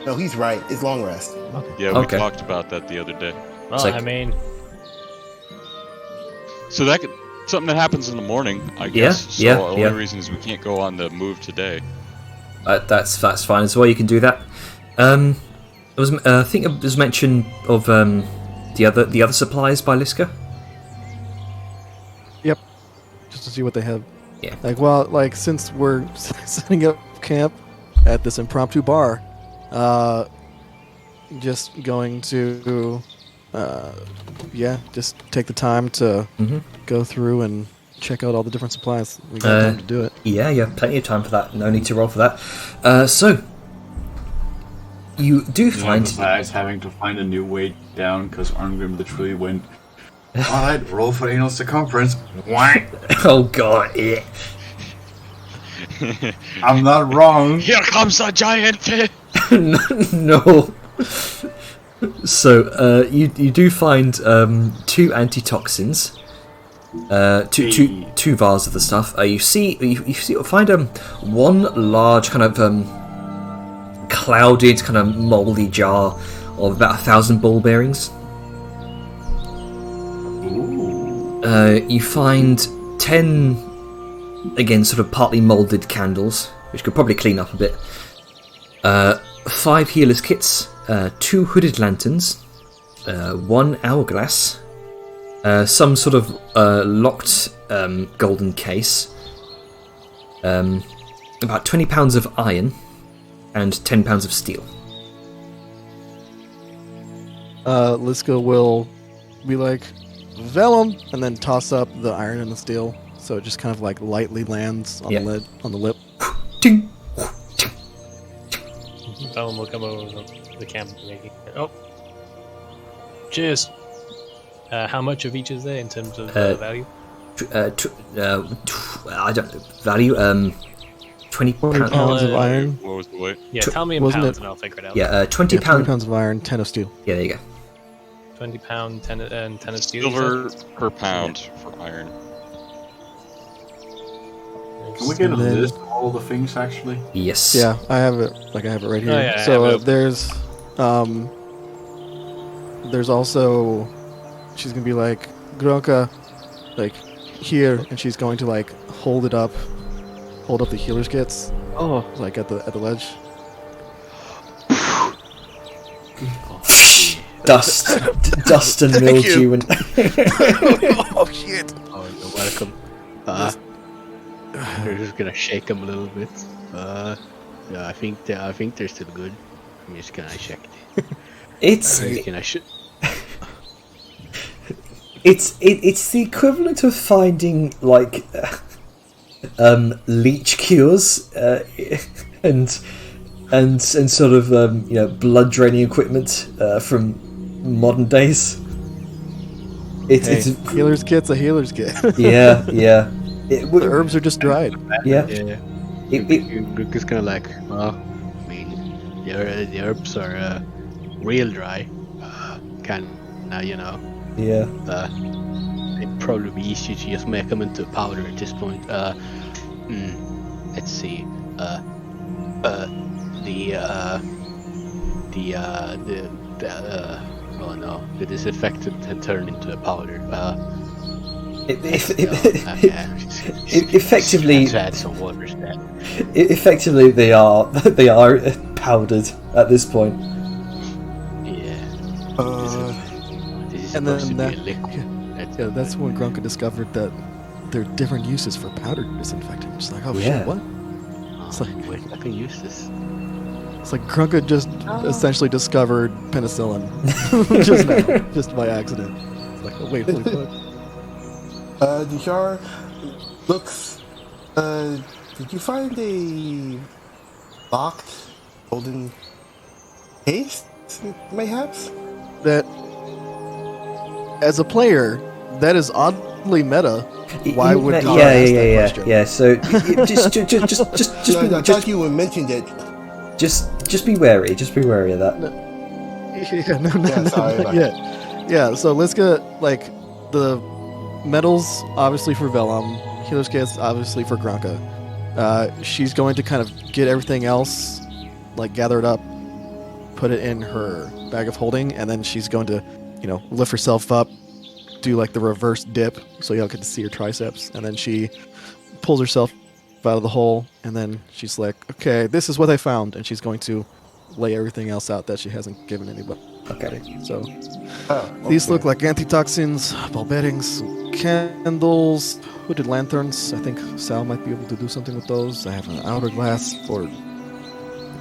no, he's right. It's long rest. Yeah, we Okay. talked about that the other day. Well, like- I mean, So that could, something that happens in the morning, I Yeah, guess. So yeah, the only yeah. reason is we can't go on the move today. That's fine as well. You can do that. I think it was mention of the other supplies by Liska. Yep. Just to see what they have. Yeah. Like, since we're setting up camp at this impromptu bar, just going to, just take the time to Mhm. go through and check out all the different supplies. We got time to do it. Yeah, plenty of time for that. No need to roll for that. So you do find. Besides having to find a new way down because Arngrim literally went. Alright, roll for anal circumference. Whack! Oh god, yeah. I'm not wrong. Here comes a giant fish! No. So you do find 2 antitoxins, two vials of the stuff. You find one large kind of clouded, kind of mouldy jar of about 1,000 ball bearings. You find 10, again, sort of partly moulded candles, which could probably clean up a bit. 5 healers kits, 2 hooded lanterns, 1 hourglass, some sort of locked golden case, about 20 pounds of iron, and 10 pounds of steel. Liska will be like, vellum, and then toss up the iron and the steel, so it just kind of like lightly lands on Yeah. the lip. Ting. Vellum will come over the camp making. Oh, cheers. How much of each is there in terms of value? I don't know, value, 20 20 pounds. pounds of iron. What was the weight? Yeah, tell me in wasn't pounds it- and I'll figure it out. Yeah, 20 Yeah, 20 pounds. pounds of iron, 10 of steel. Yeah, there you go. 20 pound, 10 and 10 of steel. you Silver per pound for iron. said? Can we get a And then- list of all the things actually? Yes. Yeah, I have it right here. Oh, yeah, I so have it. there's also, she's gonna be like, Gronka, like here, and she's going to like hold up the healer's kits, like at the ledge. Dust and mildew and Oh shit! Oh, you're welcome. We're just gonna shake them a little bit. Yeah, I think they're still good. I'm just gonna check. it's it's the equivalent of finding like leech cures and sort of blood draining equipment from modern days. It's Healer's kit's a healer's kit. yeah. The herbs are just dried. Yeah. Yeah. It, It's kind of like, well, I mean, the herbs are real dry. yeah. It'd probably be easier to just make them into powder at this point. Let's see. Oh no, the disinfectant had turned into a powder. Effectively, Let's add some water instead. effectively, they are powdered at this point. Yeah. This is And supposed then to be a liquid. Yeah, that's when Grunka discovered that there are different uses for powder disinfectant. Just like, oh Yeah. shit, what? Oh, It's like- wait, I can use this. It's like Krunka just essentially discovered penicillin just now, just by accident. It's like, oh wait, holy fuck. Dujar looks. Did you find a locked golden case, mayhaps? That, as a player, that is oddly meta. Why would Dujar ask that question? Yeah. So just I thought you would mention it. Just be wary. Just be wary of that. Not yet. Yeah. So let's get like the medals, obviously for Velam. Healer's Kits, obviously for Granka. She's going to kind of get everything else, like gather it up, put it in her bag of holding, and then she's going to, lift herself up, do like the reverse dip, so y'all get to see her triceps, and then she pulls herself out of the hole, and then she's like, okay, this is what I found, and she's going to lay everything else out that she hasn't given anybody. Okay. So these look like antitoxins, ball beddings, candles, hooded lanterns. I think Sal might be able to do something with those. I have an hourglass for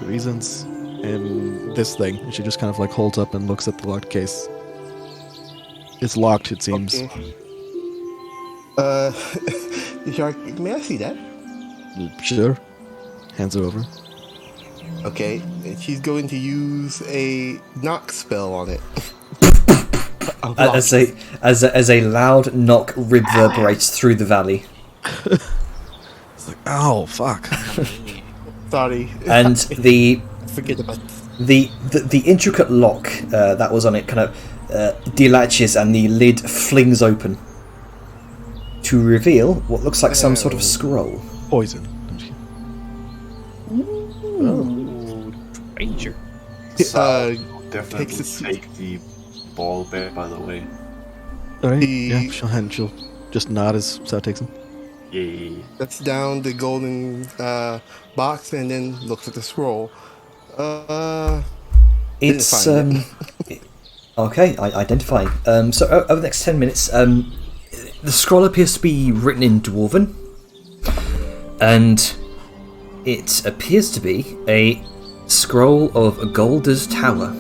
reasons, and this thing. And she just kind of like holds up and looks at the locked case. It's locked, it seems. Okay. May I see that? Sure. Hands it over. Okay, and she's going to use a knock spell on it. As a loud knock reverberates through the valley. It's like, ow, fuck. Sorry. And Forget about the intricate lock that was on it kind of delatches, and the lid flings open to reveal what looks like some sort of scroll. Poison. Ranger. Definitely take the ball bear, by the way. Alright, yeah, she'll just nod as Sal takes him. Yeah. Sets down the golden box and then looks at the scroll. It's okay. Identifying. So over the next 10 minutes, the scroll appears to be written in Dwarven, and it appears to be a scroll of Golder's Tower.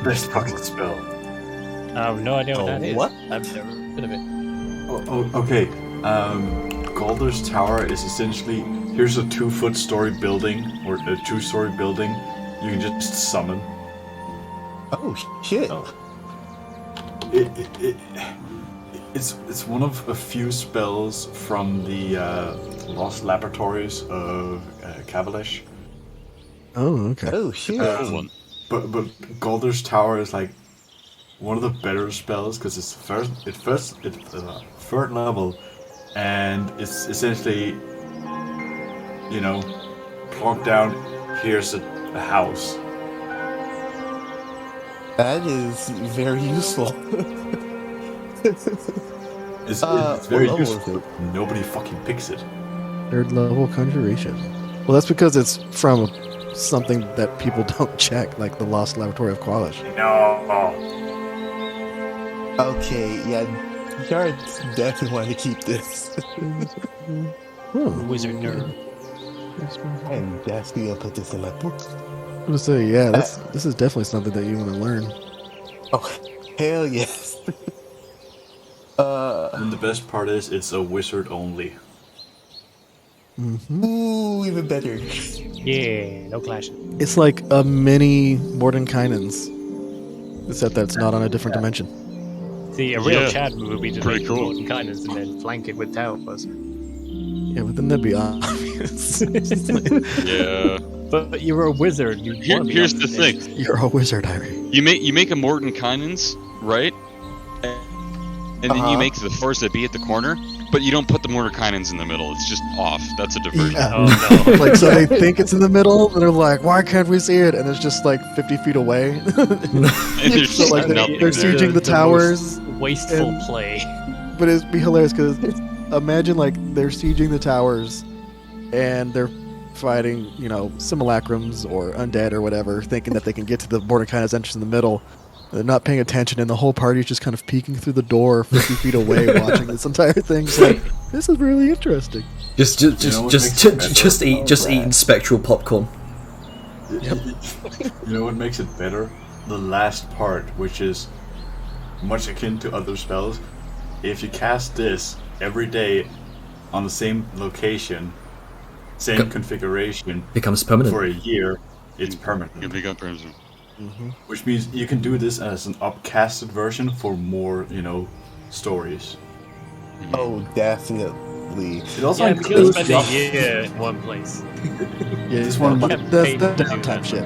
Best fucking spell. I have no idea what that is. what? I've never heard of it. Okay. Golder's Tower is essentially, here's a 2-foot story building, or a 2-story building you can just summon. Oh shit! It's one of a few spells from the Lost Laboratories of Kavalish. Oh, okay. Oh shit! But Golder's Tower is like one of the better spells because it's third level, and it's essentially, plonk down. Here's a house. That is very useful. It's very what level useful. is it? Nobody fucking picks it. 3rd level conjuration. Well, that's because it's from something that people don't check, like the Lost Laboratory of Qualish. No. Okay, yeah, Jared definitely wanted to keep this. Wizard nerd. I'm definitely gonna put this in my book. I would say, yeah, this is definitely something that you want to learn. Oh, hell yes. And the best part is, it's a wizard only. Ooh, even better. Yeah, no clashing. It's like a mini Mordenkainen's, except that it's not on a different dimension. See, a real Yeah, Chad move would be to pretty make cool. cool. Kindness and then flank it with towers. Yeah, but then that'd be obvious. Yeah. But you're a wizard. Here's the thing. You're a wizard, Harry. You make a Mordenkainen's, right? And then you make the force that be at the corner, but you don't put the Mordenkainen's in the middle. It's just off. That's a diversion. Yeah. Oh no. Like, so they think it's in the middle, and they're like, why can't we see it? And it's just like 50 feet away. And there's So, just like, nothing they're there. sieging the towers. most wasteful and- play. But it'd be hilarious because imagine like they're sieging the towers and they're fighting, simulacrums or undead or whatever, thinking that they can get to the Mordenkainen's entrance in the middle. They're not paying attention, and the whole party's just kind of peeking through the door 50 feet away, watching this entire thing. It's like, this is really interesting. Just eating spectral popcorn. You know what makes it better? The last part, which is much akin to other spells. If you cast this every day on the same location, same configuration, becomes permanent for a year, it's permanent. You become permanent. Which means you can do this as an upcasted version for more, stories. Oh, definitely. It also Yeah, because includes spend a year in one place. Yeah, This one that's might- the downtime shit.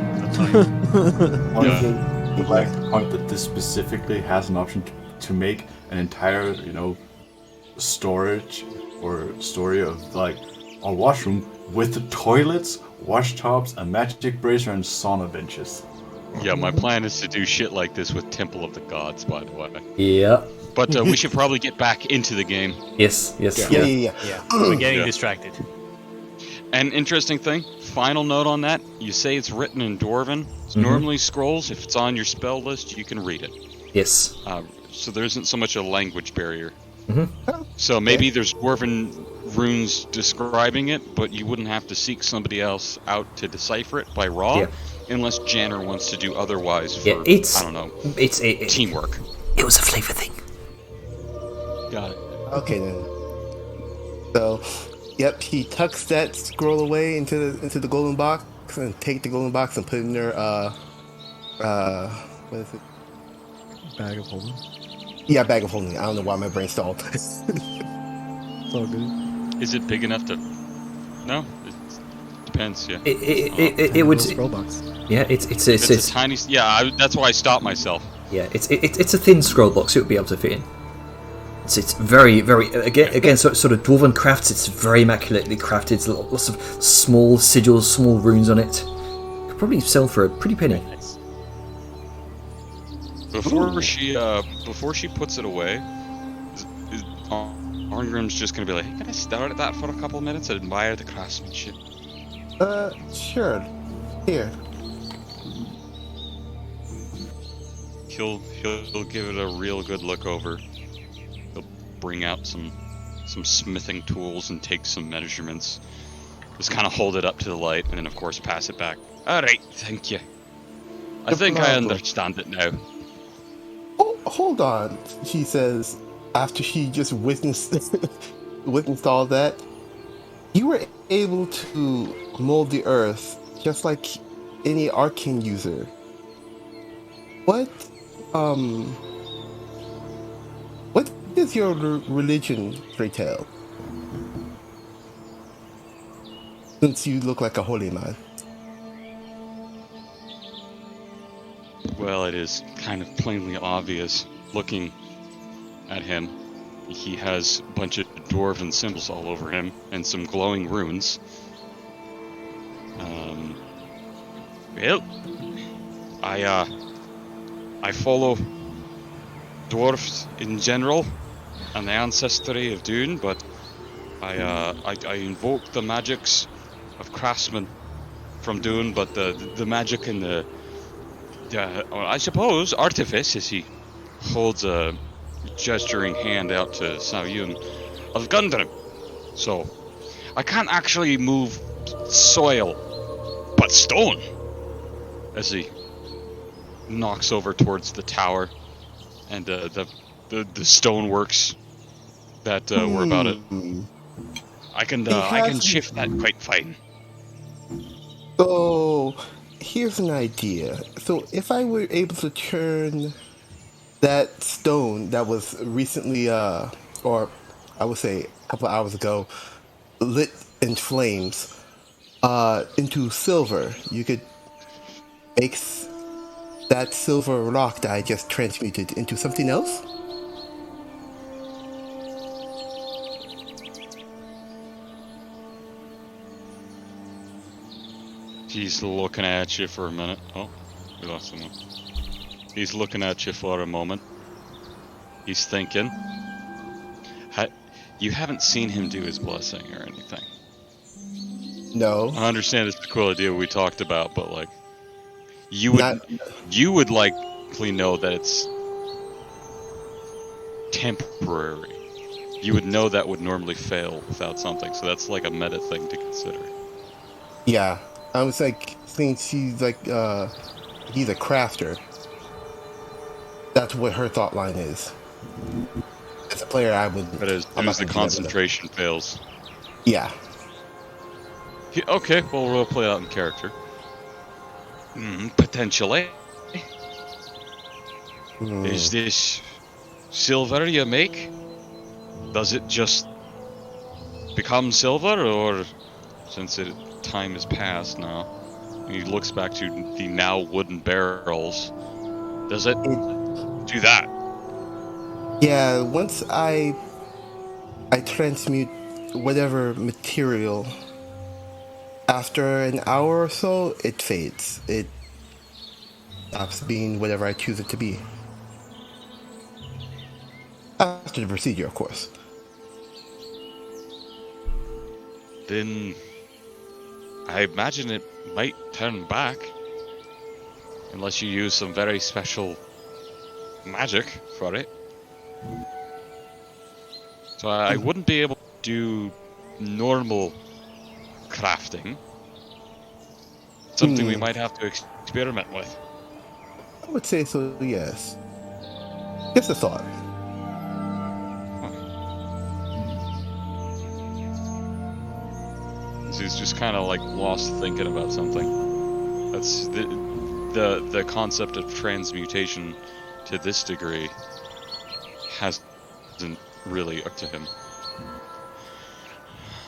One Yeah. thing I would like to point that this specifically has an option to make an entire, storage or story of like a washroom with the toilets, wash tubs, a magic brazier, and sauna benches. Yeah, my plan is to do shit like this with Temple of the Gods, by the way. Yeah. But we should probably get back into the game. Yes. Yeah. Yeah, we're getting Yeah. distracted. An interesting thing, final note on that, you say it's written in Dwarven. It's normally scrolls. If it's on your spell list, you can read it. Yes. So there isn't so much a language barrier. So maybe there's Dwarven runes describing it, but you wouldn't have to seek somebody else out to decipher it by raw, Yeah. unless Janner wants to do otherwise for, Yeah, it's- I don't know, It teamwork. was a flavor thing. Got it. Okay then. So, yep, he tucks that scroll away into the golden box and take the golden box and put it in their what is it? Bag of holding. Yeah, bag of holding. I don't know why my brain stalled. It's all good. Is it big enough to... No? It depends, yeah. It would. Little scroll box. Yeah. It's It's a tiny... Yeah, that's why I stopped myself. Yeah. It's a thin scroll box. It would be able to fit in. It's very again sort of dwarven crafts. It's very immaculately crafted. It's lots of small sigils, small runes on it. Could probably sell for a pretty penny. Nice. Before she puts it away, Arngrim's just gonna be like, hey, can I stare at that for a couple minutes and admire the craftsmanship? Sure. Here. He'll give it a real good look over. He'll bring out some smithing tools and take some measurements. Just kind of hold it up to the light and then of course pass it back. Alright, thank you. I think I understand it now. Oh, hold on, she says, after she just witnessed all that. You were able to mold the earth just like any arcane user. What does your religion foretell? Since you look like a holy man. Well, it is kind of plainly obvious looking at him. He has a bunch of dwarven symbols all over him and some glowing runes. Well, I follow dwarves in general and the ancestry of Dune, but I invoke the magics of craftsmen from Dune, but the magic and the I suppose artifice, as he holds a gesturing hand out to Saoyun, of Gundren. So I can't actually move soil, but stone. As he knocks over towards the tower and the stoneworks that were about it. I can shift that quite fine. So, here's an idea. So, if I were able to turn that stone that was recently, or I would say a couple of hours ago, lit in flames, into silver, you could make that silver rock that I just transmuted into something else? He's looking at you for a minute. Oh, we lost someone. He's looking at you for a moment. He's thinking. You haven't seen him do his blessing or anything. No. I understand it's the cool idea we talked about, but like, you would likely know that it's temporary. you would know that would normally fail without something. So that's like a meta thing to consider. Yeah, I was like thinking she's like he's a crafter. That's what her thought line is. As a player, I would. But as I'm soon not as the gonna do that with her. concentration fails. Yeah. Okay, well, we'll play it out in character. Potentially. Is this silver you make? Does it just become silver, or since time has passed now, he looks back to the now wooden barrels, does it do that? Yeah, once I transmute whatever material, after an hour or so, it fades. It stops being whatever I choose it to be. After the procedure, of course. Then I imagine it might turn back, unless you use some very special magic for it. So I wouldn't be able to do normal crafting. Something we might have to experiment with. I would say so, yes. Just a thought. So he's just kind of like lost thinking about something. That's the concept of transmutation to this degree hasn't really occurred to him.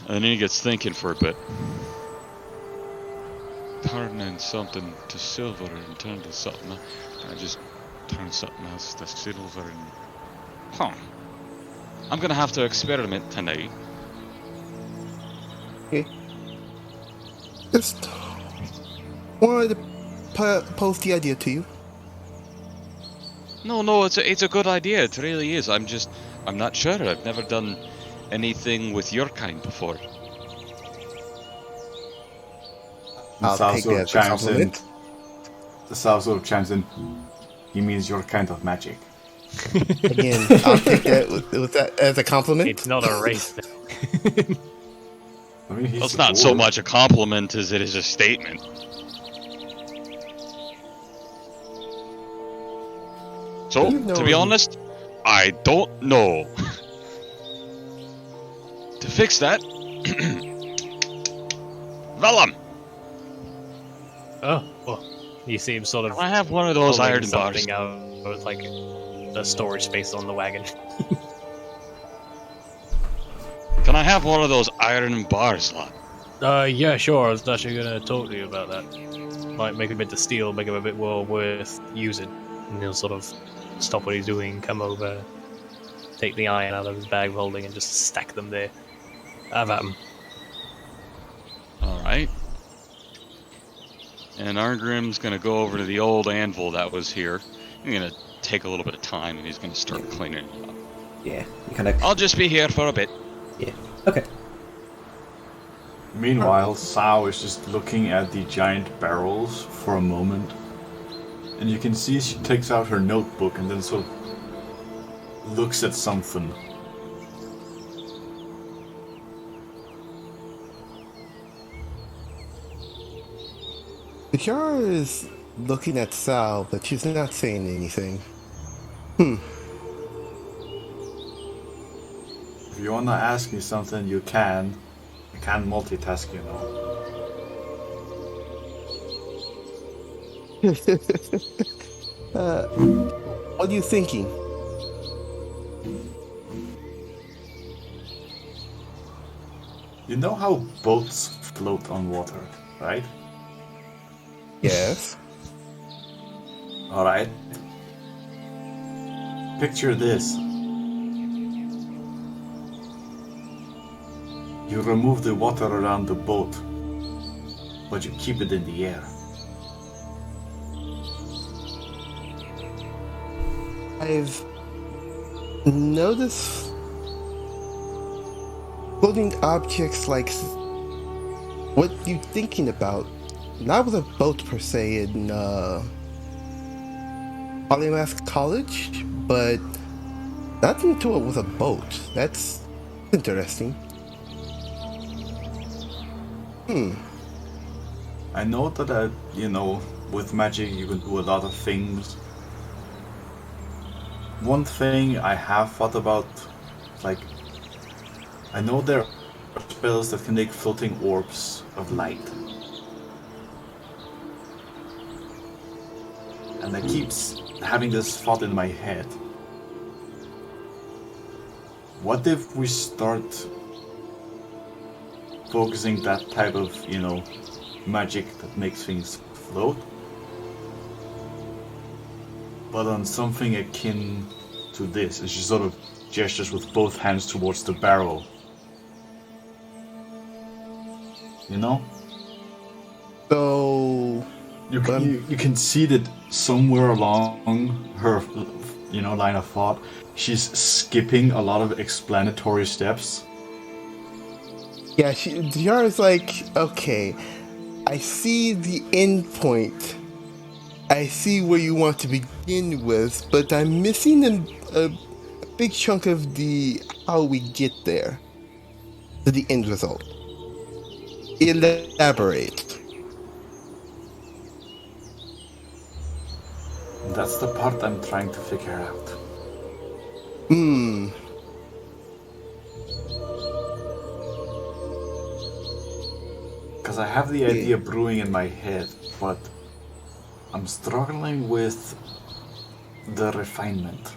And then he gets thinking for a bit. Turning something to silver and turn to something else. I just turn something else to silver and... I'm gonna have to experiment tonight. Okay. Just wanted to pose the idea to you. No, it's a good idea. It really is. I'm not sure. I've never done anything with your kind before. I'll take that as a compliment. The Sal sort of chimes in. He means your kind of magic. Again, I'll take that with that as a compliment. It's not a race. I mean, he's It's not so much a compliment as it is a statement. So, to be honest, I don't know. To fix that, Vellum, Oh, well, you see him sort of I have one of those pulling iron bars. something out of like a storage space on the wagon. Can I have one of those iron bars, lad? Yeah, sure. I was actually gonna talk to you about that. Might make him a bit of steel, make him a bit more worth using. And he'll sort of stop what he's doing, come over, take the iron out of his bag of holding, and just stack them there. Have at him. Alright. And Arngrim's gonna go over to the old anvil that was here. He's gonna take a little bit of time and he's gonna start cleaning it up. Yeah, you kind of. I'll just be here for a bit. Yeah. Okay. Meanwhile, Sao is just looking at the giant barrels for a moment. And you can see she takes out her notebook and then sort of looks at something. Kiara is looking at Sal, but she's not saying anything. If you wanna ask me something, you can. I can't multitask, you know. What are you thinking? You know how boats float on water, right? Yes. Alright. Picture this. You remove the water around the boat, but you keep it in the air. I've noticed floating objects like what you thinking about. Not with a boat per se in Polymath College, but nothing to it with a boat. That's Interesting. I know that, with magic you can do a lot of things. One thing I have thought about, like, I know there are spells that can make floating orbs of light. And I keep having this thought in my head. What if we start focusing that type of, magic that makes things float, but on something akin to this, and she sort of gestures with both hands towards the barrel. You know? So You can see that somewhere along her, line of thought, she's skipping a lot of explanatory steps. yeah, Yara's like, okay, I see the end point. I see where you want to begin with, but I'm missing a big chunk of the how we get there to the end result. Elaborate. That's the part I'm trying to figure out. Because I have the idea brewing in my head, but I'm struggling with the refinement.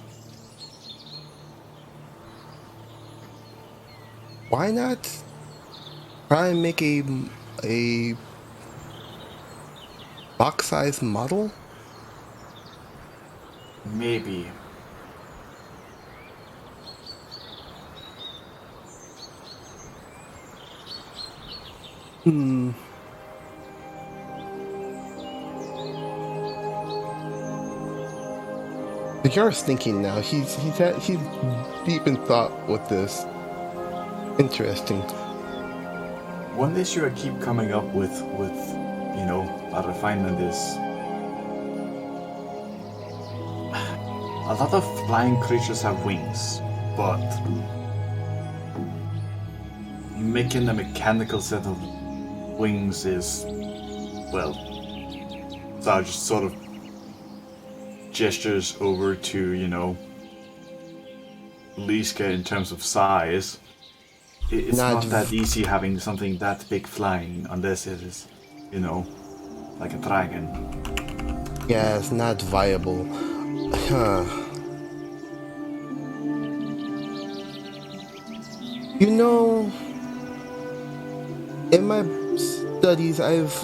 Why not try and make a box-sized model? Maybe. Yara's thinking now. He's deep in thought with this. Interesting. One issue I keep coming up with a refinement is a lot of flying creatures have wings, but making a mechanical set of wings is, well, so I just sort of gestures over to, Liska in terms of size. It's not that easy having something that big flying unless it is, like a dragon. Yeah, it's not viable. Huh. In my studies, I've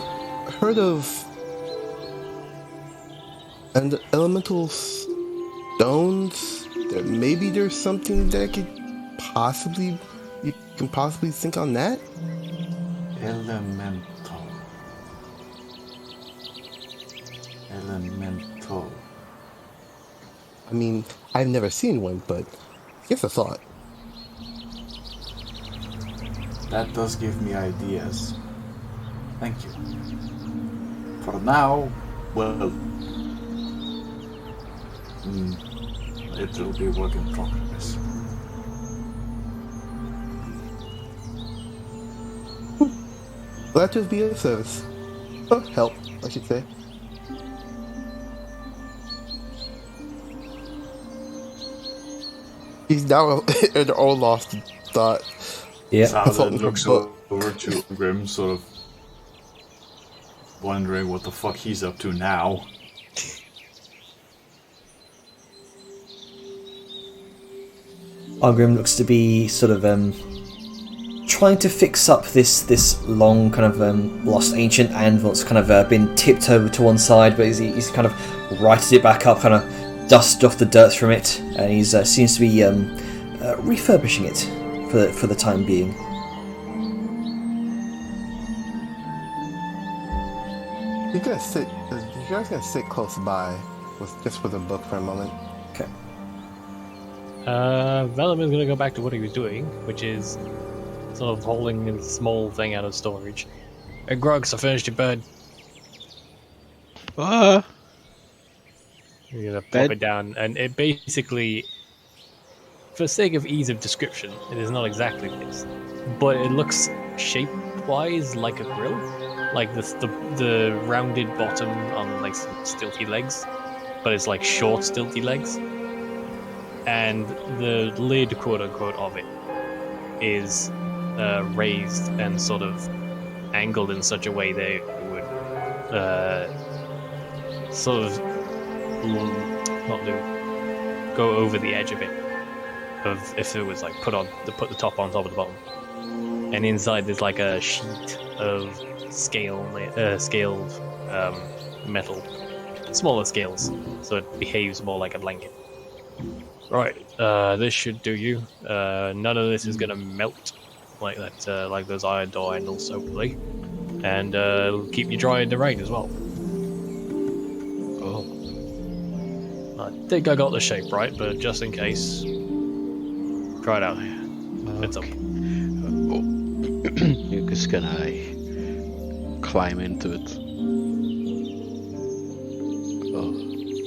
heard of elemental stones. That maybe there's something that you can possibly think on that. Elemental. I mean, I've never seen one, but just a thought. That does give me ideas. Thank you. For now, well, it will be a work in progress. Glad to be of service. Or help, I should say. He's now all lost in thought. Yeah. Salad looks over to Grim, sort of wondering what the fuck he's up to now. Argrim looks to be sort of trying to fix up this long kind of lost ancient anvil that's kind of been tipped over to one side, but he's kind of righted it back up, kind of dusted off the dirt from it, and he seems to be refurbishing it for the time being. You guys gonna sit close by with a book for a moment. Okay. Velamin's gonna go back to what he was doing, which is sort of holding a small thing out of storage. Hey, Grogs, I finished your bed. You're gonna plop it down, and it basically for sake of ease of description, it is not exactly this, but it looks shape-wise like a grill, like the rounded bottom on like some stilty legs, but it's like short stilty legs, and the lid, quote unquote, of it is raised and sort of angled in such a way that it would sort of go over the edge of it, of if it was like put the top on top of the bottom, and inside there's like a sheet of scaled metal, smaller scales, so it behaves more like a blanket. Right, this should do you. None of this is gonna melt like that, like those iron door handles, hopefully, and it'll keep you dry in the rain as well. Oh, I think I got the shape right, but just in case, try it out. It's up. you're just gonna climb into it. Oh,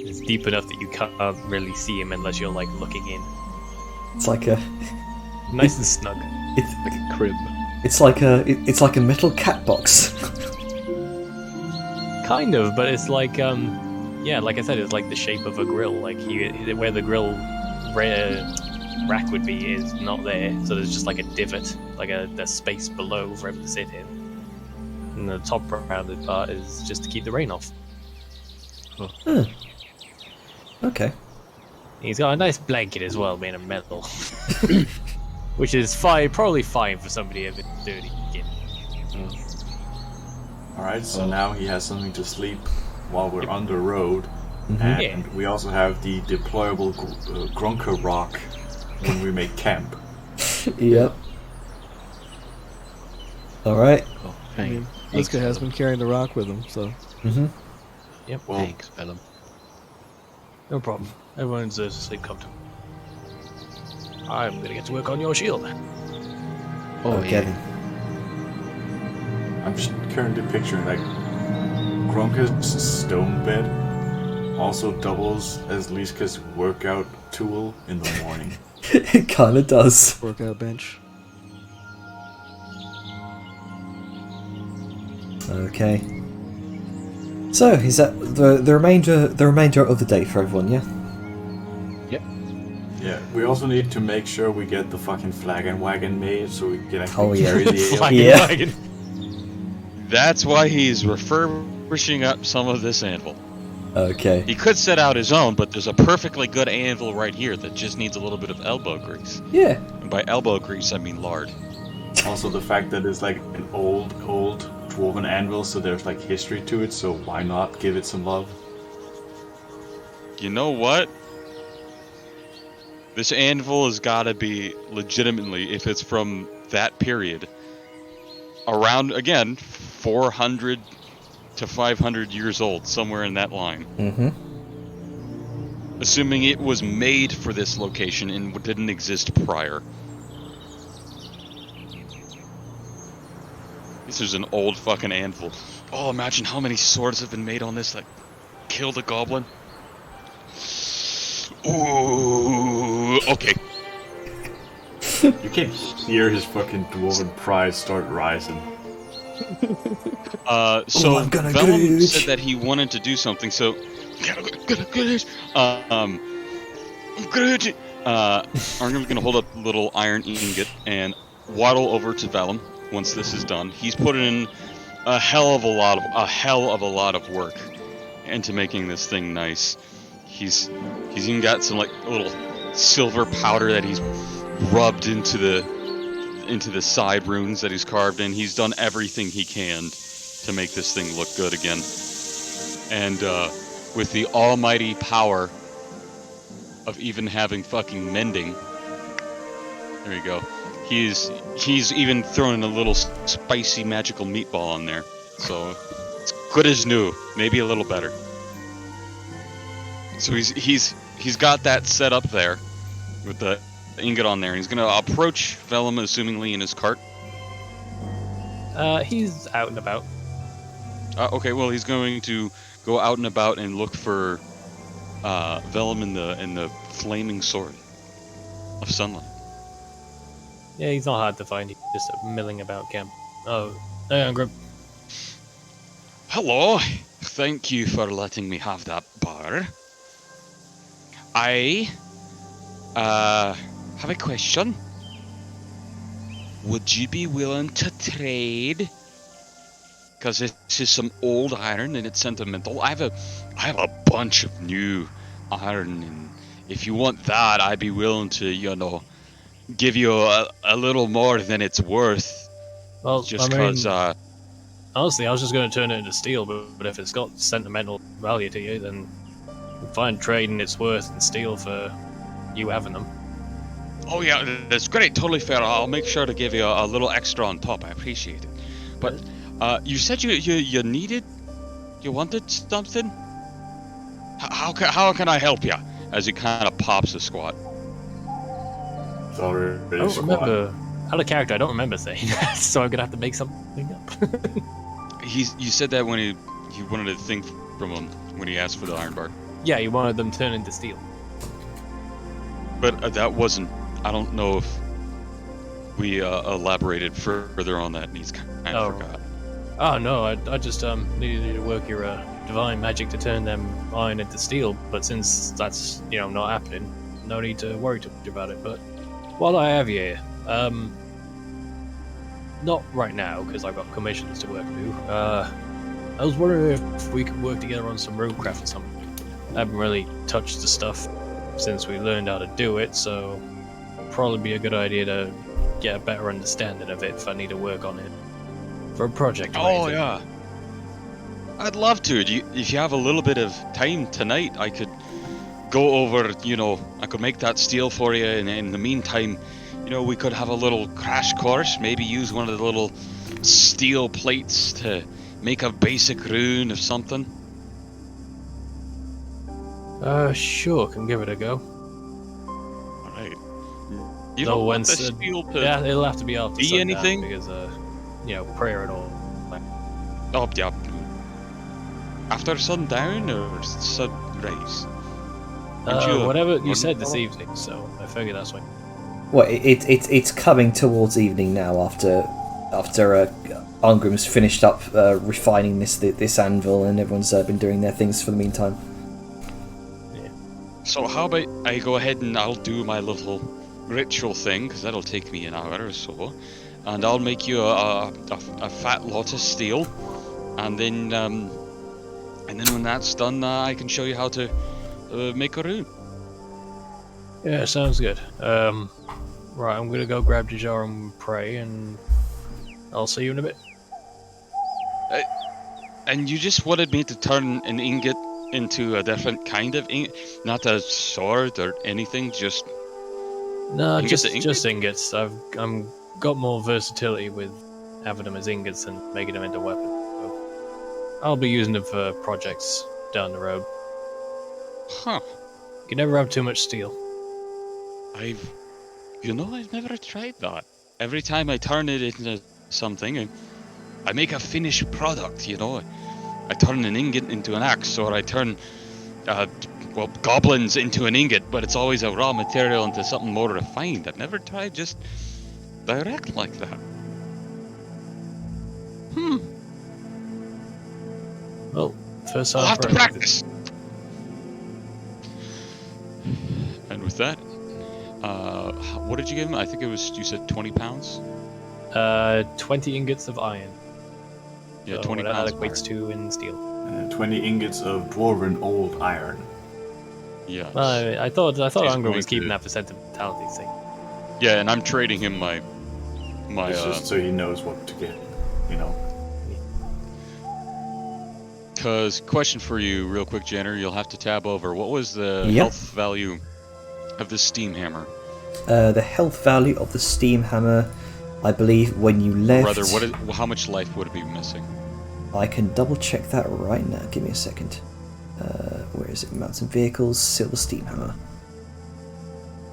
It's deep enough that you can't really see him unless you're like looking in. It's like a Nice and snug. like a crib. it's like a metal cat box. Kind of, but it's like yeah, like I said, it's like the shape of a grill. Like where the grill rack would be is not there, so there's just like a divot, like a space below for him to sit in, and the top rounded part is just to keep the rain off. Okay. He's got a nice blanket as well, made of metal, which is probably fine for somebody of a dirty skin. Alright, so now he has something to sleep while we're on the road. Mhm. And Yeah. we also have the deployable Grunker rock when we make camp. Yep. All right. Oh, I mean, thanks, this guy has been carrying the rock with him, so Mm-hmm. Yep, Well, Thanks, Bellum. no problem. Everyone deserves to sleep comfortable. I'm gonna get to work on your shield. Oh, Okay yeah. then. I'm just currently picturing like Grunker's stone bed also doubles as Liska's workout tool in the morning. It kind of does. workout bench. Okay. So is that the remainder of the day for everyone? Yeah. Yeah, we also need to make sure we get the fucking flag and wagon made so we can actually Oh, yeah. carry the Flag Yeah. wagon. That's why he's refurbishing up some of this anvil. Okay. He could set out his own, but there's a perfectly good anvil right here that just needs a little bit of elbow grease. Yeah. And by elbow grease, I mean lard. Also the fact that it's like an old dwarven anvil, so there's like history to it, so why not give it some love? You know what? This anvil has got to be legitimately, if it's from that period, around, again, 400 to 500 years old, somewhere in that line. Mm-hmm. Assuming it was made for this location and didn't exist prior. This is an old fucking anvil. Oh, imagine how many swords have been made on this that killed a goblin. Ooh, okay. You can hear his fucking dwarven pride start rising. So I'm gonna Vellum gooch. said that he wanted to do something, so I'm gonna hold up a little iron ingot and waddle over to Vellum once this is done. He's put in a hell of a lot of work into making this thing nice. He's even got some like little silver powder that he's rubbed into the side runes that he's carved in. He's done everything he can to make this thing look good again. And with the almighty power of even having fucking mending, there you go. He's even thrown in a little spicy magical meatball on there. So it's good as new, maybe a little better. So he's got that set up there with the ingot on there, and he's gonna approach Vellum, assumingly in his cart. He's out and about. Okay, well he's going to go out and about and look for Vellum in the flaming sword. of sunlight. Yeah, he's not hard to find. He's just milling about camp. Oh, hey, Angrim. Hello. Thank you for letting me have that bar. I have a question. Would you be willing to trade? Because this is some old iron and it's sentimental. I have a bunch of new iron, and if you want that, I'd be willing to, give you a little more than it's worth. Well, Just I mean, because, honestly, I was just going to turn it into steel, but if it's got sentimental value to you, then find trading its worth in steel for you having them. oh yeah, that's great, totally fair. I'll make sure to give you a little extra on top. I appreciate it. But you said you wanted something. How can I help you? As he kind of pops a squat. Sorry, I don't remember. Out of character, I don't remember saying that, so I'm gonna have to make something up. You said that when he wanted a thing from him when he asked for the iron bar. Yeah, you wanted them turned into steel. But that wasn't. I don't know if we elaborated further on that, and he's kind of forgot. Oh no, I just needed you to work your divine magic to turn them iron into steel. But since that's not happening, no need to worry too much about it. But while I have you here, not right now because I've got commissions to work through. I was wondering if we could work together on some runecraft or something. I haven't really touched the stuff since we learned how to do it, so it'd probably be a good idea to get a better understanding of it if I need to work on it for a project. Oh yeah, I'd love to. If you have a little bit of time tonight, I could go over. I could make that steel for you, and in the meantime, we could have a little crash course. Maybe use one of the little steel plates to make a basic rune of something. Sure, can give it a go. Alright. You don't want the steel to yeah, it'll have to be after be sundown anything? because, prayer and all. Oh, yeah. After sundown or sunrise? Whatever you said this evening, so I figure that's when. Well, it's coming towards evening now after Angrim's finished up refining this anvil, and everyone's been doing their things for the meantime. So how about I go ahead and I'll do my little ritual thing, because that'll take me an hour or so, and I'll make you a fat lot of steel, and then when that's done, I can show you how to make a rune. Yeah, sounds good. Right, I'm gonna go grab Jajar and pray, and I'll see you in a bit. And you just wanted me to turn an ingot into a different kind of ingot, not a sword or anything, just no, just ingots. I've got more versatility with having them as ingots and making them into weapons. So I'll be using them for projects down the road. Huh. You never have too much steel. I've never tried that. Every time I turn it into something, I make a finished product, I turn an ingot into an axe, or I turn, goblins into an ingot, but it's always a raw material into something more refined. I've never tried just direct like that. Well, first I'll time have to practice. And with that, what did you give him? I think you said 20 pounds? 20 ingots of iron. Yeah, so 20 what pounds. that equates to in steel. 20 ingots of dwarven old iron. Yeah. I thought Angrim going was keeping to- that for sentimentality's sake. Yeah, and I'm trading him my It's just so he knows what to get, Cause question for you, real quick, Jenner. You'll have to tab over. What was the Yep. health value of the steam hammer? The health value of the steam hammer, I believe, when you left. Or rather, how much life would it be missing? I can double check that right now. Give me a second. Where is it? Mountain vehicles, silver steam hammer.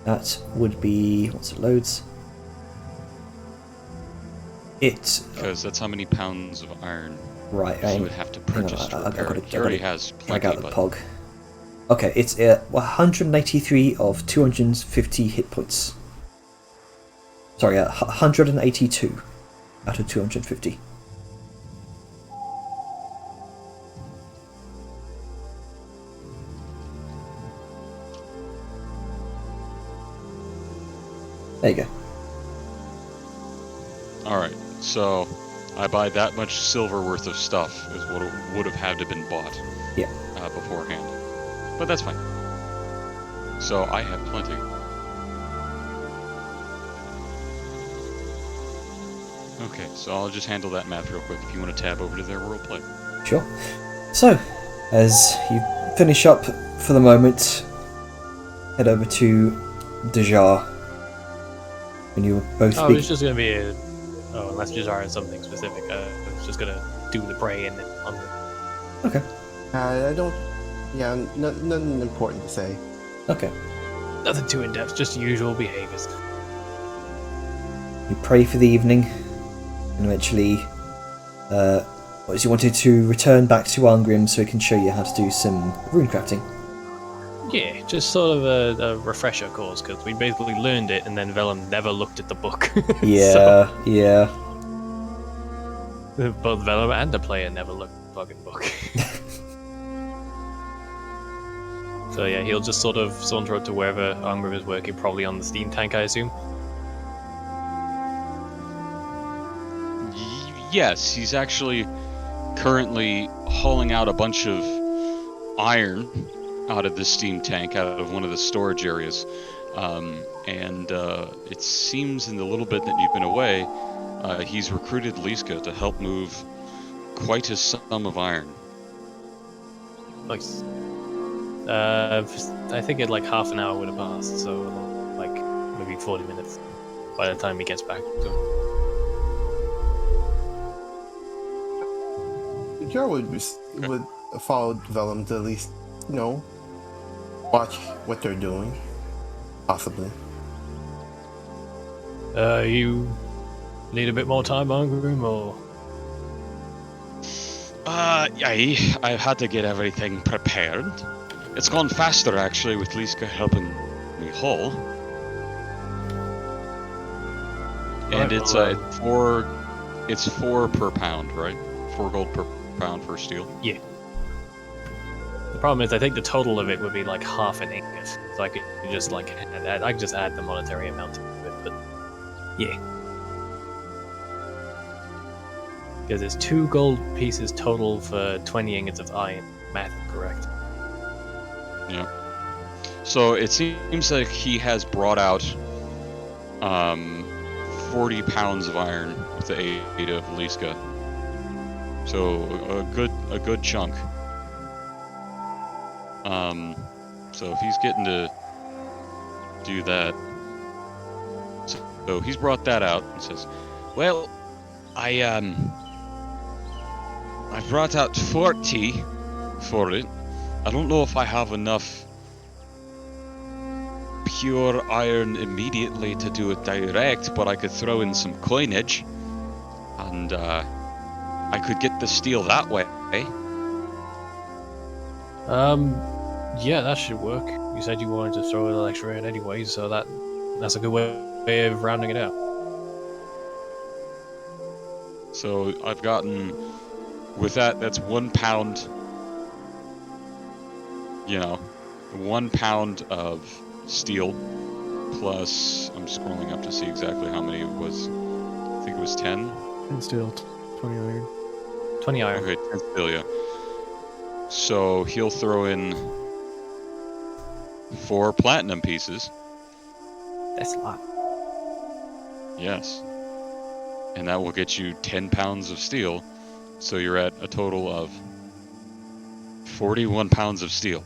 That would be once it loads. Because that's how many pounds of iron Right. he would have to purchase. I got He already has I plenty, got the but pog. Okay, it's 183 of 250 hit points. Sorry, 182 out of 250. There you go. Alright, so I buy that much silver worth of stuff is what it would have had to have been bought Yeah. beforehand. But that's fine. So I have plenty. Okay, so I'll just handle that math real quick if you want to tab over to their world play. Sure. So, as you finish up for the moment, head over to Dejar. And you both Oh, speak. it's just gonna be a. Oh, unless Jazar has something specific. It's just gonna do the praying on the. Okay. I don't. Yeah, nothing important to say. Okay. Nothing too in depth, just usual behaviors. You pray for the evening, and eventually, you wanted to return back to Angrim so he can show you how to do some rune crafting. Yeah, just sort of a refresher course, because we basically learned it, and then Velen never looked at the book. Yeah, yeah. Both Velen and the player never looked at the fucking book. So yeah, he'll just sort of saunter up to wherever Angrim is working, probably on the steam tank, I assume. Yes, he's actually currently hauling out a bunch of iron out of the steam tank, out of one of the storage areas. And it seems in the little bit that you've been away, he's recruited Liska to help move quite a sum of iron. Nice. I think it like half an hour would have passed, so like maybe 40 minutes by the time he gets back. So. Jar would follow Vellum to at least, watch what they're doing, possibly. You need a bit more time, Angrim, or? Yeah, I've had to get everything prepared. It's gone faster, actually, with Liska helping me haul. And it's it's 4 per pound, right? 4 gold per pound for steel. Yeah. The problem is, I think the total of it would be like half an ingot, so I could just like I could just add the monetary amount to it, but yeah. Because it's 2 gold pieces total for 20 ingots of iron. Math correct. Yeah. So it seems like he has brought out 40 pounds of iron with the aid of Liska. So a good chunk. So if he's getting to do that, so he's brought that out and says, "Well, I brought out 40 for it. I don't know if I have enough pure iron immediately to do it direct, but I could throw in some coinage, and I could get the steel that way." Yeah, that should work. You said you wanted to throw a little extra in anyway, so that's a good way of rounding it out. So I've gotten, with that's 1 pound, 1 pound of steel, plus, I'm scrolling up to see exactly how many it was. I think it was 10. And still 20 iron. 20 iron. Okay, 10 steel, yeah. So he'll throw in 4 platinum pieces. That's a lot. Yes. And that will get you 10 pounds of steel. So you're at a total of 41 pounds of steel.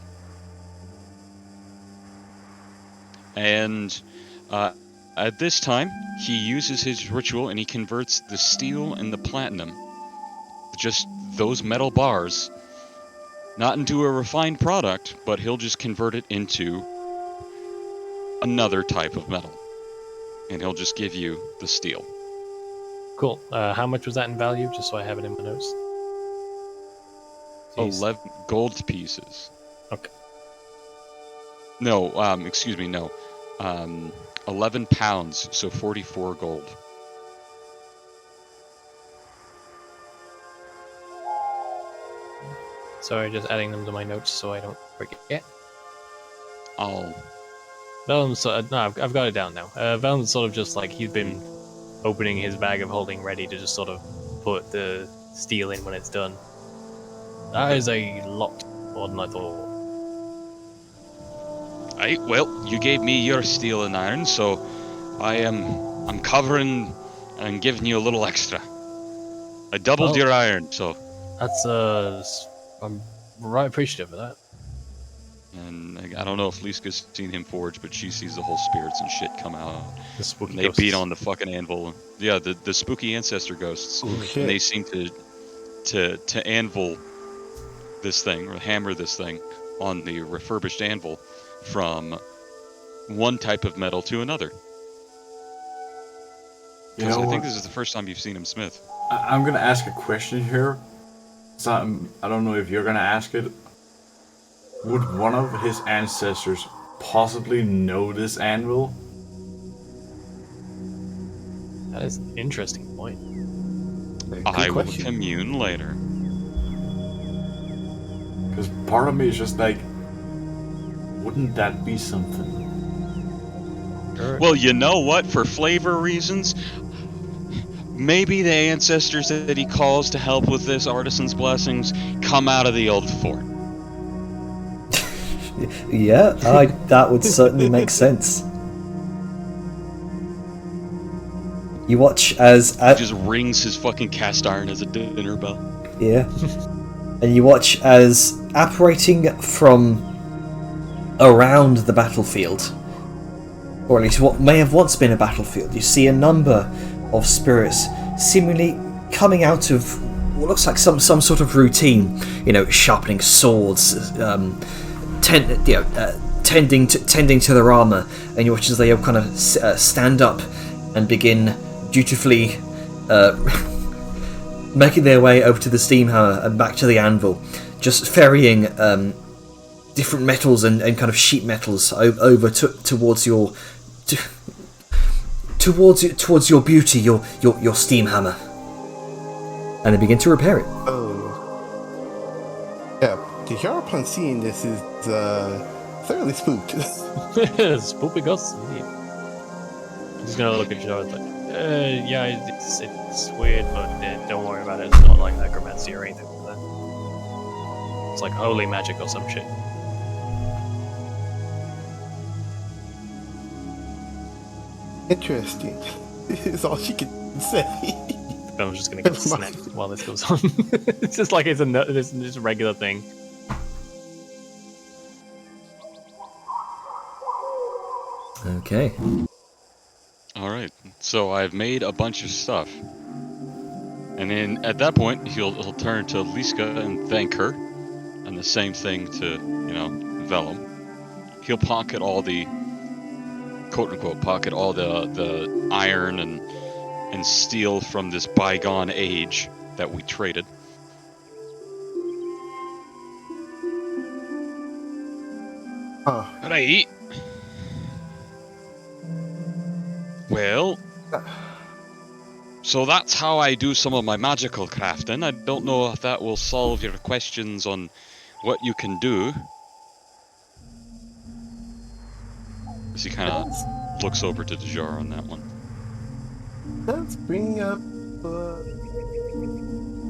And at this time, he uses his ritual and he converts the steel and the platinum, just those metal bars, not into a refined product, but he'll just convert it into another type of metal. And he'll just give you the steel. Cool. How much was that in value, just so I have it in my notes? Jeez. 11 gold pieces. Okay. No, excuse me, no. 11 pounds, so 44 gold. Sorry, just adding them to my notes so I don't forget. I'll... Vellum's, no, I've got it down now. Vellum's sort of just like he's been opening his bag of holding ready to just sort of put the steel in when it's done. That is a lot more than I thought. Right, well, you gave me your steel and iron, so I'm covering and giving you a little extra. I doubled your iron, so... That's, I'm right appreciative of that. And I don't know if Liska's seen him forge, but she sees the whole spirits and shit come out. The spooky And they ghosts. beat on the fucking anvil. Yeah, the spooky ancestor ghosts. Oh, shit. And they seem to anvil this thing, or hammer this thing, on the refurbished anvil from one type of metal to another. You Because know I think what? this is the first time you've seen him smith. I'm gonna ask a question here. So I don't know if you're gonna ask it. Would one of his ancestors possibly know this anvil? That is an interesting point. Good I will question. commune later. Because part of me is just like, wouldn't that be something? Well, you know what? For flavor reasons, maybe the ancestors that he calls to help with this artisan's blessings come out of the old fort. Yeah, that would certainly make sense. You watch as... He just rings his fucking cast iron as a dinner bell. Yeah. And you watch as, apparating from around the battlefield, or at least what may have once been a battlefield, you see a number of spirits seemingly coming out of what looks like some sort of routine. You know, sharpening swords, tending to their armor, and you watch as they all kind of stand up and begin dutifully making their way over to the steam hammer and back to the anvil, just ferrying different metals and kind of sheet metals over towards your towards your beauty, your steam hammer, and they begin to repair it. Oh. Yeah, Tijar, upon seeing this, is thoroughly spooked. Spooky ghosts, indeed. I'm just gonna look at Jar like, yeah, it's weird, but don't worry about it. It's not like necromancy or anything like that. It's like holy magic or some shit. Interesting. Is all she can say. I'm just gonna get snapped while this goes on. It's just like it's a regular thing. Okay. Alright, so I've made a bunch of stuff. And then at that point, he'll turn to Liska and thank her. And the same thing to, Vellum. He'll pocket all the, quote-unquote, pocket all the iron and steel from this bygone age that we traded. Right. Well, so that's how I do some of my magical crafting. I don't know if that will solve your questions on what you can do. As he kind of looks over to Dejar on that one. That's bringing up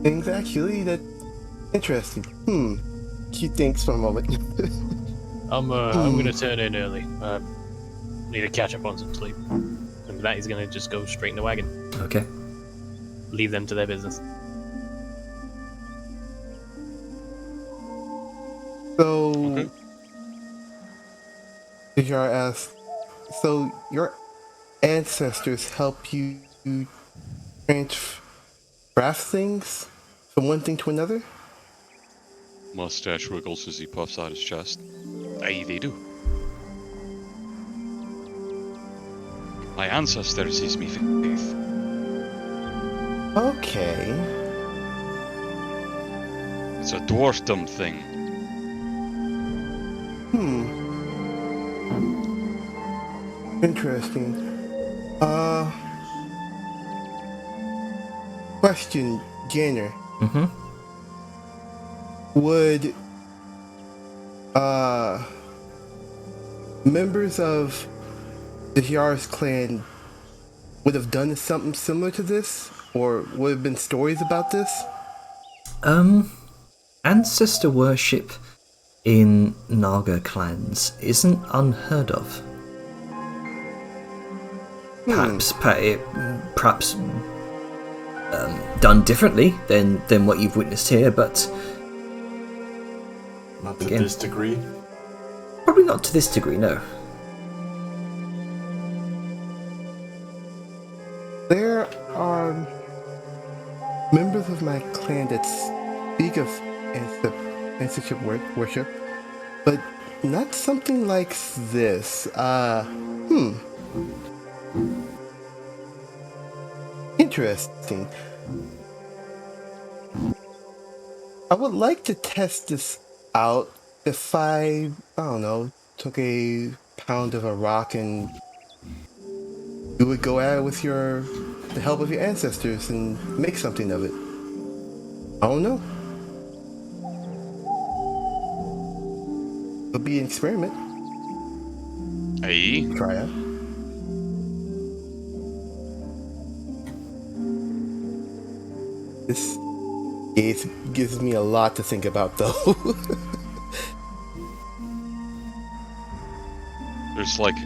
things actually that interesting. She thinks for a moment. I'm gonna turn in early. Need to catch up on some sleep. And with that, he's gonna just go straight in the wagon. Okay. Leave them to their business. So, Okay. Tijar asks, so your ancestors help you craft things from one thing to another? Mustache wiggles as he puffs out his chest. Aye, they do. My ancestors is me faith. Okay. It's a dwarfdom thing. Interesting. Uh, question, Jenner. Mm-hmm. Would uh members of the Yaris clan would have done something similar to this, or would have been stories about this? Ancestor worship in Naga clans isn't unheard of. Perhaps done differently than what you've witnessed here, but Not to Again. this degree. probably not to this degree. No. There are members of my clan that speak of ancestor worship, but not something like this. Interesting. I would like to test this out if I don't know, took a pound of a rock and you would go at it with the help of your ancestors and make something of it. I don't know. It'll be an experiment. Aye. Try out. This gives me a lot to think about, though. There's like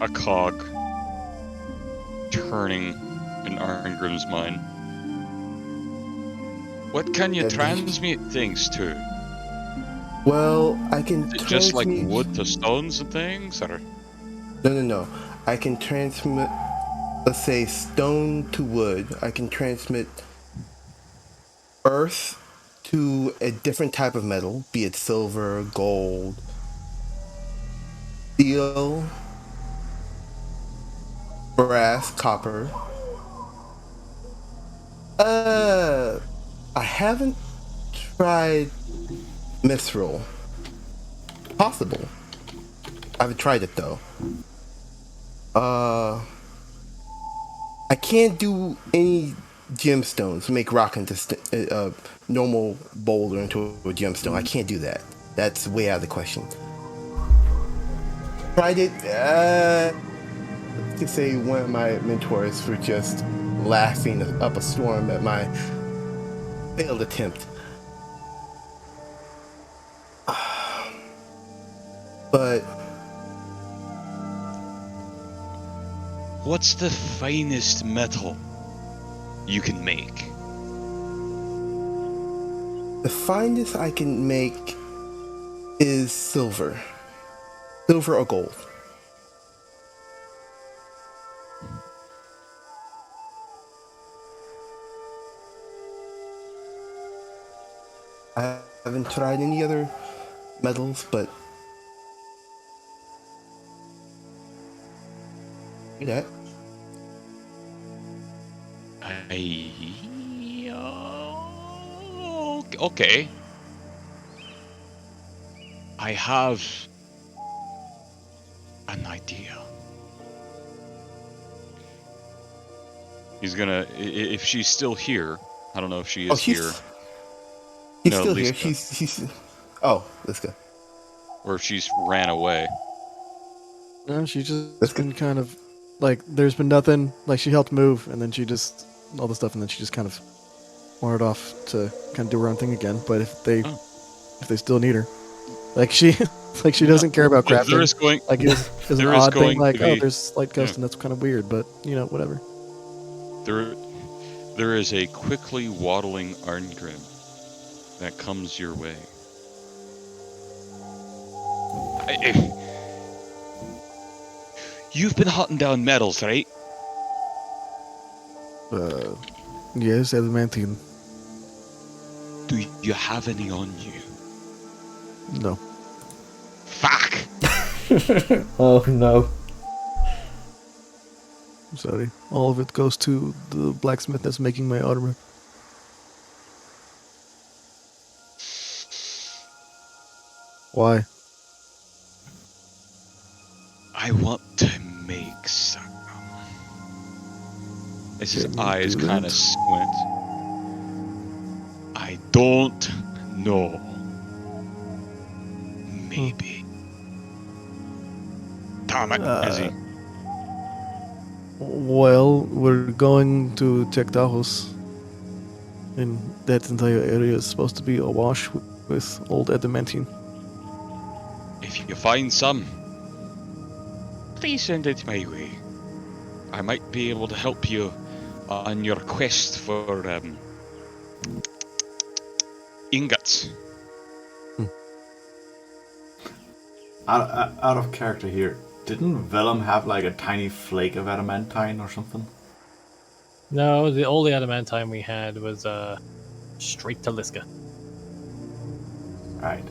a cog turning in Arngrim's mind. What can you Yeah, transmute things to? Well, I can Is it just like transmute. wood to stones and things, or No. I can transmit, let's say, stone to wood. I can transmit earth to a different type of metal, be it silver, gold, steel, brass, copper. I haven't tried mithril. Possible. I haven't tried it though. I can't do any gemstones. Make rock into normal boulder into a gemstone. I can't do that. That's way out of the question. Tried it. Let's just say one of my mentors were just laughing up a storm at my failed attempt. But what's the finest metal you can make? the finest I can make is silver. Silver or gold. I haven't tried any other metals, but that. Okay. I have an idea. He's gonna, if she's still here, I don't know if she is here. He's No, still here. Lisa. She's. Oh, let's go. Or if she's ran away. No, she's That's just been kind of like there's been nothing. Like she helped move, and then she just all the stuff, and then she just kind of wandered off to kind of do her own thing again. But if they still need her, like she like she doesn't care about crafting. There is going, Like it's an there is odd going thing. Like to be- there's slight ghost, and that's kind of weird. But whatever. there is a quickly waddling Arngrim that comes your way. You've been hunting down metals, right? Yes, adamantine. Do you have any on you? No. Fuck! Oh no. I'm sorry. All of it goes to the blacksmith that's making my armor. Why? I want to make some. As his Can you eyes do kind of that? squint. I don't know. Maybe. Damn it, as he Well, we're going to check the house. And that entire area is supposed to be awash with old adamantine. If you find some, please send it my way. I might be able to help you on your quest for ingots. Out of character here, didn't Vellum have like a tiny flake of adamantine or something? No, the only adamantine we had was straight to Liska. Right.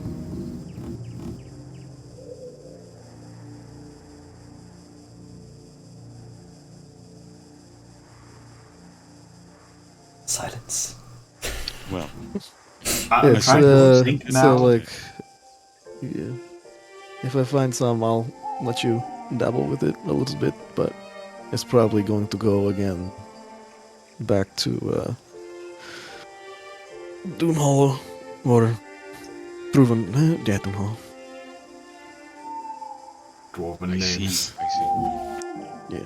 Silence. Well, I'm It's, trying to think now. so like, yeah. If I find some, I'll let you dabble with it a little bit, but it's probably going to go again back to Doom Hollow or Proven Doom Hollow. Dwarven I see. names. I see. Yeah.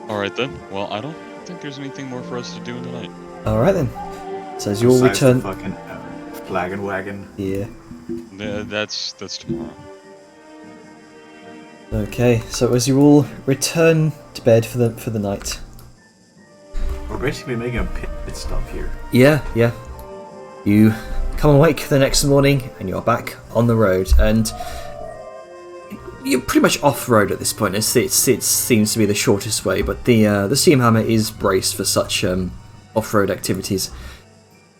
All right then. Well, I don't think there's anything more for us to do tonight. All right then. So as you all Besides return, the fucking flag and wagon. yeah. That's tomorrow. Okay. So as you all return to bed for the night. We're basically making a pit stop here. Yeah, yeah. You come awake the next morning and you're back on the road, and you're pretty much off road at this point. It seems to be the shortest way, but the steam hammer is braced for such off road activities.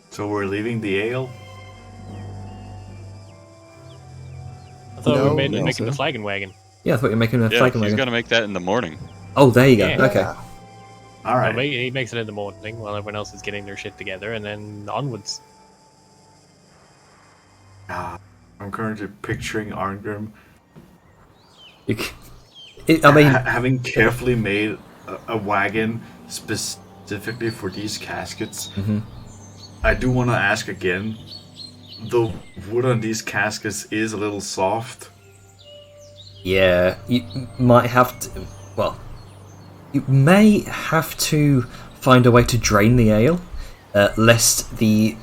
So we're leaving the ale. I thought No, we made no, making the sir. flagon wagon. Yeah, I thought you were making a Yeah, flagon he's wagon. gonna make that in the morning. Oh, there you go. Yeah. Okay. All Well, right. he makes it in the morning while everyone else is getting their shit together, and then onwards. I'm currently picturing Arngrim I mean, having carefully made a wagon specifically for these caskets. Mhm. I do want to ask again. The wood on these caskets is a little soft. yeah, you might have to. Well, you may have to find a way to drain the ale, lest the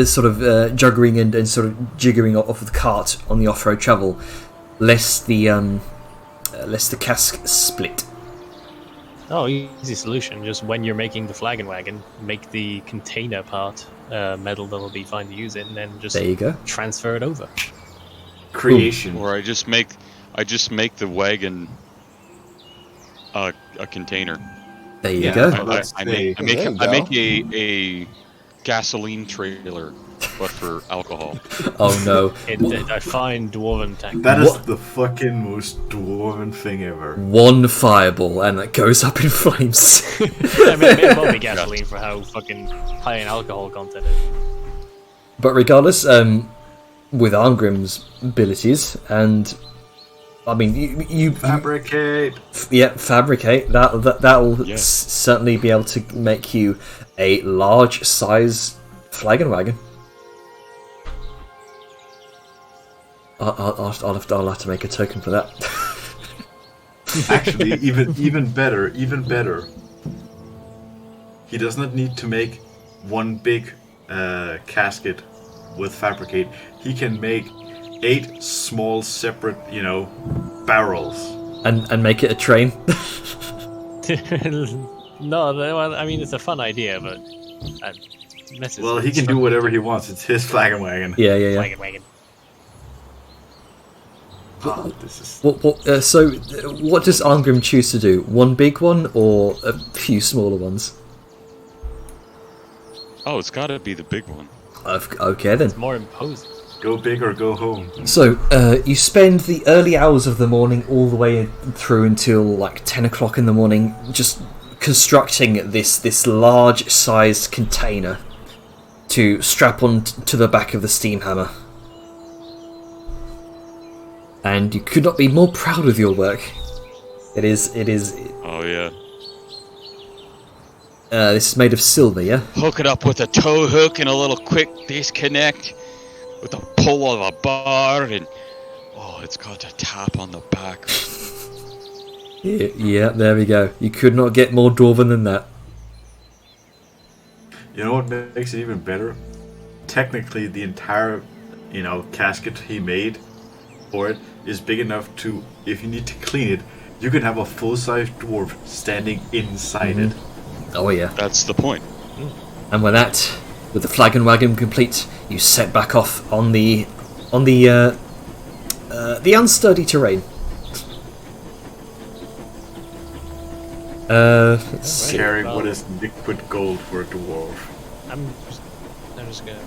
sort of juggering and sort of jiggering off of the cart on the off-road travel, lest the cask split. Oh, easy solution. Just when you're making the flagon wagon, make the container part metal that'll be fine to use it, and then just There you go. transfer it over. Creation. Or I just make the wagon a container. There you Yeah. go. Oh, that's I the- make a gasoline trailer, but for alcohol. Oh no. I find dwarven tech. That is What? the fucking most dwarven thing ever. One fireball and it goes up in flames. I mean, it may as well be gasoline for how fucking high in alcohol content it is. But regardless, with Arngrim's abilities, and I mean, you Fabricate. fabricate that'll Yeah. certainly be able to make you a large size flagon wagon. I'll have to make a token for that. Actually, even better. He does not need to make one big casket with fabricate. He can make 8 small separate, barrels. and make it a train. No, well, I mean, it's a fun idea, but messes Well, with he can do structure. whatever he wants. It's his flagon wagon. yeah. Flagon wagon. Oh, this is So, what does Arngrim choose to do? One big one or a few smaller ones? Oh, it's gotta be the big one. Okay then. More imposing. go big or go home. So, you spend the early hours of the morning all the way through until like 10 o'clock in the morning just constructing this large-sized container. to strap on to the back of the steam hammer. And you could not be more proud of your work. It is. Oh yeah. This is made of silver, yeah? Hook it up with a tow hook and a little quick disconnect with a pull of a bar, and oh, it's got a tap on the back. Yeah, there we go. You could not get more dwarven than that. You know what makes it even better? Technically, the entire, casket he made for it is big enough to, if you need to clean it, you can have a full-size dwarf standing inside it. Oh yeah. That's the point. And with that, with the flag and wagon complete, you set back off on the unsturdy terrain. Let's see. Carrying what is liquid gold for a dwarf. I'm just gonna.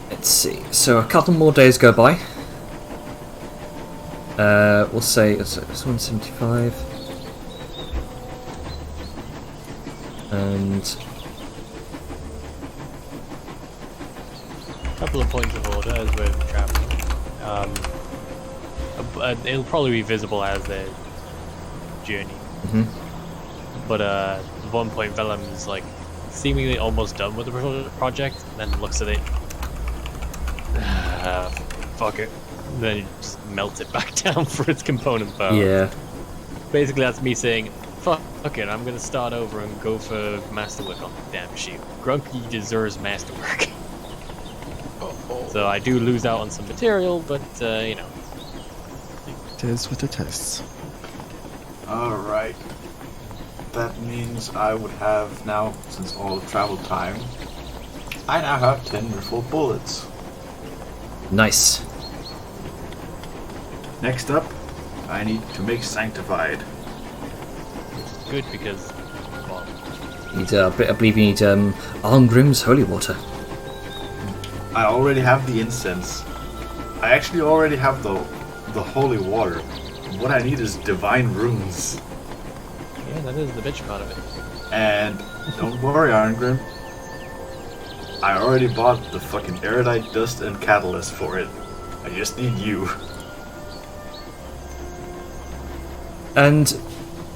Let's see. So a couple more days go by. We'll say it's 175. And Couple of points of order as we're traveling. It'll probably be visible as a journey. But at one point, Vellum is like seemingly almost done with the project, and then looks at it. Fuck it. Then he just melts it back down for its component power. yeah, Basically, that's me saying, fuck it, I'm gonna start over and go for masterwork on the damn shield. Grunky deserves masterwork. So I do lose out on some material, but, It is what it is. Alright. That means I would have now, since all the travel time, I now have 10 refill bullets. nice. Next up, I need to make Sanctified. good because, well, I believe you need Arngrim's holy water. I already have the incense. I actually already have the holy water. What I need is divine runes. yeah, that is the bitch part of it. And don't worry, Arngrim. I already bought the fucking erudite dust and catalyst for it. I just need you. And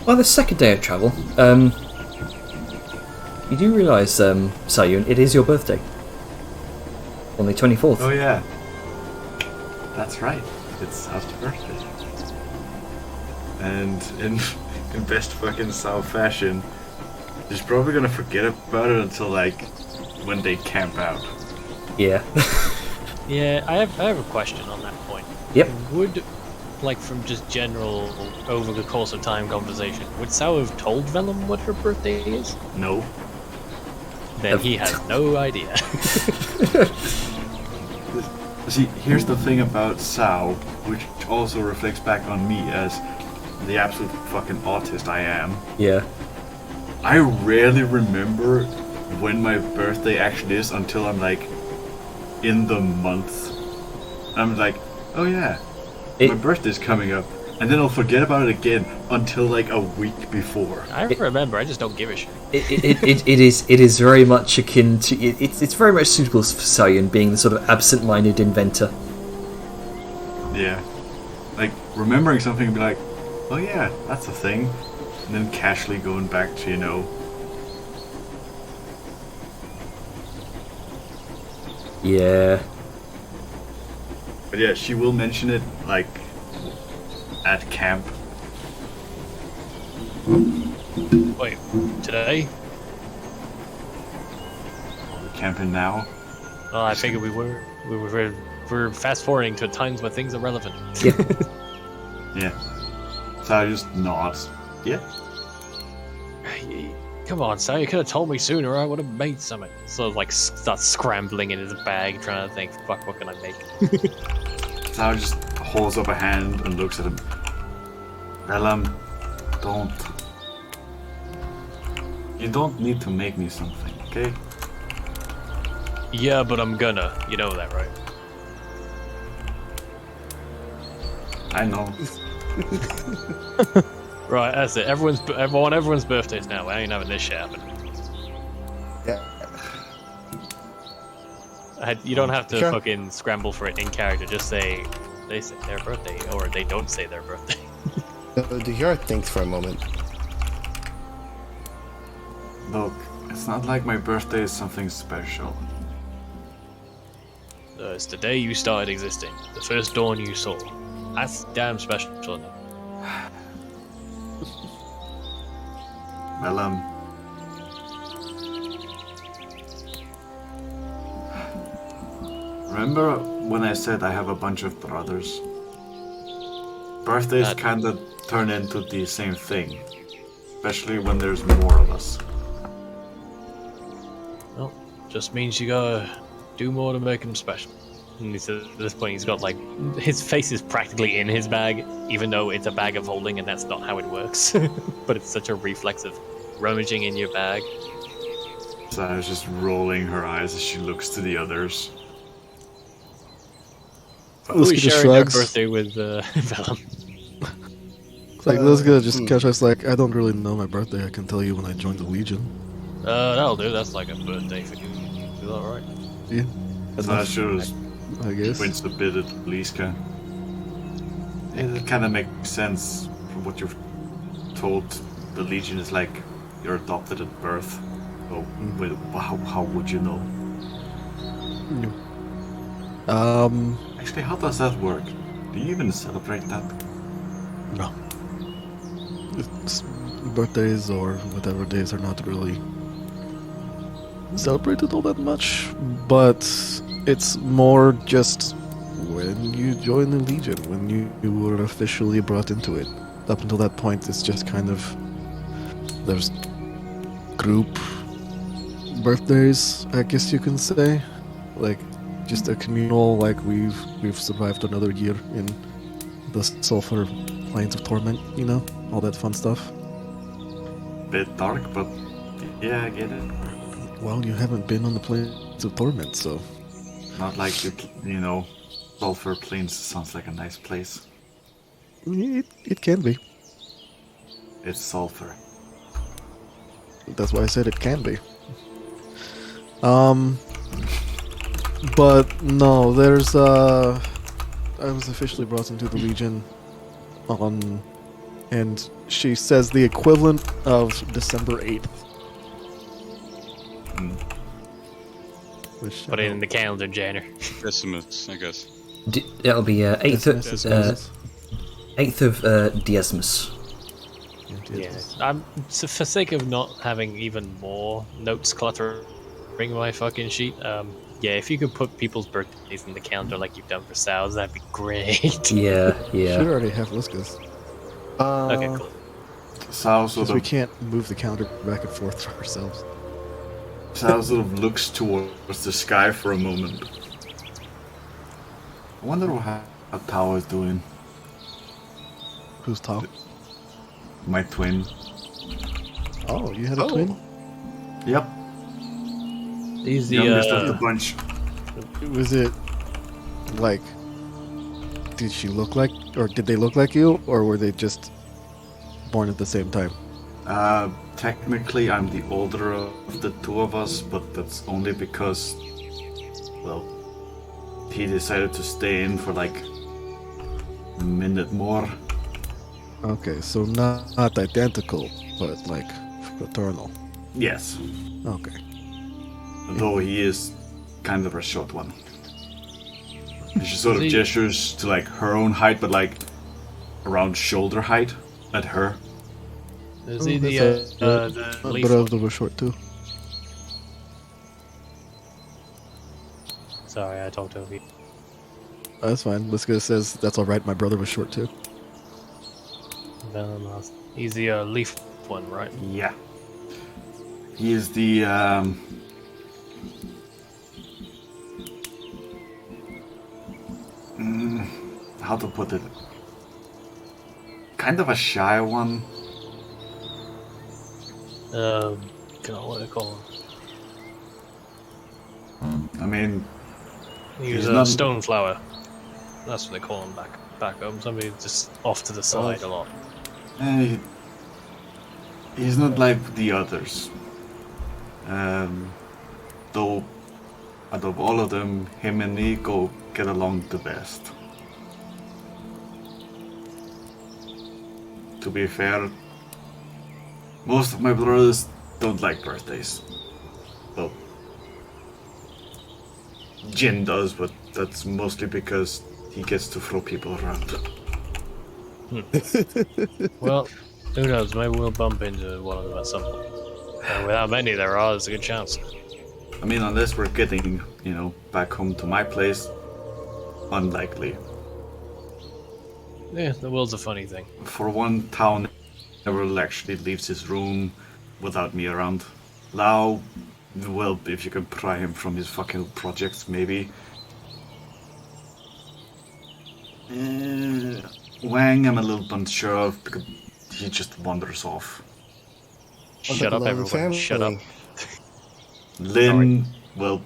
by the second day of travel, you do realise, Sayun, it is your birthday. On the 24th. Oh yeah. That's right. It's House birthday. And in best fucking South fashion, he's probably gonna forget about it until like when they camp out. Yeah. Yeah, I have a question on that point. Yep. Would, like, from just general, over the course of time conversation, would Sao have told Vellum what her birthday is? No. Then he has no idea. See, here's the thing about Sao, which also reflects back on me as the absolute fucking autist I am. Yeah. I rarely remember when my birthday actually is until I'm like in the month. I'm like, oh yeah, my birthday's coming up. And then I'll forget about it again until like a week before. I remember, I just don't give a shit. It is very much akin to it's very much suitable for Sayun being the sort of absent-minded inventor. Yeah. Like remembering something and be like, oh yeah, that's a thing. And then casually going back to, Yeah. But yeah, she will mention it like at camp. Wait, today? We're camping now. Well, I figured we're fast forwarding to times when things are relevant. Yeah. So I just nod. Yeah. Come on, Sal, you could have told me sooner, I would have made something. So, like, starts scrambling in his bag, trying to think, fuck, what can I make? Sal just holds up a hand and looks at him. Elam, don't. You don't need to make me something, okay? Yeah, but I'm gonna. You know that, right? I know. Right, that's it. Everyone's birthdays now. I ain't having this shit happen. Yeah. You don't have to Sure. fucking scramble for it in character. Just say they say their birthday, or they don't say their birthday. So Dehira thinks for a moment. Look, it's not like my birthday is something special. It's the day you started existing, the first dawn you saw. That's damn special. Well, remember when I said I have a bunch of brothers? Birthdays kinda turn into the same thing. Especially when there's more of us. Well, just means you gotta do more to make him special. And he says, at this point, he's got like his face is practically in his bag, even though it's a bag of holding, and that's not how it works. But it's such a reflex of rummaging in your bag. Sarah's just rolling her eyes as she looks to the others. Who's Liska just sharing their shrugs. birthday with Vellum? It's like Liska just catches like, I don't really know my birthday. I can tell you when I joined the Legion. That'll do. That's like a birthday for you. Is that right? Yeah. Sarah shows I guess. points a bit at Liska. It kind of makes sense from what you've told. The Legion is like you're adopted at birth. Oh, wait, how would you know? Actually, how does that work? Do you even celebrate that? No. It's birthdays or whatever days are not really celebrated all that much, but it's more just when you join the Legion, when you were officially brought into it. Up until that point, it's just kind of there's group birthdays, I guess you can say, like just a communal, like we've survived another year in the sulfur plains of torment, you know, all that fun stuff. Bit dark, but yeah, I get it. Well, you haven't been on the plains of torment, so Not like you know, Sulfur Plains sounds like a nice place. it can be. It's sulfur. That's why I said it can be. But no, there's I was officially brought into the Legion on, and she says the equivalent of December 8th. Which, Put it in the calendar, Janner. Christmas, I guess. That'll be 8th of, Christmas, I suppose. 8th of Diezmus. Yeah, so for sake of not having even more notes cluttering my fucking sheet, yeah, if you could put people's birthdays in the calendar like you've done for Sal's, that'd be great. Yeah, Should yeah. already have Liska's. Okay, cool. Sal sort Because we of can't move the calendar back and forth for ourselves. Sal sort of looks towards the sky for a moment. I wonder how Tao is doing. Who's top? My twin. Oh, you had a twin? Yep. He's Youngest of the the bunch. Was it like? Did she look like, or did they look like you, or were they just born at the same time? Technically, I'm the older of the two of us, but that's only because, well, he decided to stay in for like a minute more. Okay, so not identical, but like fraternal. Yes, Okay. though he is kind of a short one. She sort of Is he- gestures to like her own height, but like around shoulder height at her. is he the My leaf? brother was short too. Sorry, I talked over you. That's fine. Liska says that's all right. My brother was short too. He's the leaf one, right? Yeah. He is the how to put it? Kind of a shy one. God, what do I call him? I mean, He's He's a not- stone flower. That's what they call him back home. Somebody just off to the side a lot. He's not like the others. Though, out of all of them, him and Nico get along the best. To be fair, most of my brothers don't like birthdays. Well, Jin does, but that's mostly because he gets to throw people around. Well, who knows? Maybe we'll bump into one of them at some point. And with how many there are, there's a good chance. I mean, unless we're getting, back home to my place, unlikely. Yeah, the world's a funny thing. For one, Town never actually leaves his room without me around. Lau, well, if you can pry him from his fucking projects, maybe. Wang, I'm a little unsure of because he just wanders off. Shut up, everyone. Shut up. Lin, well,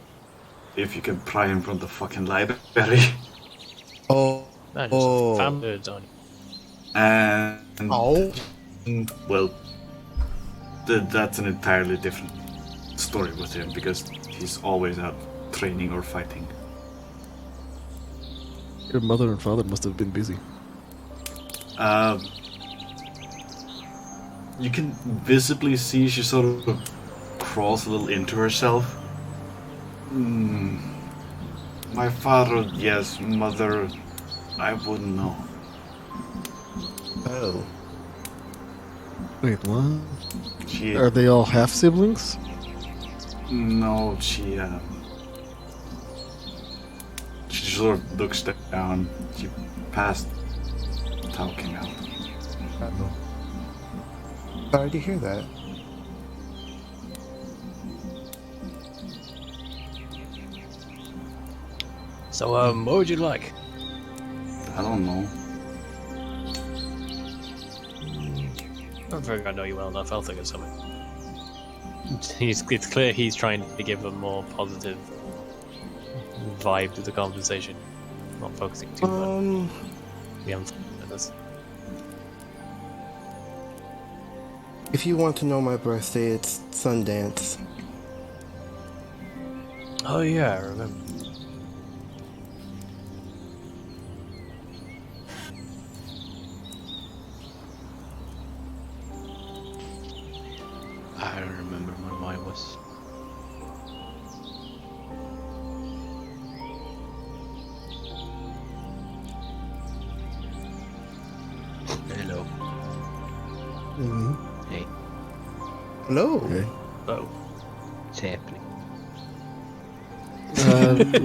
if you can pry him from the fucking library. Oh. Man, just found birds on you. And Oh. well, that's an entirely different story with him because he's always out training or fighting. Your mother and father must have been busy. You can visibly see she sort of crawls a little into herself. My father, yes. Mother, I wouldn't know. Oh. Wait, what? She, Are they all half siblings? no, she sort of looks down. She passed talking out. Uh-oh. Sorry to hear that. So, what would you like? I don't know. I think I know you well enough. I'll think of something. It's clear he's trying to give a more positive vibe to the conversation, not focusing too much. We haven't at this. If you want to know my birthday, it's Sundance. Oh yeah, I remember. I don't remember when mine was. Hello. Mm-hmm. Hey, Hello. Okay. Oh, what's happening?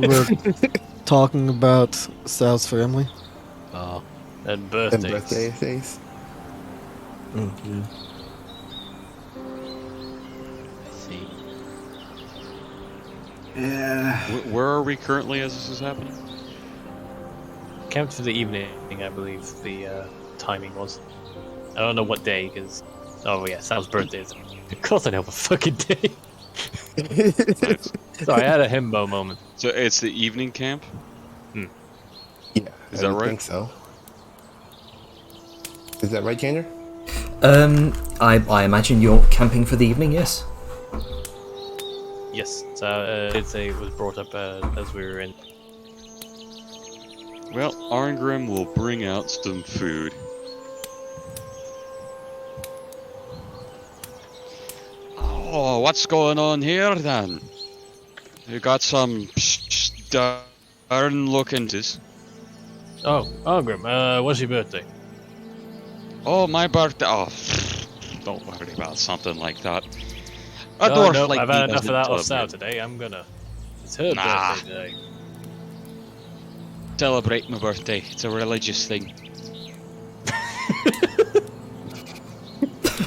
We're talking about Sal's family. Oh, and And birthdays. birthday face. Mm-hmm. I see. Yeah. Where are we currently as this is happening? Camped for the evening, I believe the timing was. I don't know what day, because... Oh yeah, Sal's birthday is... Of course I know the fucking day. Nice. Sorry, I had a himbo moment. So it's the evening camp? Yeah. Is I that would right? think so. Is that right, Jander? I imagine you're camping for the evening, yes? Yes, so it was brought up as we were in. Well, Arngrim will bring out some food. Oh, what's going on here then? You got some stern looking this. Oh, Grim, what's your birthday? Oh, my birthday. Oh, don't worry about something like that. A No, dwarf no, like I've me had enough of doesn't that off Sal celebrate. today. It's her Nah. birthday today. Celebrate my birthday. It's a religious thing.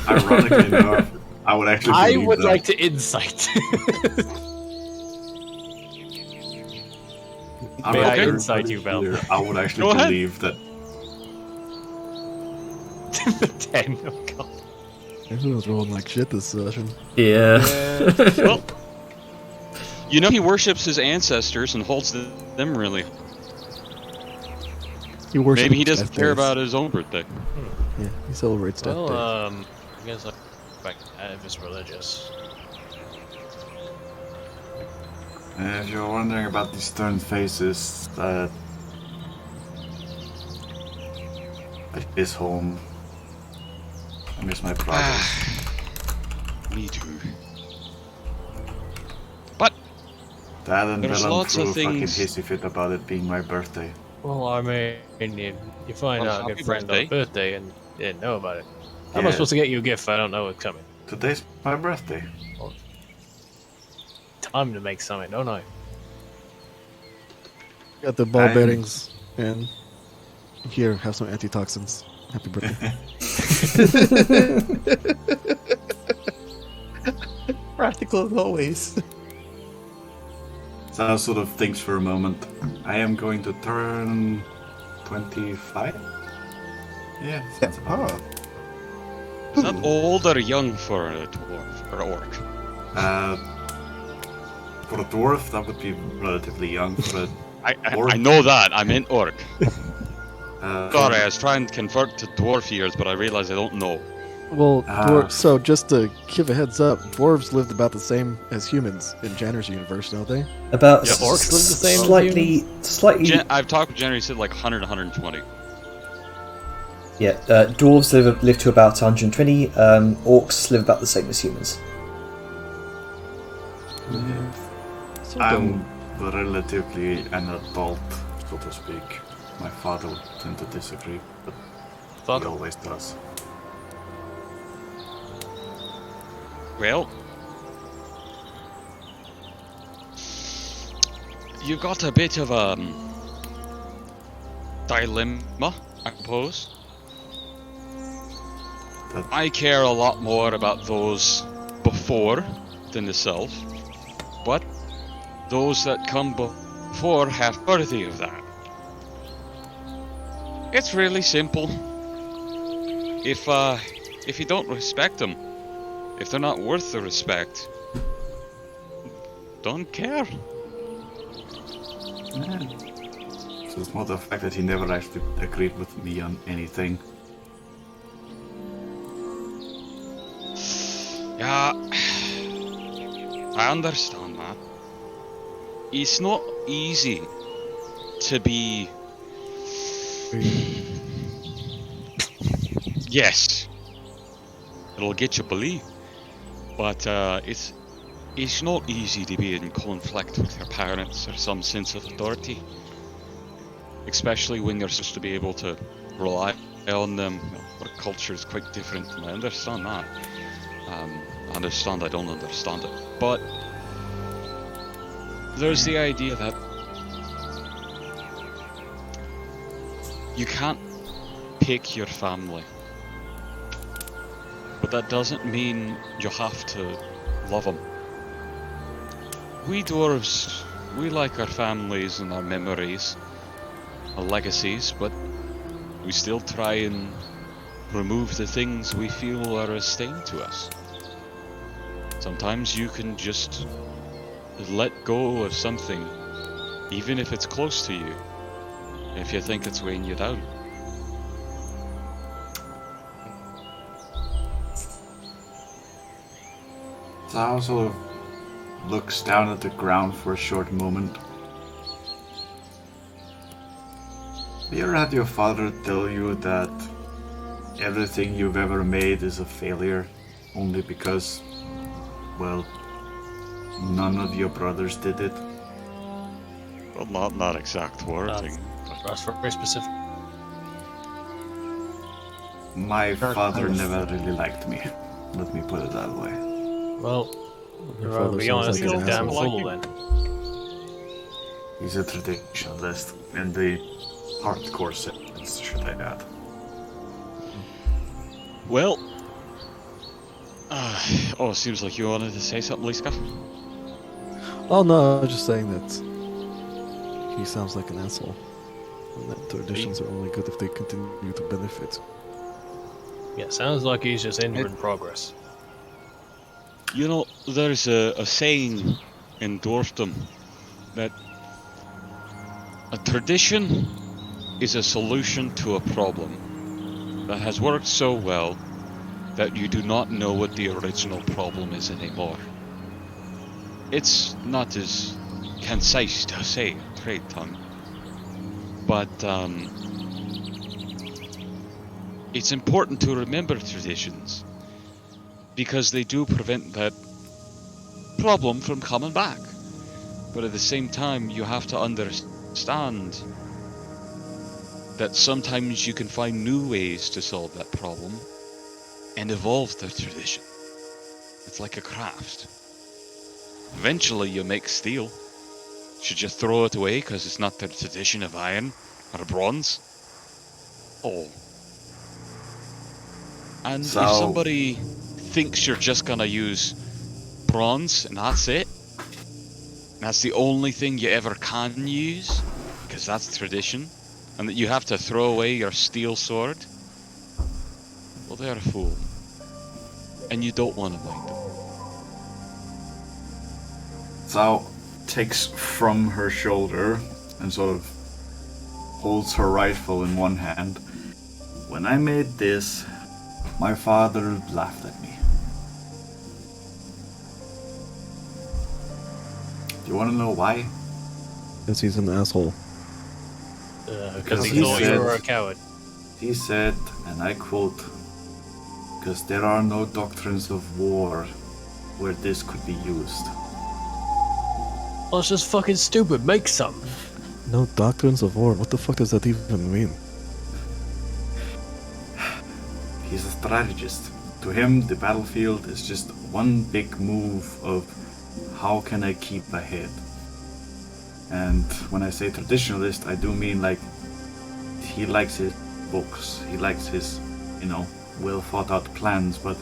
Ironically enough, I would actually I believe would that. like to insight. I'm May not I very insight you, Val? clear. I would actually Go ahead. believe that. 10, oh god. Everyone's rolling like shit this session. Yeah. Well, you know he worships his ancestors and holds them really. He worships Maybe he doesn't death care days. about his own birthday. Yeah, he celebrates death Well, days. I guess if respect that if it's religious. If you're wondering about these stern faces, I miss home. I miss my brothers. Me too. But Dad and there's Willem lots threw of a fucking things. hissy fit about it being my birthday. Well, I mean, you find Well, out a happy good friend on a birthday. birthday and you didn't know about it. How am I Yeah. supposed to get you a gift if I don't know it's coming? Today's my birthday. Time to make something, don't I? Got the ball I'm- bearings, and here, have some antitoxins. Happy birthday. Practical as always. Sal sort of thinks for a moment. I am going to turn 25? Yeah, sounds about right. Is that old or young for a dwarf or orc? For a dwarf, that would be relatively young. For a orc, I know that. I meant orc. uh, Sorry, I was trying to convert to dwarf years, but I realized I don't know. Well, Ah. so just to give a heads up, dwarves lived about the same as humans in Janner's universe, don't they? About Yeah, orcs live the same as slightly. I've talked with Jenny, said like 100, 120. Yeah, dwarves live to about 120. Orcs live about the same as humans. I'm relatively an adult, so to speak. My father would tend to disagree, but Fuck. he always does. Well, you got a bit of a dilemma, I suppose. I care a lot more about those before than the self, but those that come before have worthy of that. It's really simple. If you don't respect them, if they're not worth the respect, don't care. So it's more the fact that he never actually agreed with me on anything. Yeah, I understand that. It's not easy to be. Yes, it'll get you believe, but it's not easy to be in conflict with your parents or some sense of authority, especially when you're supposed to be able to rely on them. Our culture is quite different, and I understand that. I understand I don't understand it, but there's the idea that you can't pick your family, but that doesn't mean you have to love them. We dwarves, we like our families and our memories, our legacies, but we still try and remove the things we feel are a stain to us. Sometimes you can just let go of something, even if it's close to you, if you think it's weighing you down. Sal sort of looks down at the ground for a short moment. Have you ever had your father tell you that everything you've ever made is a failure only because, well, none of your brothers did it? Well, not in that exact wording. That's very specific. My father never really liked me. Let me put it that way. Well, Your to father be sounds honest, like he's an a damn asshole. fool then. He's a traditionalist in the hardcore sense, should I add. Well, oh, it seems like you wanted to say something, Liska. Oh no, I was just saying that he sounds like an asshole. And that traditions are only good if they continue to benefit. Yeah, sounds like he's just inward progress. You know, there's a saying in dwarfdom that a tradition is a solution to a problem that has worked so well that you do not know what the original problem is anymore. It's not as concise to say, trade tongue, but it's important to remember traditions because they do prevent that problem from coming back. But at the same time, you have to understand that sometimes you can find new ways to solve that problem and evolve the tradition. It's like a craft. Eventually you make steel. Should you throw it away because it's not the tradition of iron or bronze? Oh. And if somebody thinks you're just gonna use bronze and that's it, that's the only thing you ever can use, because that's tradition, and that you have to throw away your steel sword, well, they're a fool. And you don't want to mind them. Zhao takes from her shoulder and sort of holds her rifle in one hand. When I made this, my father laughed at me. Do you want to know why? Because he's an asshole. Because he He thought you said- were a coward. He said, and I quote, "Because there are no doctrines of war where this could be used." Well, it's just fucking stupid. Make some. No doctrines of war. What the fuck does that even mean? He's a strategist. To him, the battlefield is just one big move of how can I keep ahead. And when I say traditionalist, I do mean like he likes his books, he likes his, well thought out plans, but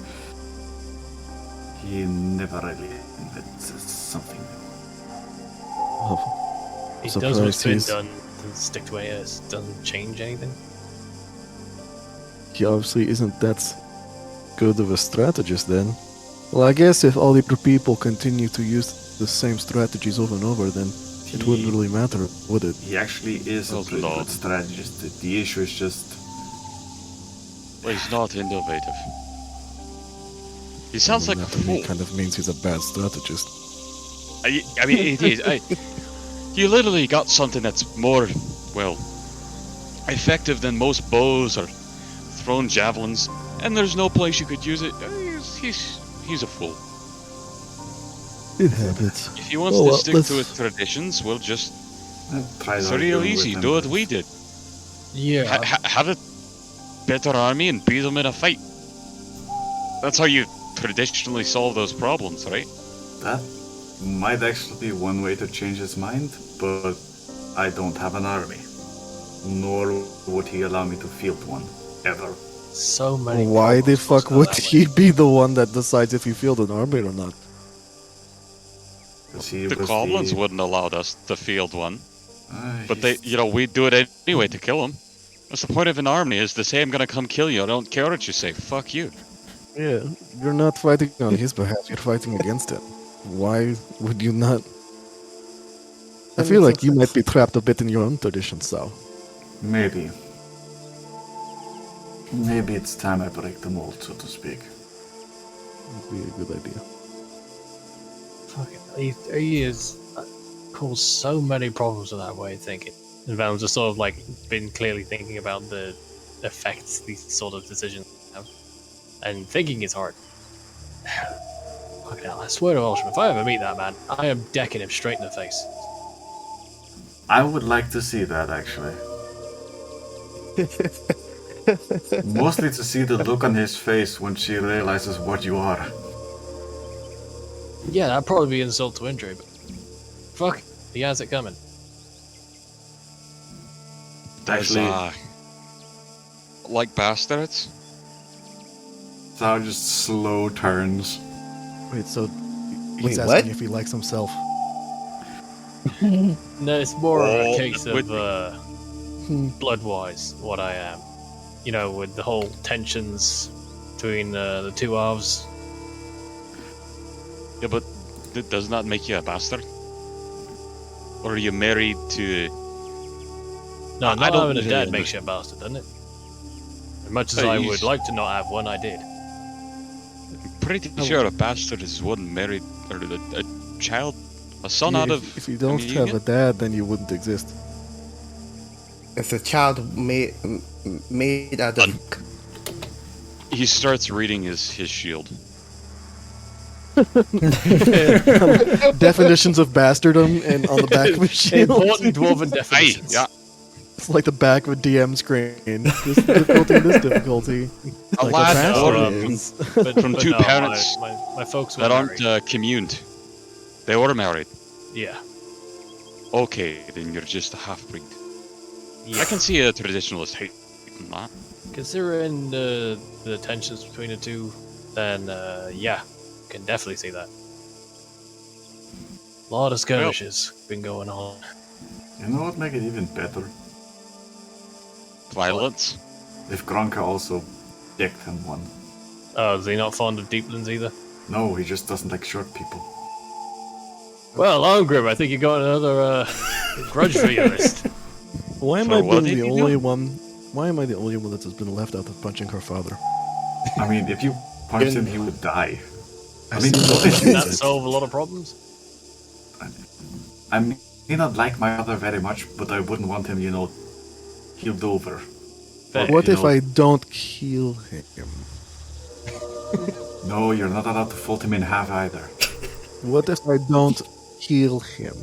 he never really invents something new. Oh, He surprised does what's been he's- done. Doesn't stick to it. Doesn't change anything. He obviously isn't that good of a strategist then. Well, I guess if all the other people continue to use the same strategies over and over, then it wouldn't really matter, would it? He actually is a Well, pretty no. good strategist. The issue is just Well, he's not innovative. He sounds like a that to me fool. kind of means he's a bad strategist. I mean, it is. You literally got something that's more, well, effective than most bows or thrown javelins, and there's no place you could use it. He's a fool. It happens. If he wants Oh, to well, stick let's- to his traditions, we'll just. try It's to real argue easy. with Do him. what we did. Yeah. Have a better army and beat them in a fight. That's how you traditionally solve those problems, right? That might actually be one way to change his mind, but I don't have an army. Nor would he allow me to field one, ever. So many. Why the problems fuck go would that he way. be the one that decides if you field an army or not? 'Cause he The was goblins wouldn't allow us to field one, but he's- we do it anyway to kill them. What's the point of an army? Is the same gonna come kill you? I don't care what you say. Fuck you. Yeah, you're not fighting on his behalf, you're fighting against him. Why would you not? I feel like you might be trapped a bit in your own tradition, so. Maybe. Maybe it's time I break the mold, so to speak. Would be a good idea. Fucking, he has caused so many problems with that way of thinking. And Val's just sort of like been clearly thinking about the effects these sort of decisions have. And thinking is hard. Fucking hell, I swear to Welshman, if I ever meet that man, I am decking him straight in the face. I would like to see that, actually. Mostly to see the look on his face when she realizes what you are. Yeah, that'd probably be insult to injury, but fuck, he has it coming. There's, Actually, like bastards. Zhao just slow turns. Wait, so Wait, he's asking what? if he likes himself. No, it's more of a Oh, case with- of blood-wise, what I am. You know, with the whole tensions between the two halves. Yeah, but doesn't that make you a bastard? Or are you married to? No, I not don't having a really dad makes you a bastard, doesn't it? As much as Hey, I you would s- like to not have one, I did. pretty sure a bastard is one married or a child, a son Yeah, out of. if you don't a have union? a dad, then you wouldn't exist. It's a child made out of. He starts reading his shield. Definitions of bastardom and on the back of a shield. Important dwarven Aye, definitions. yeah. It's like the back of a DM screen. This difficulty, this difficulty. A Like lad bastard born is. from two no, parents My folks were that aren't married. communed. They were married. Yeah. Okay, then you're just a half-breed. Yeah. I can see a traditionalist hating that. Considering the tensions between the two, then yeah, can definitely see that. A lot of skirmishes been going on. You know what make it even better? Violence? If Gronka also dicked him one. Oh, is he not fond of deeplands either? No, he just doesn't like short people. Well, Ongrim, I think you got another grudge for your list. Why am So I what being did the he do? only one? Why am I the only one that has been left out of punching her father? I mean, if you punched him, he would die. I I mean, see what that. is Doesn't that it? solve a lot of problems? I may not like my mother very much, but I wouldn't want him, healed over. Fair. What you if know- I don't kill him? No, you're not allowed to fold him in half either. What if I don't kill him?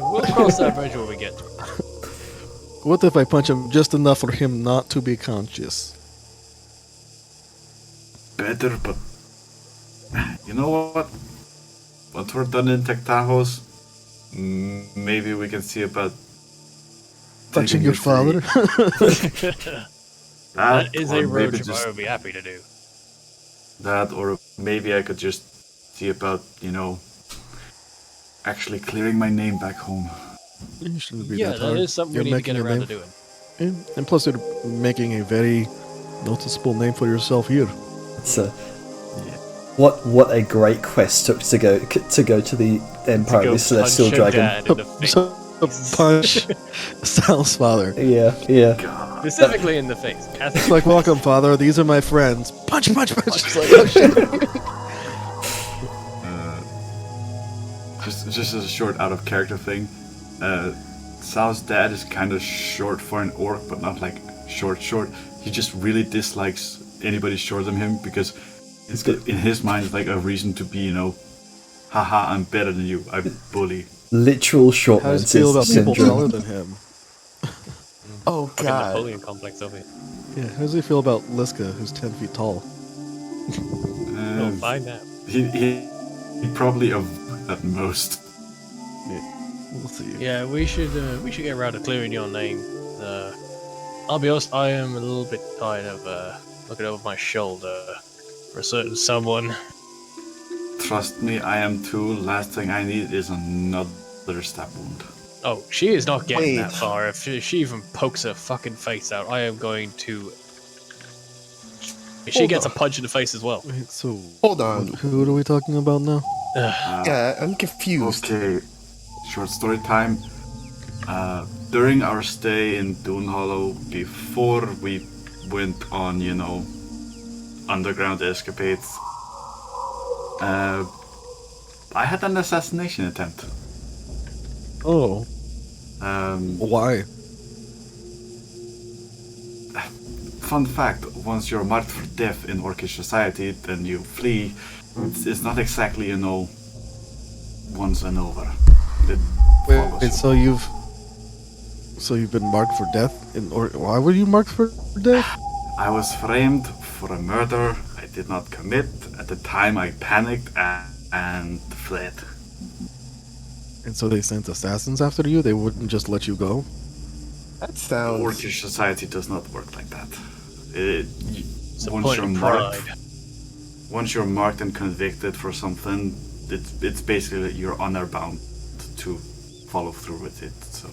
We'll cross that bridge when we get to it. What if I punch him just enough for him not to be conscious? Better, but you know what? Once we're done in Tectajos, maybe we can see about Punching taking your you free. father? That is or a road maybe trip just I would be happy to do. that, or maybe I could just see about, actually clearing my name back home. You shouldn't be Yeah, that that hard. is something You're we need to get making a around to name. doing. And plus, you're making a very noticeable name for yourself here. It's what a great quest took to go to the Empire Go of the Celestial punch your Dragon. dad in the face. So, punch Sal's father. Yeah. Specifically in the face. It's like, welcome, father. These are my friends. Punch, punch, punch. It's like, oh shit. Just as a short out of character thing, Sal's dad is kind of short for an orc, but not like short. He just really dislikes anybody shorter than him because it's in his mind it's like a reason to be, haha, I'm better than you. I bully. Literal short How man does he feel about people syndrome. taller than him? Oh Fucking god. Napoleon complex over here. Yeah, how does he feel about Liska, who's 10 feet tall? We'll find out. He probably at most. We'll see. Yeah, we should get around to clearing your name. I'll be honest, I am a little bit tired of looking over my shoulder for a certain someone. Trust me, I am too. Last thing I need is another stab wound. Oh, she is not getting Wait. that far. If she even pokes her fucking face out, I am going to. If she Hold gets on. a punch in the face as well. Wait, so, Hold on. who are we talking about now? Yeah, I'm confused. Okay, short story time. During our stay in Dune Hollow, before we went on, underground escapades, I had an assassination attempt. Oh, Um, why? Fun fact, once you're marked for death in Orcish society, then you flee. It's not exactly, once and over. It follows Wait, you. so you've been marked for death? Or why were you marked for death? I was framed for a murder I did not commit. At the time, I panicked and fled. And so they sent assassins after you? They wouldn't just let you go? That sounds. Orcish society does not work like that. It's a Once point you're of marked, pride. once you're marked and convicted for something, it's basically that you're honor bound to follow through with it. So,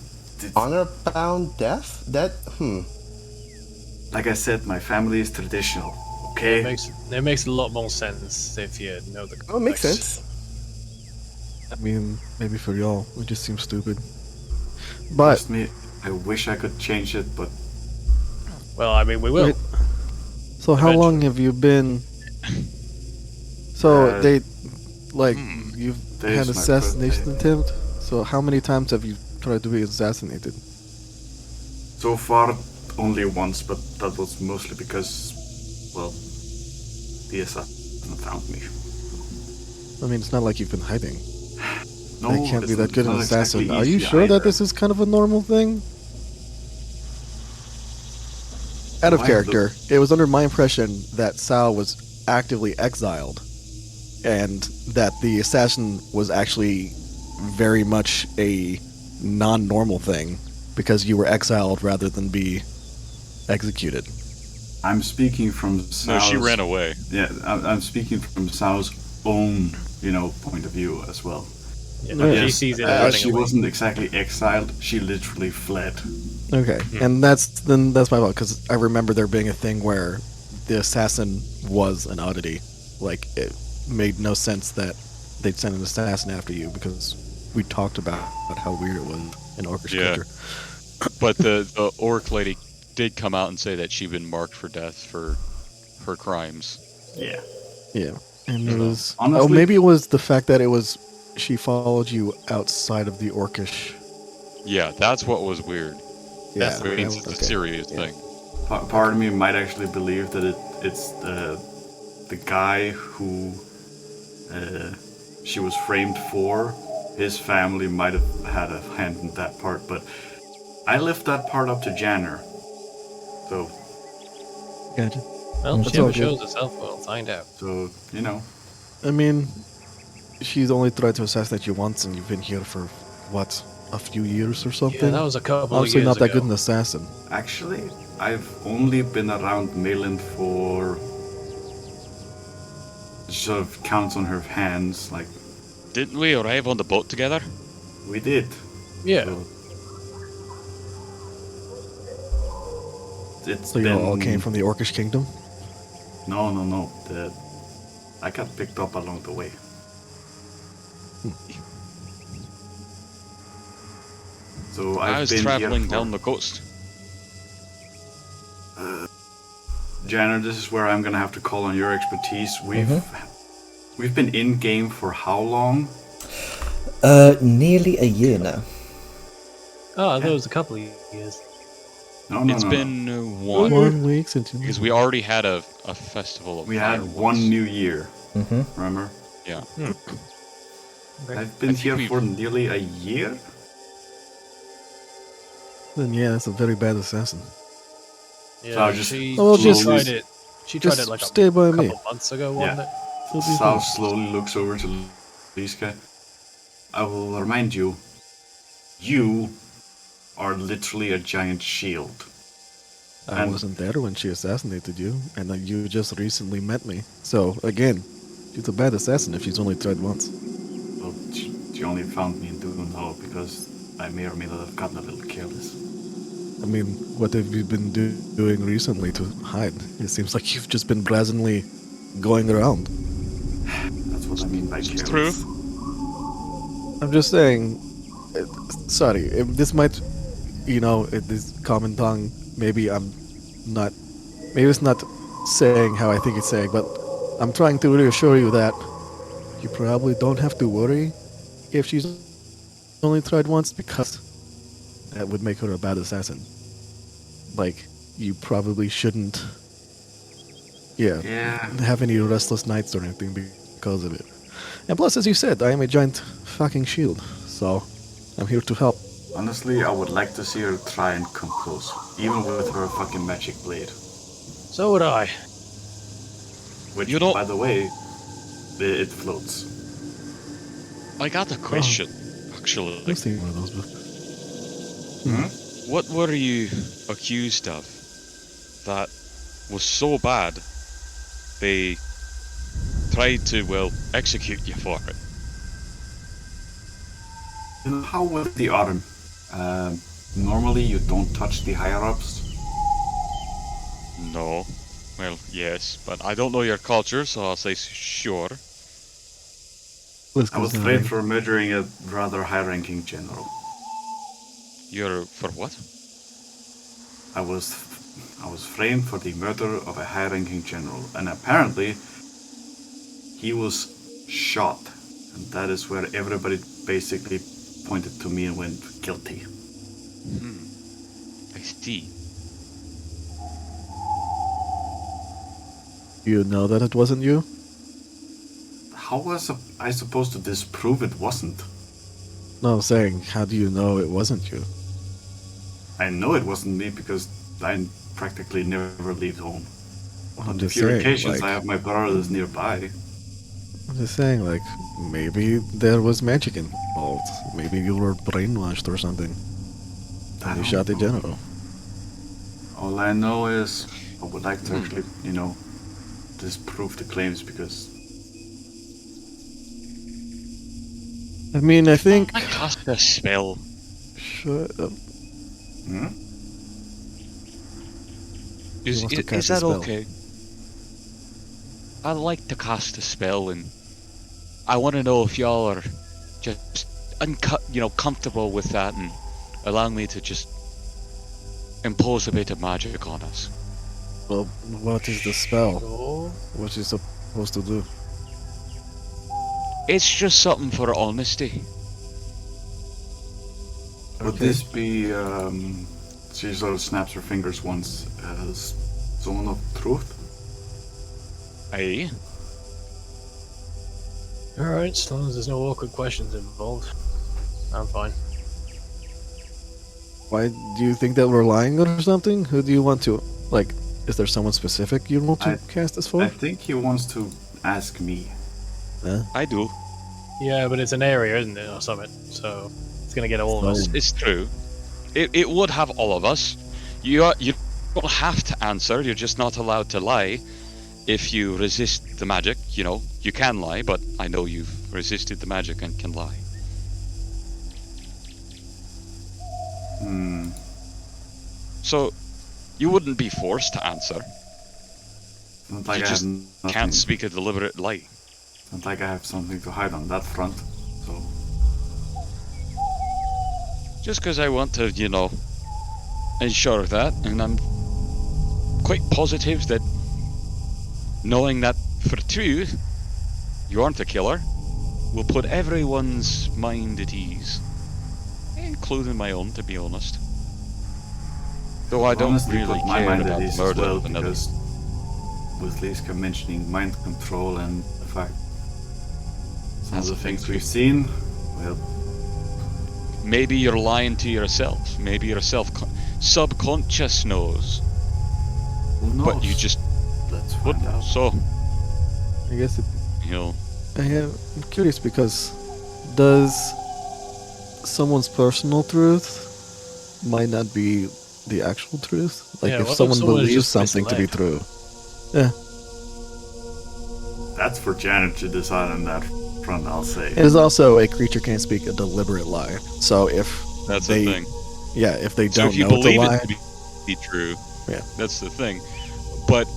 Honor-bound death? like I said, my family is traditional. Okay. It makes a lot more sense if you know the. Oh, it makes context. sense. I mean, maybe for y'all, we just seem stupid. But, Trust me, I wish I could change it, but Well, I mean, we will. Wait. So how Eventually. long have you been So they, like, you've Today's had my assassination birthday. attempt. So how many times have you tried to be assassinated? So far, only once, but that was mostly because, well, the assassin found me. I mean, it's not like you've been hiding. No, I can't be it's that good an not assassin. exactly Are you easy sure that either. this is kind of a normal thing? Out of Why character, it was under my impression that Sal was actively exiled, and that the assassin was actually very much a non-normal thing because you were exiled rather than be executed. I'm speaking from Sal's... No, she ran away. Yeah, I'm speaking from Sal's own, point of view as well. Yeah, Yeah. she sees it As running she away. wasn't exactly exiled, she literally fled. Okay, and that's my fault because I remember there being a thing where the assassin was an oddity. Like it made no sense that they'd send an assassin after you because we talked about how weird it was in Orcish Yeah. culture. But the orc lady did come out and say that she'd been marked for death for her crimes. Yeah. Yeah, and it was honestly- maybe it was the fact that it was she followed you outside of the Orcish. Yeah, that's what was weird. Yeah, That means that it's was- a serious yeah. thing. Part of me might actually believe that it's the guy who she was framed for. His family might have had a hand in that part, but I left that part up to Janner. So, Gotcha. Well, That's she never all good. shows herself. We'll find out. I mean, she's only tried to assassinate you once, and you've been here for what, a few years or something? Yeah, that was a couple Obviously of years not that ago. good an assassin. actually, I've only been around Malin for sort of counts on her hands, like Didn't we arrive on the boat together? we did. Yeah. So, it's So you been all came from the Orcish kingdom? No. I got picked up along the way. So I I've was been traveling here for, down the coast. Janner, this is where I'm gonna have to call on your expertise. We've been in game for how long? Nearly a year now. Oh, I thought it was a couple of years. No. It's been one. 1 week since you... Because we already had a festival of We fire had one once. New Year. Mm-hmm. Remember? Yeah. I've been I think here we've- for nearly a year. Then yeah, that's a very bad assassin. Yeah, So I'll just- she, Oh, well, she just- tried it. She tried just it like stay a by couple me. months ago, wasn't it? It'll be Sal fine. slowly looks over to Liska. I will remind you, you are literally a giant shield. I And- wasn't there when she assassinated you, and you just recently met me. So, again, she's a bad assassin if she's only tried once. Well, she only found me in Duvenhall because I may or may not have gotten a little careless. I mean, what have you been doing recently to hide? It seems like you've just been brazenly going around. That's what I mean by It's careless. true. I'm just saying, sorry, if this might, this common tongue, maybe it's not saying how I think it's saying, but I'm trying to reassure you that you probably don't have to worry if she's only tried once, because that would make her a bad assassin. Like, you probably shouldn't, Yeah. have any restless nights or anything because of it. And plus, as you said, I am a giant fucking shield, so I'm here to help. Honestly, I would like to see her try and come close, even with her fucking magic blade. So would I. Which, You don't- by the way, it floats. I got a question, actually. I've seen one of those before. What were you accused of that was so bad they tried to, execute you for it? You know how with the autumn, normally you don't touch the higher-ups. No. Well, yes, but I don't know your culture, so I'll say sure. I was framed for murdering a rather high-ranking general. You're for what? I was framed for the murder of a high-ranking general, and apparently he was shot, and that is where everybody basically pointed to me and went guilty. I see. You know that it wasn't you? How was I supposed to disprove it wasn't? No, I'm saying, how do you know it wasn't you? I know it wasn't me because I practically never leave home. I'm On a just few saying, occasions, like, I have my brothers nearby. I'm just saying, like, maybe there was magic involved. Maybe you were brainwashed or something. I And you don't shot the know. general. All I know is I would like to actually, disprove the claims because I mean, I think... I cast a spell. Shut up. Is wants to cast a that spell. okay? I'd like to cast a spell, and I want to know if y'all are just comfortable with that and allowing me to just impose a bit of magic on us. Well, what is the spell? Sure. What is supposed to do? It's just something for honesty. would this be? She sort of snaps her fingers once as zone of truth. Aye. Alright, as long as there's no awkward questions involved, I'm fine. Why do you think that we're lying or something? Who do you want to, like, is there someone specific you want to cast this for? I think he wants to ask me. I do. Yeah, but it's an area, isn't it, or something? So it's gonna get all of us. It's true. It would have all of us. You don't have to answer. You're just not allowed to lie. If you resist the magic, you can lie. But I know you've resisted the magic and can lie. So you wouldn't be forced to answer. Not like You I just have nothing, can't speak a deliberate lie. Not like I have something to hide on that front. So Just because I want to, ensure that, and I'm quite positive that knowing that for truth, you aren't a killer, will put everyone's mind at ease. Including my own, to be honest. Though I don't honestly really put my care mind about at the ease as murder well of another. because with Liska mentioning mind control and the fact some That's of the a thing things too. we've seen, well, Maybe you're lying to yourself. Maybe your subconscious knows. who knows? But you just Let's find wouldn't. out. So, I guess you I'm curious because does someone's personal truth might not be the actual truth? Like Yeah, if what if someone someone is believes just something to be misled? true. Yeah. That's for Janet to decide on that front, I'll say. It is also a creature can't speak a deliberate lie. So if that's they, the thing. yeah, if they So don't if you know it's a believe lie, it to be true, Yeah. that's the thing. But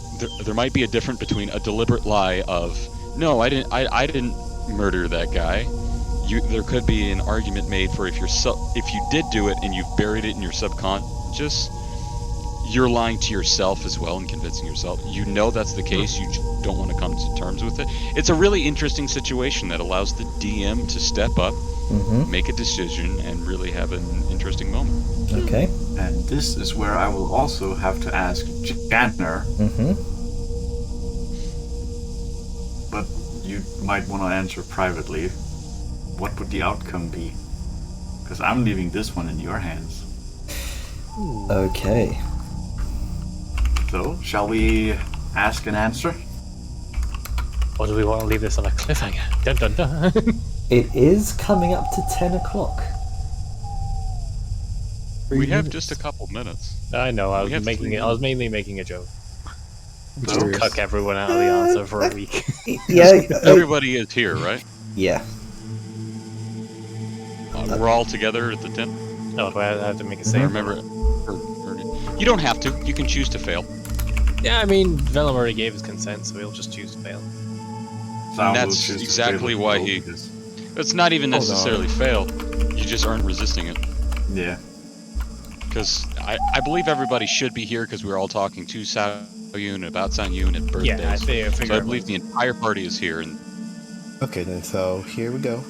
there might be a difference between a deliberate lie of no, I didn't murder that guy. There could be an argument made for if you did do it and you've buried it in your subconscious, you're lying to yourself as well and convincing yourself. You know that's the case. You just don't want to come to terms with it. It's a really interesting situation that allows the DM to step up, make a decision, and really have an interesting moment. Okay. And this is where I will also have to ask Janner, but you might want to answer privately. What would the outcome be? Because I'm leaving this one in your hands. Okay. So, shall we ask and answer? Or do we want to leave this on a cliffhanger? Dun dun dun. It is coming up to 10 o'clock. We have just a couple minutes. I know, I We have was making 3 it. I was mainly making a joke. So, Cuck everyone out of the answer for a week. Yeah. Everybody is here, right? Yeah. We're all together at the tent. No, do I have to make a I save? remember. You don't have to. You can choose to fail. Yeah, I mean, Vellum already gave his consent, so he'll just choose to fail. Sam will That's choose to exactly fail why it, he- because- It's not even Hold on. necessarily fail. You just aren't resisting it. Yeah. Because I believe everybody should be here because we're all talking to Saoyun about Saoyun and birthdays. Yeah, I So I figure. believe the entire party is here, and Okay, then, so here we go.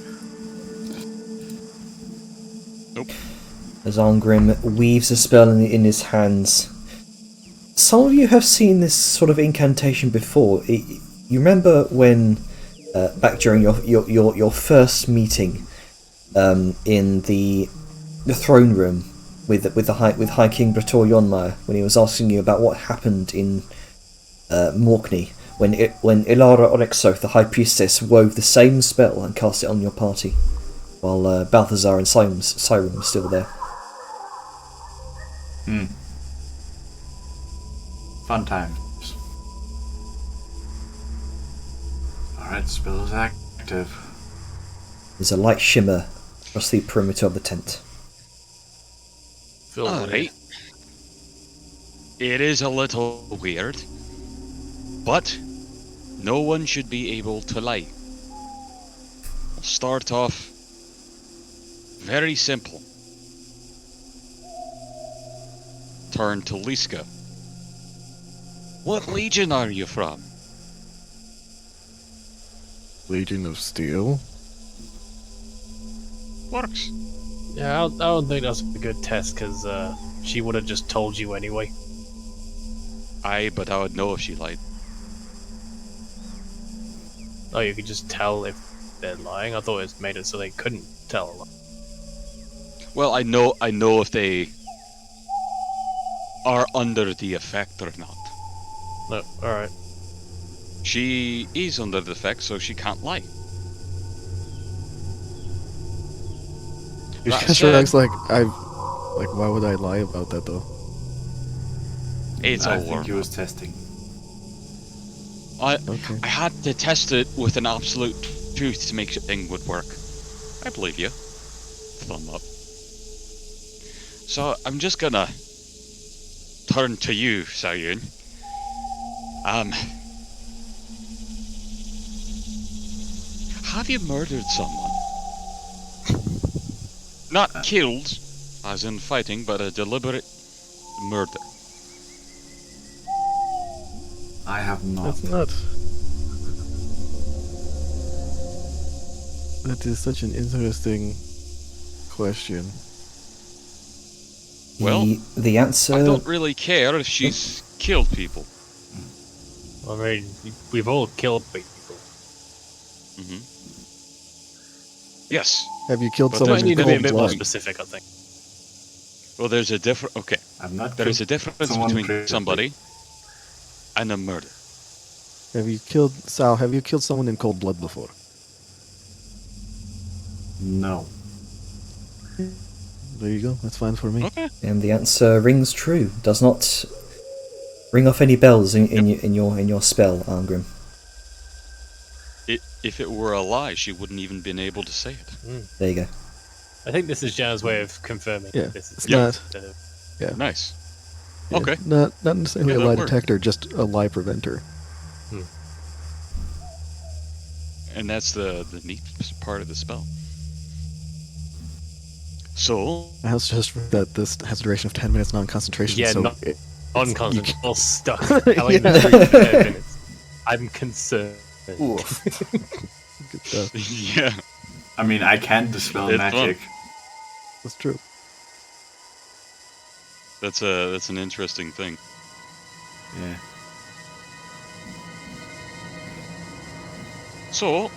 As Arngrim weaves a spell in his hands. Some of you have seen this sort of incantation before. You remember when, back during your first meeting, in the throne room with High King Brator Yonmire, when he was asking you about what happened in Morkney, when Ilara Onyxoth, the High Priestess, wove the same spell and cast it on your party, while Balthazar and Siren were still there. Fun times. Alright, spell is active. There's a light shimmer across the perimeter of the tent. Alright. It is a little weird, but no one should be able to lie. I'll start off very simple. Turn to Liska. What legion are you from? Legion of Steel. Works. Yeah, I don't think that's a good test, because she would have just told you anyway. Aye, but I would know if she lied. Oh, you could just tell if they're lying? I thought it made it so they couldn't tell a lie. Well, I know if they are under the effect or not. No, alright. She is under the effect, so she can't lie. Your That Shrek's said- like, why would I lie about that though? It's I a think warm. he was testing. Okay. I had to test it with an absolute truth to make sure thing would work. I believe you. Thumb up. So I'm just gonna turn to you, Sayun. Have you murdered someone? Not killed, as in fighting, but a deliberate murder. I have not. That's not. That is such an interesting question. Well, The answer. I don't really care if she's killed people. I mean, we've all killed people. Hmm. Yes. Have you killed But someone there's I need in to be a cold bit more blood? specific, I think. Well, there's a different. Okay. I'm not. There is a killed difference someone between previously. somebody and a murder. Have you killed Sal? Have you killed someone in cold blood before? No. There you go. That's fine for me. Okay. And the answer rings true. Does not ring off any bells in your spell, Arngrim. If it were a lie, she wouldn't even been able to say it. There you go. I think this is Jan's way of confirming Yeah, this is it's true not- instead of- Yeah. Nice. Yeah, Okay. Not necessarily Yeah, a that lie works. detector, just a lie preventer. And that's the neat part of the spell. So, I was just read that this has a duration of 10 minutes non-concentration. Yeah, so not- it- unconscious, you all stuck. Telling Yeah. the truth for 10 minutes. I'm concerned. Oof. good stuff. yeah. I mean, I can't dispel It's magic. That's true. That's an interesting thing. Yeah. So,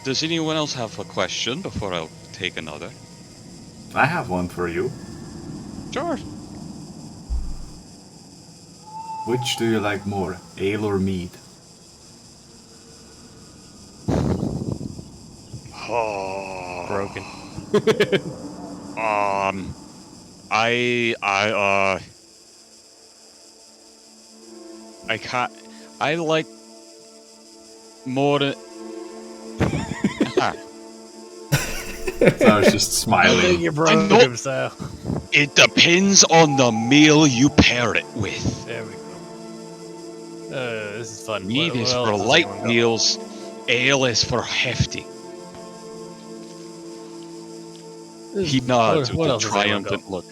does anyone else have a question before I take another? I have one for you. Sure. Which do you like more, ale or mead? Oh. Broken. I can't. I like more. So I was just smiling. You're I broken, know- so. It depends on the meal you pair it with. There we go. This is fun. Mead What is else for does light anyone got? meals. Ale is for hefty. He nods what with a else has anyone got? triumphant look.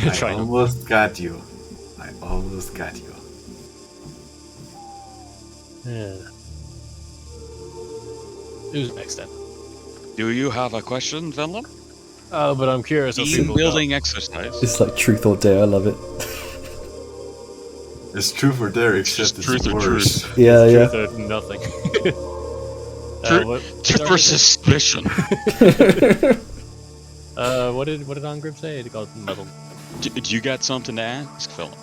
I Try to- almost got you. I almost got you. Yeah. Who's next then? Do you have a question, Venlam? Oh, but I'm curious what Team people building exercise. It's like truth or dare. I love it. It's truth or dare, It's except just it's truth or worse. Yeah, yeah. Truth or nothing. Truth or suspicion. What did Ongrim say? It got muddled. Do you got something to ask, Philip?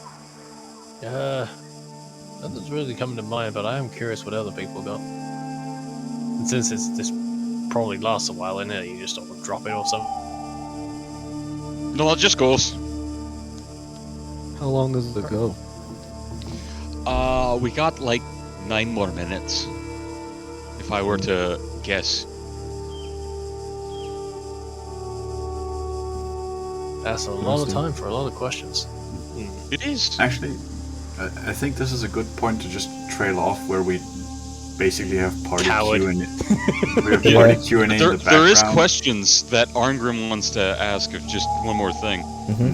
Nothing's really coming to mind, but I am curious what other people got. And since this probably lasts a while, innit? You just don't drop it or something. No, it just goes. How long does it go? We got like 9 more minutes. If I were to guess. That's a lot of time for a lot of questions. It is. Actually, I think this is a good point to just trail off where we basically have party Coward. Q&A. We have party Q&A in the background. There is questions that Arngrim wants to ask of just one more thing.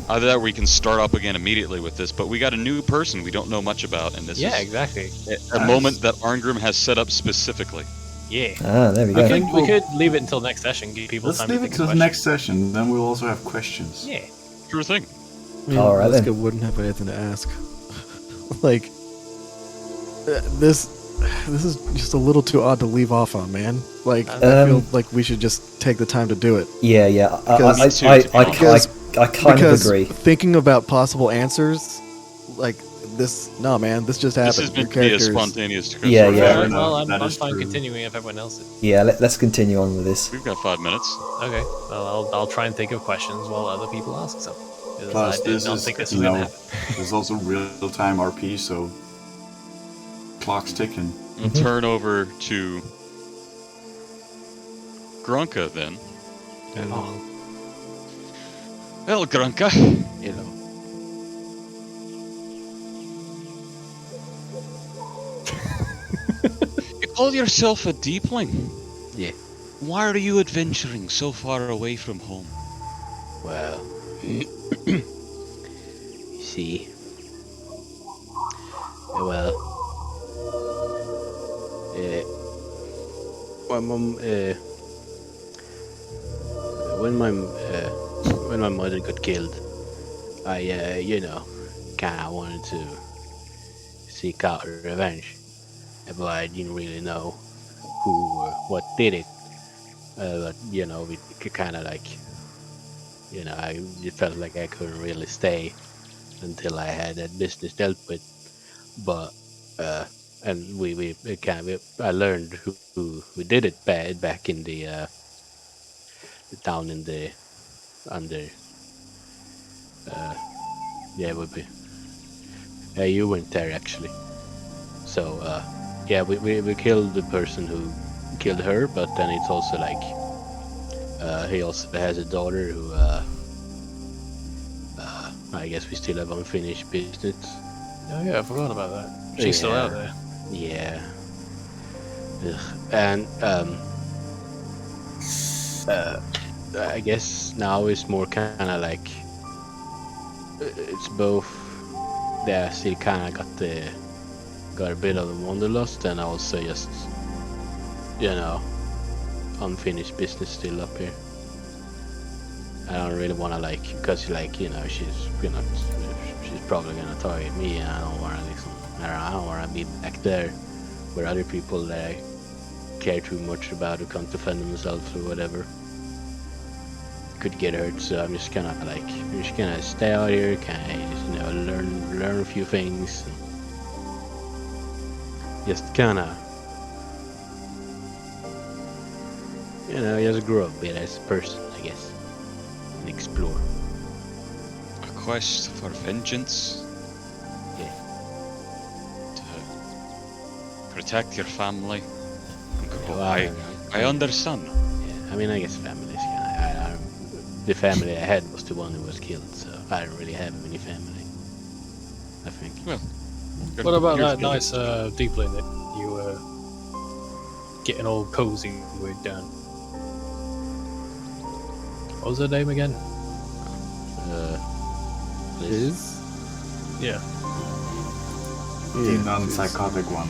Either that or we can start up again immediately with this, but we got a new person we don't know much about, and this is Exactly. a moment that Arngrim has set up specifically. Yeah. Ah, there we go. We could leave it until next session, give people Let's time leave to it think to of the questions. next session, then we'll also have questions. Yeah. Sure thing. All right, then. Alaska wouldn't have anything to ask. Like, this is just a little too odd to leave off on, man. Like, I feel like we should just take the time to do it. Yeah, yeah. I Because kind of agree. Thinking about possible answers, like this, no, man, this just happened. This has been Your to be a characters- spontaneous to Yeah, Chris. yeah. Fair Alright, enough, well, that I'm is fine true. continuing if everyone else is. Yeah, let's continue on with this. We've got 5 minutes. Okay. Well, I'll try and think of questions while other people ask some. Because Plus, I did this not is, think this you was going know, to happen. there's also real-time RP, so clock's ticking. We'll turn over to Grunka then. Well, Grunka, You know. you call yourself a deepling. Yeah. Why are you adventuring so far away from home? Well, see. Well, when my mother got killed, I kind of wanted to seek out revenge, but I didn't really know who or what did it. But we kind of like, it felt like I couldn't really stay until I had that business dealt with. But and we kind of I learned who did it back in the down in the under. Yeah, would be. You weren't there actually. So yeah, we killed the person who killed her, but then it's also like he also has a daughter who I guess we still have unfinished business. Oh yeah, I forgot about that. She's still out there. Yeah. Ugh. And I guess now it's more kind of like it's both. They still kind of got a bit of the wanderlust, and also just unfinished business still up here. I don't really want to because she's probably gonna target me, and I don't want to I don't want to be back there where other people that I care too much about who can't defend themselves or whatever could get hurt. So I'm just gonna stay out here, kind of just learn a few things, and just kind of just grow a bit as a person, I guess, and explore. A quest for vengeance? Yeah. To protect your family? Well, I understand. Yeah, I mean, I guess family is kind of. The family I had was the one who was killed, so I don't really have any family, I think. Well, What about you're that good. nice deep lane that you were getting all cozy with down? What was her name again? Liz? Is? Yeah. The non-psychotic one.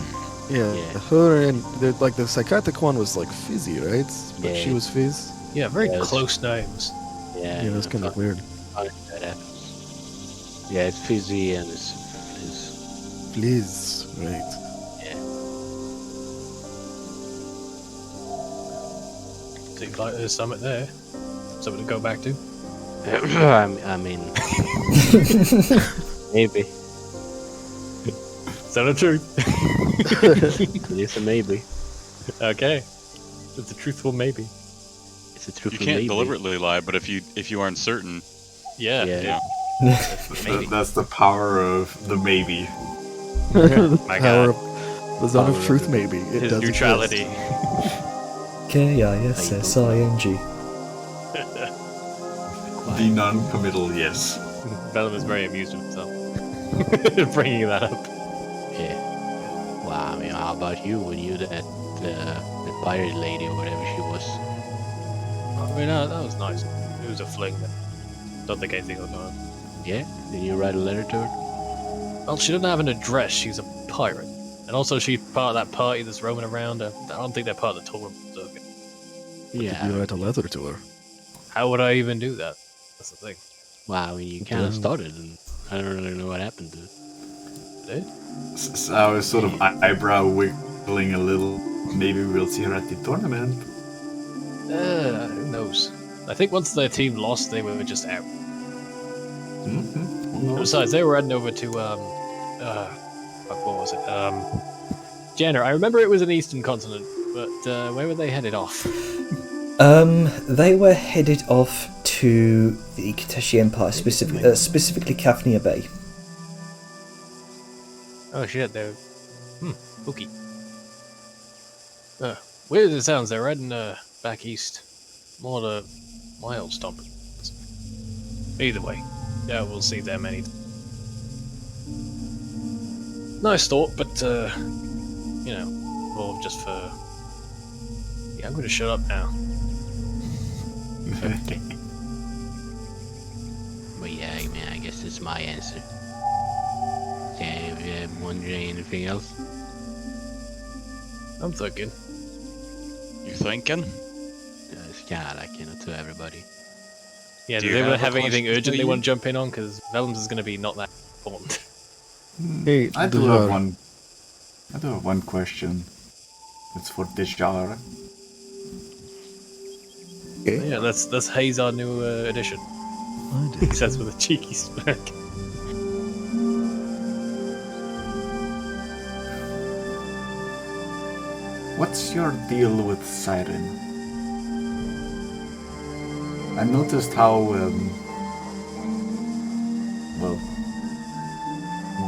Yeah, Yeah. her and like the psychotic one was like Fizzy, right? But she Yeah. was Fizz. Yeah, very Yes. close names. Yeah, Yeah, that's kind of weird. That happens. Yeah, it's Fizzy and it's Fizz. Fliz, right? Seems like there's something there. Something to go back to. I mean, maybe. Is that the truth? It is a maybe. Okay. It's a truthful maybe. It's a You truthful can't maybe. deliberately lie, but if you aren't certain, Yeah. Yeah. Maybe. That's the power of the maybe. My Power God. of the zone Power of of truth, the- maybe. It His does neutrality. KISSING. The non-committal yes. Vellum is very amused with himself. Bringing that up. Yeah. Wow. I mean, how about you when you that pirate lady or whatever she was? I mean, that was nice. It was a fling. Don't think anything will go on. Yeah. Did you write a letter to her? Well, she doesn't have an address. She's a pirate. And also, she's part of that party that's roaming around. I don't think they're part of the tour. So Yeah. You write a letter to her. how would I even do that? That's the thing. Wow. I mean, you kind of started, and I don't really know what happened to it. So I was sort of eyebrow wiggling a little. Maybe we'll see her at the tournament. Who knows? I think once their team lost, they were just out. Mm-hmm. Besides, they were heading over to fuck, what was it? Jenner. I remember it was an eastern continent, but where were they headed off? They were headed off to the Kateshi Empire, specifically Kafnia Bay. Oh shit, they're spooky. Weird as it sounds, they're heading back east, more to my old stomping. Either way, yeah, we'll see them any. Nice thought, but you know, more just for. Yeah, I'm going to shut up now. But yeah, I mean, I guess it's my answer. Yeah, if you're wondering anything else? I'm thinking. you thinking? It's kind of like, to everybody. Yeah, Do do you they have a have anything question urgent for they you? want to jump in on? Because Vellum's is going to be not that important. Hey, I do Dejar. have one. I do have one question. It's for Dejar. Okay. Yeah, let's haze our new edition. He says with a cheeky smirk. What's your deal with Siren? I noticed how, well,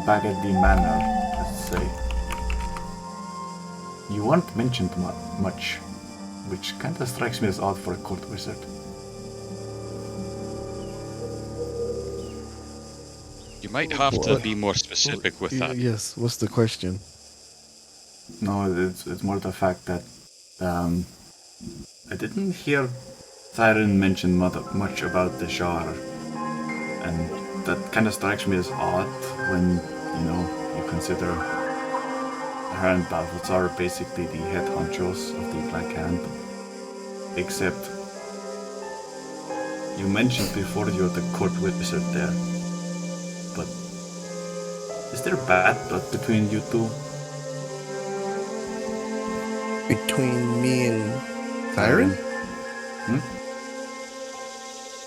back at the manor, let's say, you weren't mentioned much, which kind of strikes me as odd for a court wizard. You might have to be more specific with that. Yes, what's the question? No, it's more the fact that I didn't hear Siren mention much about the Jar, and that kind of strikes me as odd when you consider her and Balthazar are basically the head honchos of the Black Hand. Except you mentioned before you're the court wizard there, but is there bad blood between you two? Between me and Siren?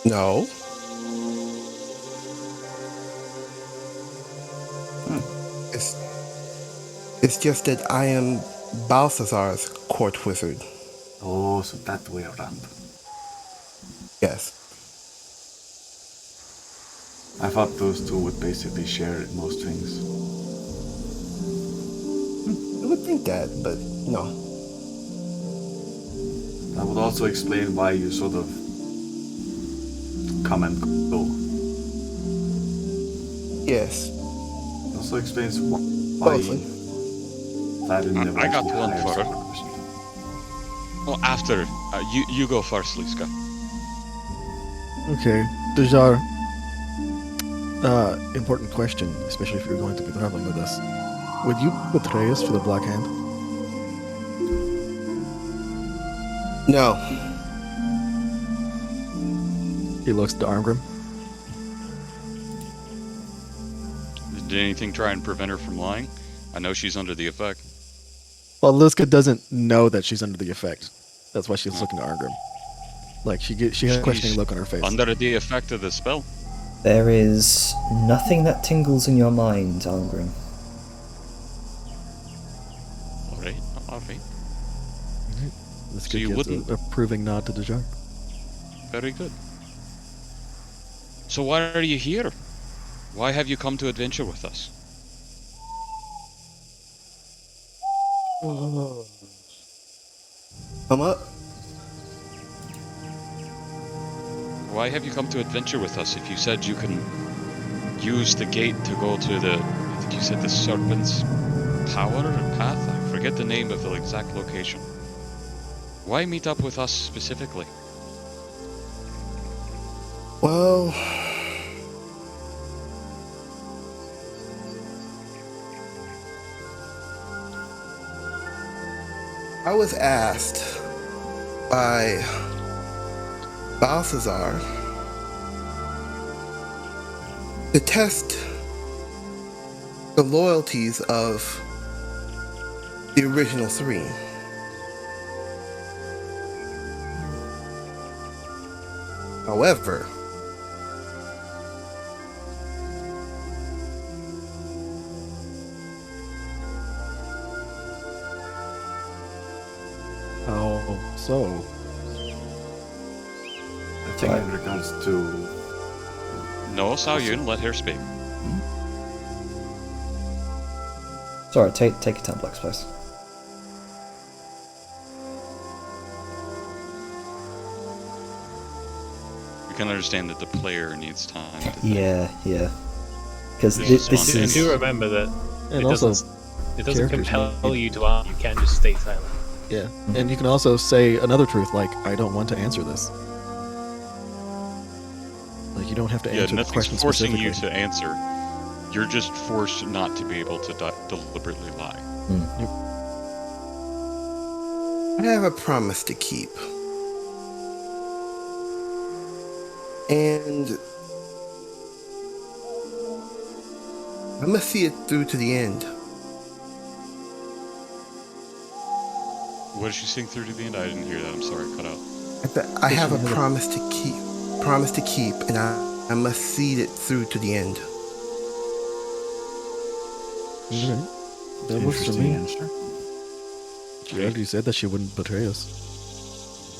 No. It's just that I am Balthazar's court wizard. Oh, so that way around. Yes. I thought those two would basically share most things. I would think that, but no. That would also explain why you sort of come and go. Yes. It also explains why Mostly. Siren never I got actually one hires for a her. court wizard. Well, after you go first, Liska. Okay, Dejar. Important question, especially if you're going to be traveling with us. Would you betray us for the Black Hand? No. He looks to Armgrim. Did anything try and prevent her from lying? I know she's under the effect. Well, Liska doesn't know that she's under the effect. That's why she's looking to Armgrim. Like, she has a questioning look on her face. Under the effect of the spell? There is nothing that tingles in your mind, Algrim. Alright. Liska So you gives wouldn't- a approving nod to the jar. Very good. So why are you here? Why have you come to adventure with us? Come up. Why have you come to adventure with us if you said you can use the gate to go to the... I think you said the Serpent's Power or Path? I forget the name of the exact location. Why meet up with us specifically? Well, I was asked by Balthazar to test the loyalties of the original three. However, Oh, so. I think in regards to No, Sao Yun, let her speak. Sorry, take your time, Black Spice. You can understand that the player needs time to think. Yeah. Because This this is And is... do remember that And it also, doesn't characters compel need- you to answer. You can just stay silent. yeah. And you can also say another truth, like, I don't want to answer this. Like, you don't have to Yeah, answer the nothing's question forcing specifically. you to answer. You're just forced not to be able to deliberately lie. I have a promise to keep. And I must see it through to the end. What did she sing through to the end? I didn't hear that. I'm sorry, cut out. I have a promise to keep, and I must see it through to the end. Alright. That works for interesting me. answer. She already said that she wouldn't betray us.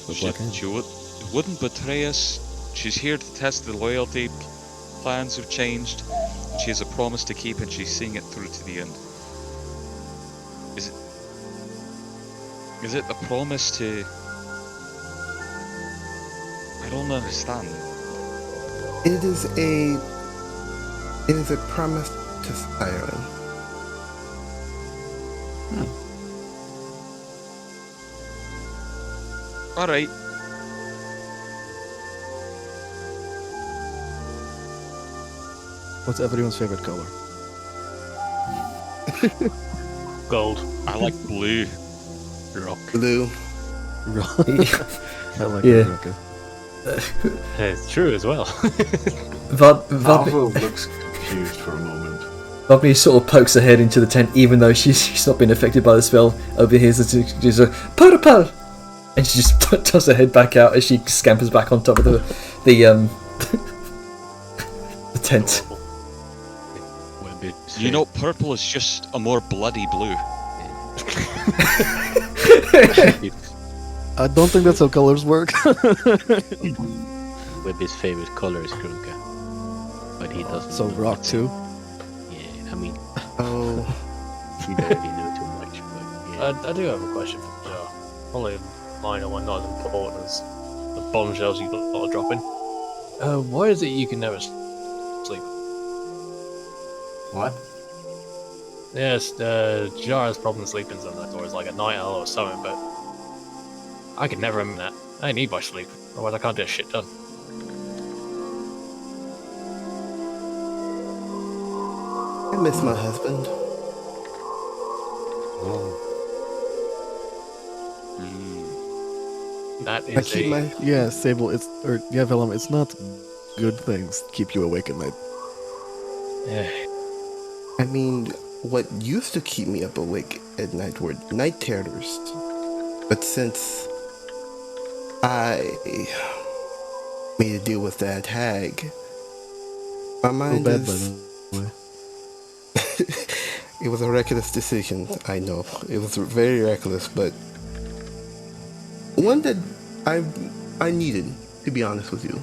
The Black Hand. She wouldn't betray us. She's here to test the loyalty. Plans have changed. She has a promise to keep, and she's seeing it through to the end. Is it a promise to... I don't understand. It is a promise to Siren. Alright. What's everyone's favorite color? Gold. I like blue. Rock. Blue. I like Yeah. that. Okay. It's true as well. Pavel looks confused for a moment. Bobby sort of pokes her head into the tent, even though she's not been affected by the spell. Over here, she's a purple, and she just tosses her head back out as she scampers back on top of the the tent. You know, purple is just a more bloody blue. I don't think that's how colors work. Webby's favorite color is Krunka. But he doesn't. So know rock that. too. Yeah, I mean, Oh, he doesn't really know too much, but yeah. I do have a question for Joe. Only a minor one, not as important as the bombshells you got dropping. Why is it you can never sleep? What? Yes, Jar has problem sleeping sometimes, or it's like a night owl or something, but I can never remember that. I need my sleep, otherwise I can't get shit done. I miss my husband. That I is keep a. my Yeah, Sable, Velum, it's not good things keep you awake at night. Eh, I mean, what used to keep me up awake at night were night terrors. But since I made a deal with that hag, my Feel mind bad, by is. the way. It was a reckless decision, I know. It was very reckless, but one that I I needed, to be honest with you.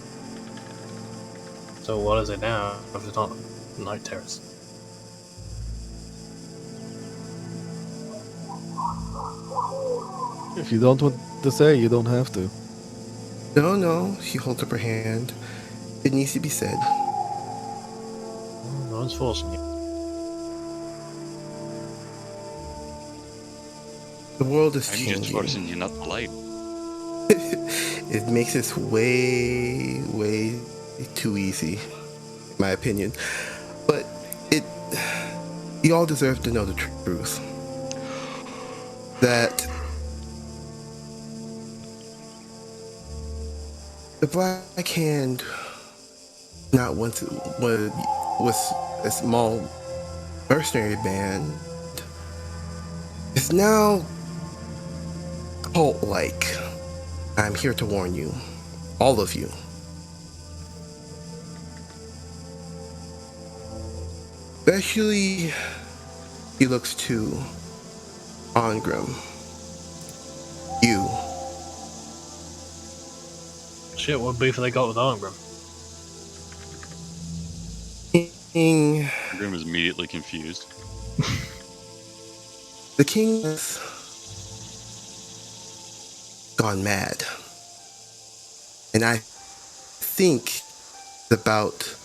so what is it now if it's not night terrors? If you don't want to say, you don't have to. No, no, she holds up her hand. It needs to be said. No one's forcing you. The world is I'm just changing. forcing you not to lie. It makes this way, way too easy, in my opinion. But it, you all deserve to know the truth. That the Black Hand not once was a small mercenary band is now cult-like. I'm here to warn you, all of you. Especially, he looks to Ongram. You. Shit, what beef have they got with Arngram? King, Grim is immediately confused. the king has gone mad. And I think about,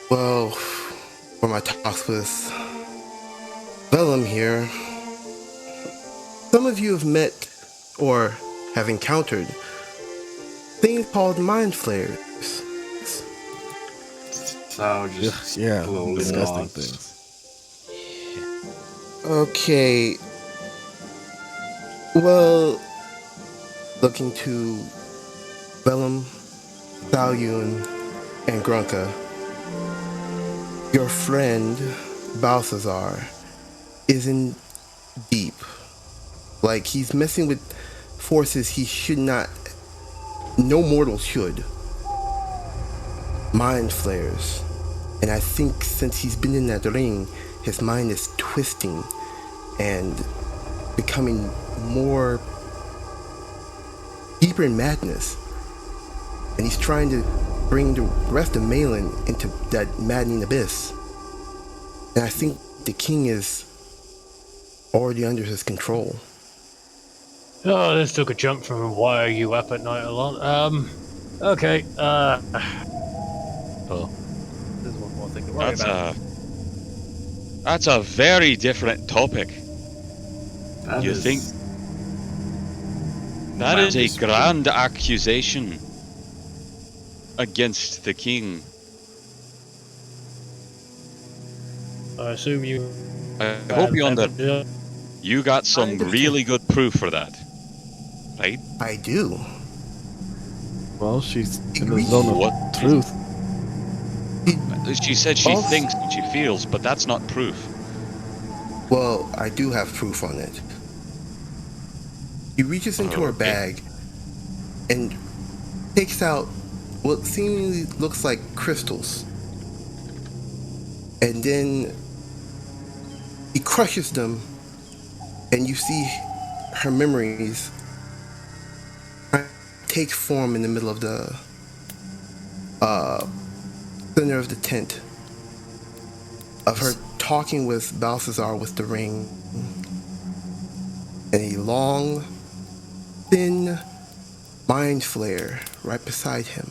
well, from my talks with Vellum here, some of you have met or have encountered things called mind flares. So just Yeah, slowly disgusting nods. things. Okay. Well, looking to Vellum, Salyun, and Grunka, your friend Balthazar is in deep. Like, he's messing with forces he should not, no mortal should. Mind flares. And I think since he's been in that ring, his mind is twisting and becoming more deeper in madness. And he's trying to bring the rest of Malin into that maddening abyss. And I think the king is already under his control. Oh, this took a jump from why are you up at night a lot. Okay, Oh, there's one more thing to worry about. That's a very different topic. That You is think that is a grand accusation against the king? I assume you. I hope you under Yeah. you got some really good proof for that, right? I do. Well, she's in the Agreed. zone of What? truth. She said she Also- thinks and she feels, but that's not proof. Well, I do have proof on it. He reaches into her Okay. bag and takes out what seemingly looks like crystals. And then he crushes them, and you see her memories take form in the middle of the center of the tent of her talking with Balthazar with the ring, and a long, thin mind flare right beside him.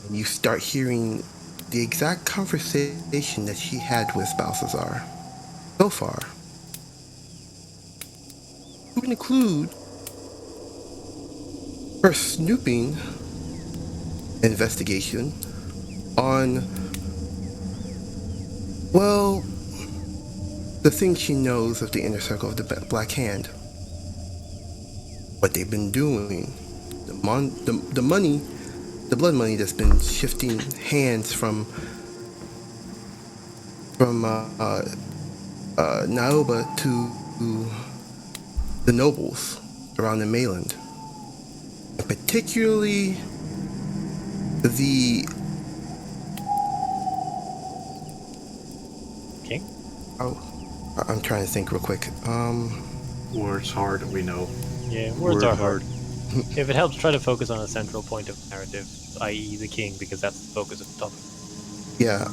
And you start hearing the exact conversation that she had with Balthazar so far. It would include her snooping investigation on, well, the things she knows of the inner circle of the Black Hand. What they've been doing, the money, the blood money that's been shifting hands from Naoba to the nobles around the mainland, and particularly the King? oh, I'm trying to think real quick. Words hard, we know. Yeah, words Word are hard. If it helps, try to focus on a central point of narrative, i.e. the king, because that's the focus of the topic. Yeah,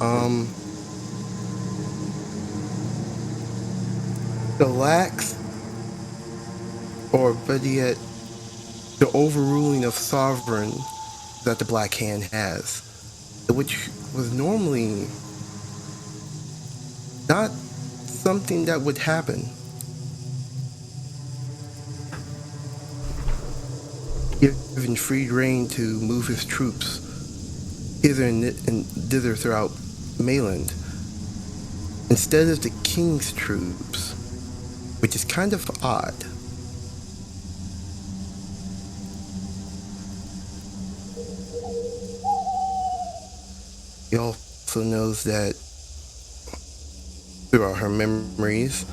the lax, or better yet, the overruling of sovereign that the Black Hand has, which was normally not something that would happen. Given free rein to move his troops hither and thither throughout Mayland, instead of the king's troops, which is kind of odd. He also knows that throughout her memories,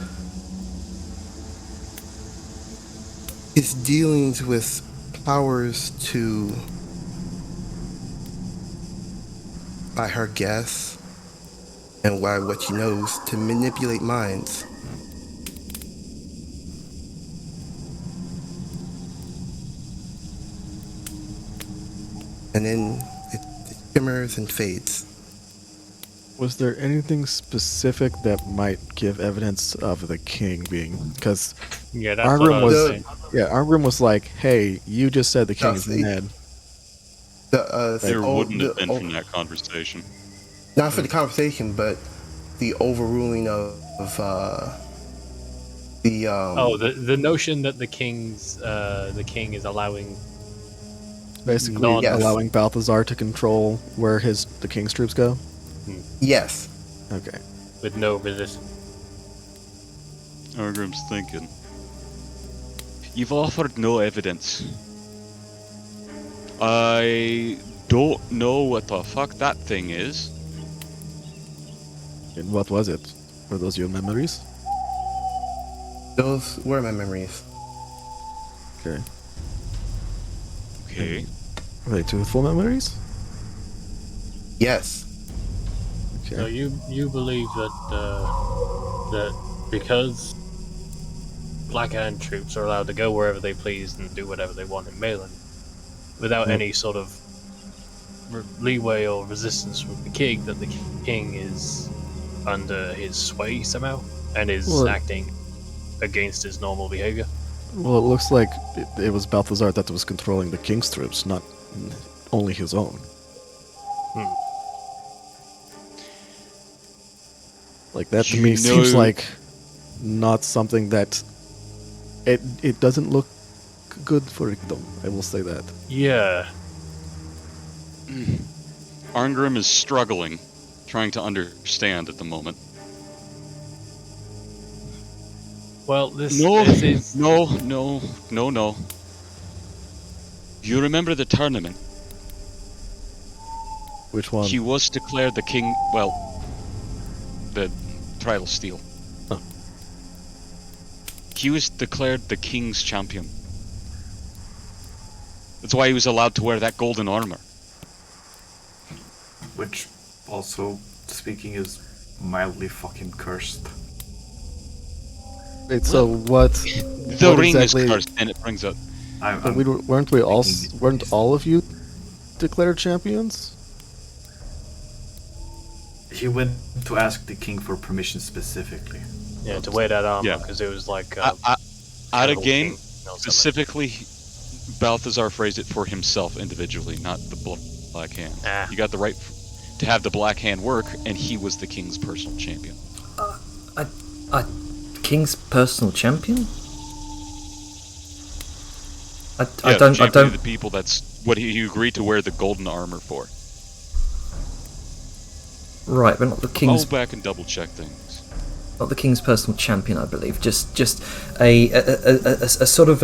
his dealings with powers to, by her guess, and by what she knows, to manipulate minds. And then it shimmers and fades. Was there anything specific that might give evidence of the king being? Because Yeah, that's what I was saying. Arngrim was like, "Hey, you just said the king is mad." There wouldn't have been from that conversation. Not for the conversation, but the overruling of the the notion that the king is allowing Basically, Yes. allowing Balthazar to control where the king's troops go. yes. Okay. with no resistance. Argrim's thinking. You've offered no evidence. I don't know what the fuck that thing is. And what was it? Were those your memories? Those were my memories. Okay. Okay. Are they truthful memories? Yes. Okay. So you believe that that because Black Hand troops are allowed to go wherever they please and do whatever they want in Mayland, without any sort of leeway or resistance from the king, that the king is under his sway somehow and is acting against his normal behavior. Well, it looks like it was Balthazar that was controlling the king's troops, not only his own. Like, that to me seems like not something that... It doesn't look good for them, I will say that. Yeah. Arngrim is struggling, trying to understand at the moment. Well, this is... No. You remember the tournament? Which one? He was declared the king, well, the Trial Steel. Huh. He was declared the king's champion. That's why he was allowed to wear that golden armor. Which, also speaking, is mildly fucking cursed. Wait, so what... The ring exactly, is cursed, and it brings up... But weren't all of you declared champions? He went to ask the king for permission specifically. Yeah, to wear that armor, Yeah. because it was like... At a game, specifically, Balthazar phrased it for himself individually, not the Black Hand. You got the right to have the Black Hand work, and he was the king's personal champion. King's personal champion? I Yeah, don't. champion of the people that's what he agreed to wear the golden armor for. Right, but not the I'll king's go back and double check things. not the king's personal champion, I believe. Just a sort of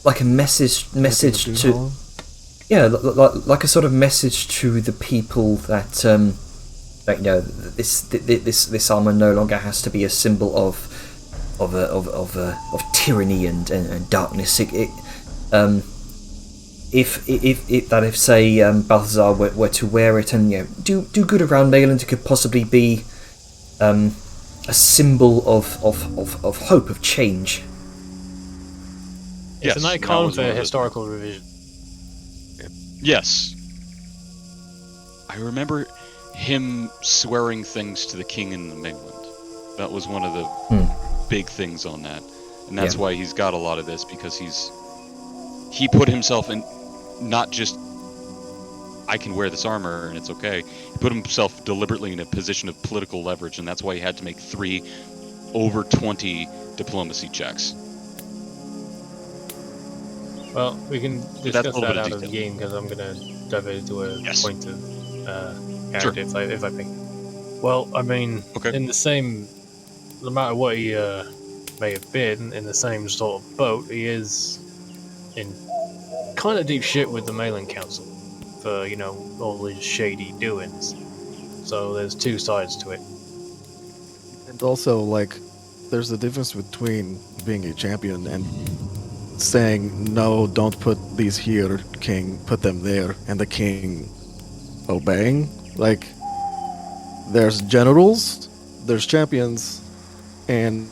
like a message to like a sort of message to the people that this armor no longer has to be a symbol of tyranny and darkness. If say Balthazar were to wear it and do good around Mayland, it could possibly be a symbol of hope, of change. It's Yes, an that icon was for one of the- historical revision. Yes. I remember him swearing things to the king in the mainland. That was one of the big things on that. And that's Yeah. why he's got a lot of this, because he put himself in, not just I can wear this armor and it's okay. He put himself deliberately in a position of political leverage, and that's why he had to make 3 over 20 diplomacy checks. Well, we can That's a discuss little that bit of out of the detail. game because I'm gonna dive into a Yes. point of character if I pick. Well, I mean, Okay. in the same, no matter what he may have been, in the same sort of boat, he is in kind of deep shit with the Mailing Council for all his shady doings. So there's 2 sides to it. And also, like, there's a difference between being a champion and saying, no, don't put these here, king, put them there, and the king obeying. Like, there's generals, there's champions, and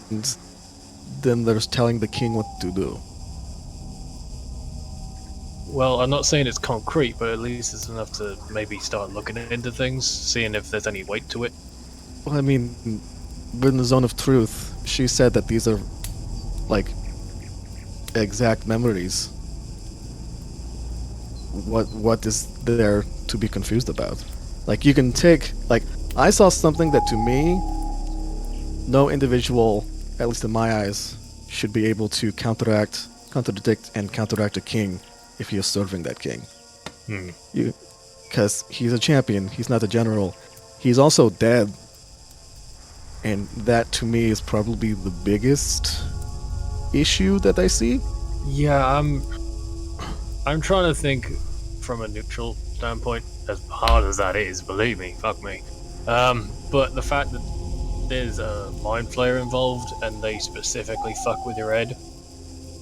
then there's telling the king what to do. Well, I'm not saying it's concrete, but at least it's enough to maybe start looking into things, seeing if there's any weight to it. Well, I mean, within the zone of truth, she said that these are, like, exact memories. What is there to be confused about? Like, you can take, like, I saw something that to me, no individual, at least in my eyes, should be able to contradict and counteract a king if he is serving that king. Because he's a champion, he's not a general. He's also dead. And that to me is probably the biggest issue that I see. Yeah, I'm trying to think from a neutral standpoint, as hard as that is, believe me, fuck me. But the fact that there's a mind flayer involved and they specifically fuck with your head,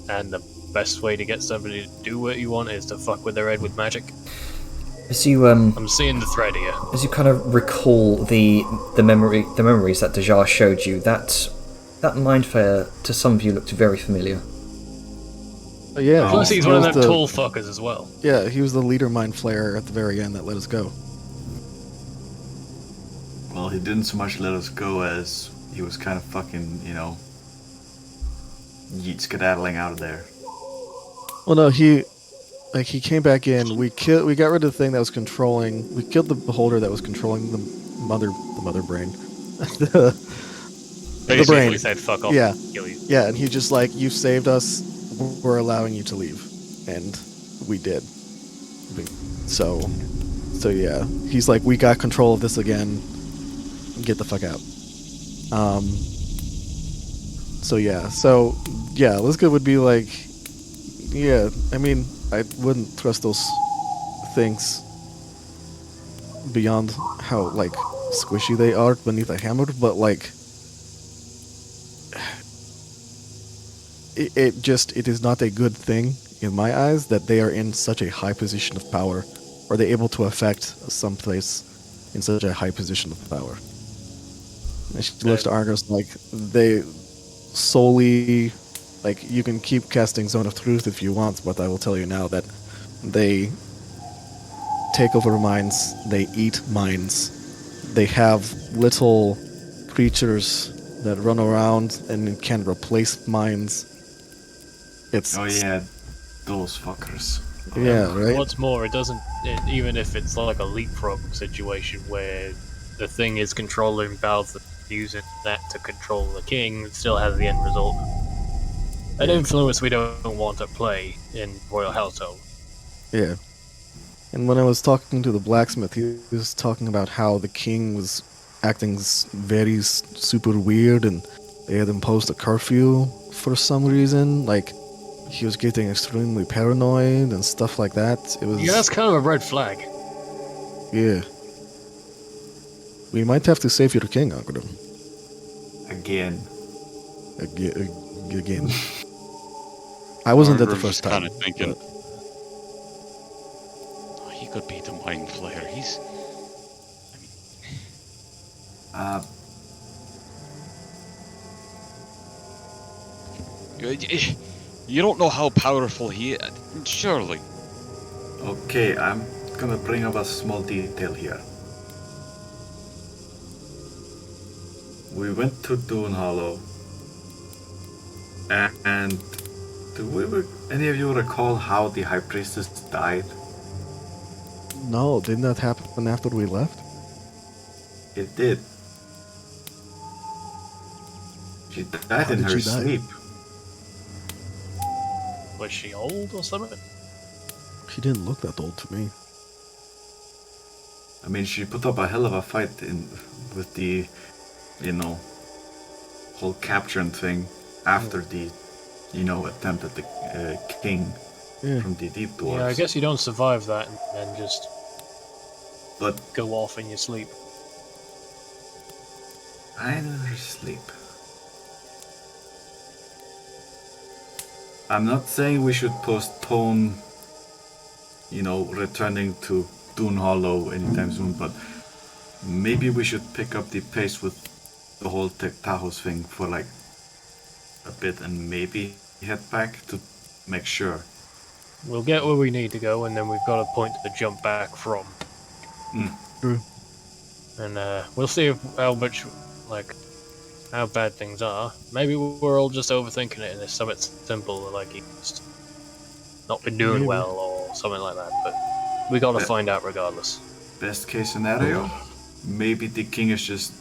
and the best way to get somebody to do what you want is to fuck with their head with magic. As you I'm seeing the thread here. as you kind of recall the memories that Dejar showed you, that mind flayer to some of you looked very familiar. Yeah. Plus, he's he one of was them the- tall fuckers as well. Yeah, he was the leader mind flayer at the very end that let us go. Well, he didn't so much let us go as he was kind of fucking, yeet skedaddling out of there. Well, no, he came back in. We got rid of the thing that was controlling. We killed the beholder that was controlling the mother brain. the Basically, brain. said fuck off. Yeah. Kill you. Yeah, and he just like, you saved us. We're allowing you to leave, and we did. So yeah, he's like, we got control of this again. Get the fuck out. So yeah, Liska would be like, yeah, I mean, I wouldn't trust those things beyond how, like, squishy they are beneath a hammer, but, like, it is not a good thing, in my eyes, that they are in such a high position of power, or they're able to affect some place in such a high position of power. And she looks to Argos like, they solely, like, you can keep casting Zone of Truth if you want, but I will tell you now that they take over minds, they eat minds, they have little creatures that run around and can replace minds. It's, Oh yeah, those fuckers. yeah, right? What's more, even if it's like a leapfrog situation where the thing is controlling Balthazar, using that to control the king, it still has the end result. An influence we don't want to play in royal household. Yeah. And when I was talking to the blacksmith, he was talking about how the king was acting very super weird, and they had imposed a curfew for some reason. Like, he was getting extremely paranoid and stuff like that. It was... Yeah, that's kind of a red flag. Yeah. We might have to save your king, Agrim. Again. Again. I wasn't at the Argrim's first time. kind of thinking. but- "Oh, he could be the mind flayer. He's. You don't know how powerful he is. Surely. Okay, I'm gonna bring up a small detail here. We went to Dune Hollow, and any of you recall how the High Priestess died? No, didn't that happen after we left? It did. She died How in did her she die? sleep. Was she old or something? She didn't look that old to me. I mean, she put up a hell of a fight with the, whole capturing thing after the, attempt at the king Yeah. from the Deep Dwarfs. Yeah, I guess you don't survive that and then just But go off in your sleep. I never sleep. I'm not saying we should postpone, returning to Dune Hollow anytime soon, but maybe we should pick up the pace with the whole Tahos thing for like a bit and maybe head back to make sure. We'll get where we need to go, and then we've got a point to jump back from. True. And we'll see how bad things are. Maybe we're all just overthinking it, and it's something simple, like he's not been doing Maybe. well or something like that. But we gotta find out regardless. Best case scenario, maybe the king is just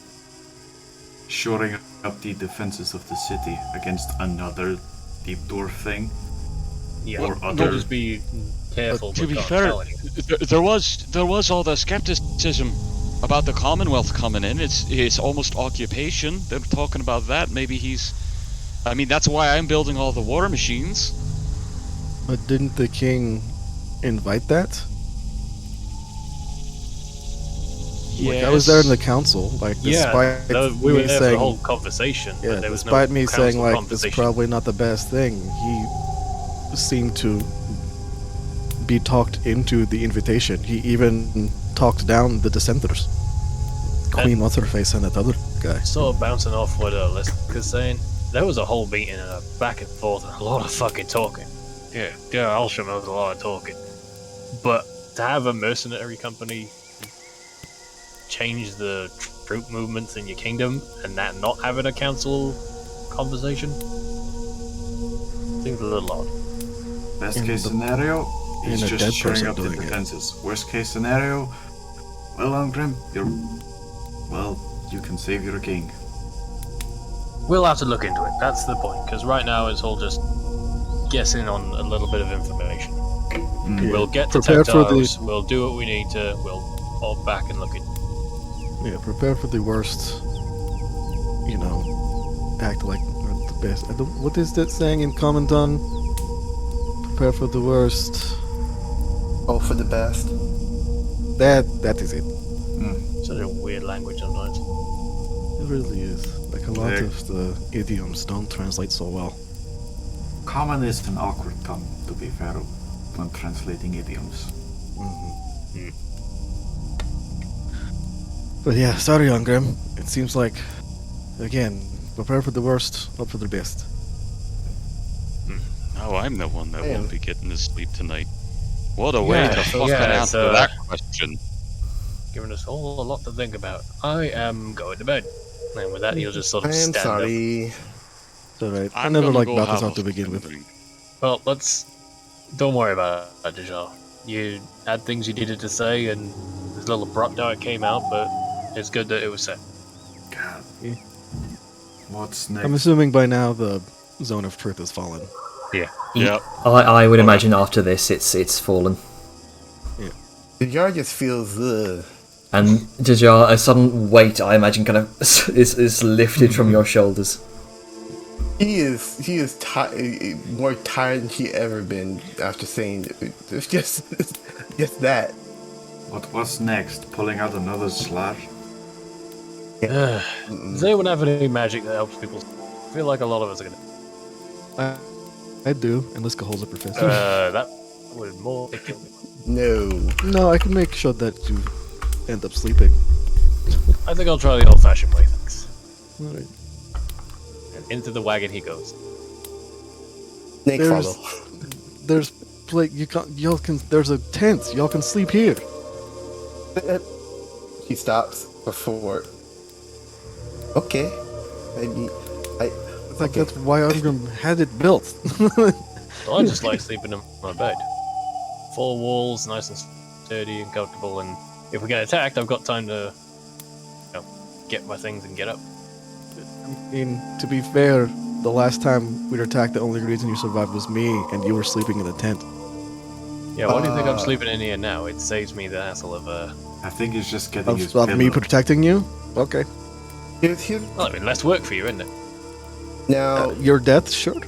shoring up the defenses of the city against another Deep Dwarf thing. Yeah, Or we'll other- just be careful. To but be not fair, tell anyone. there was all the skepticism about the Commonwealth coming in. It's his almost occupation. They're talking about that. Maybe he's. I mean, that's why I'm building all the war machines. But didn't the king invite that? Like, I was there in the council, like, despite we were me there for the saying, whole conversation. yeah, but there was despite no me saying, council like, this is conversation. probably not the best thing, he seemed to be talked into the invitation. He even talked down the dissenters. Queen What's-Her-Face and that other guy. Sort of bouncing off what Liska's saying, there was a whole meeting and a back and forth and a lot of fucking talking. Yeah, Alsham was a lot of talking. But to have a mercenary company change the troop movements in your kingdom and that not having a council conversation seems a little odd. Best In case the- scenario, he's in a just dead shoring person up the doing it. defenses. Worst case scenario, well, Grim, you can save your king. We'll have to look into it, that's the point, because right now it's all just guessing on a little bit of information. Yeah. We'll get to Prepare for Tectaros, we'll do what we need to, we'll fall back and look at Yeah, prepare for the worst. Act like you're the best. What is that saying in Common Tongue? Prepare for the worst. Oh, for the best. That is it. such a weird language sometimes. It really is. Like, a lot Yeah. of the idioms don't translate so well. Common is an awkward tongue, to be fair, when translating idioms. But yeah, sorry, Grim. It seems like, again, prepare for the worst, hope for the best. No, I'm the one that Man. won't be getting to sleep tonight. What a way to Yeah, fucking yeah, answer so- that question. Giving us all a lot to think about. I am going to bed. And with that, you'll just sort I of am stand up. sorry. It's alright. I I'm never gonna liked go have Balthazar a to begin fucking with. drink. Well, don't worry about it, Dijal. You had things you needed to say, and it was a little abrupt how it came out, but it's good that it was said. God. Yeah. What's next? I'm assuming by now the zone of truth has fallen. Yeah. Yep. I would imagine after this, it's fallen. The jar just feels And Jajar, a sudden weight, I imagine, kind of is lifted from your shoulders. He is more tired than he ever been after saying it's just that. What's next? Pulling out another slot? Does anyone have any magic that helps people? I feel like a lot of us are gonna. I do, unless Cahol's a professor. That would more kill me. No. No, I can make sure that you end up sleeping. I think I'll try the old-fashioned way, thanks. Alright. And into the wagon he goes. Snake follow. There's like y'all can. There's a tent. Y'all can sleep here. He stops before. Okay. Like that's why Ungram had it built. Well, I just like sleeping in my bed. 4 walls, nice and sturdy and comfortable, and if we get attacked, I've got time to, get my things and get up. I mean, to be fair, the last time we were attacked, the only reason you survived was me, and you were sleeping in the tent. Yeah, why do you think I'm sleeping in here now? It saves me the hassle of, I think he's just getting his Of me pillow. protecting you? Okay. Here's well, I mean, less work for you, isn't it? now. Your death, sure.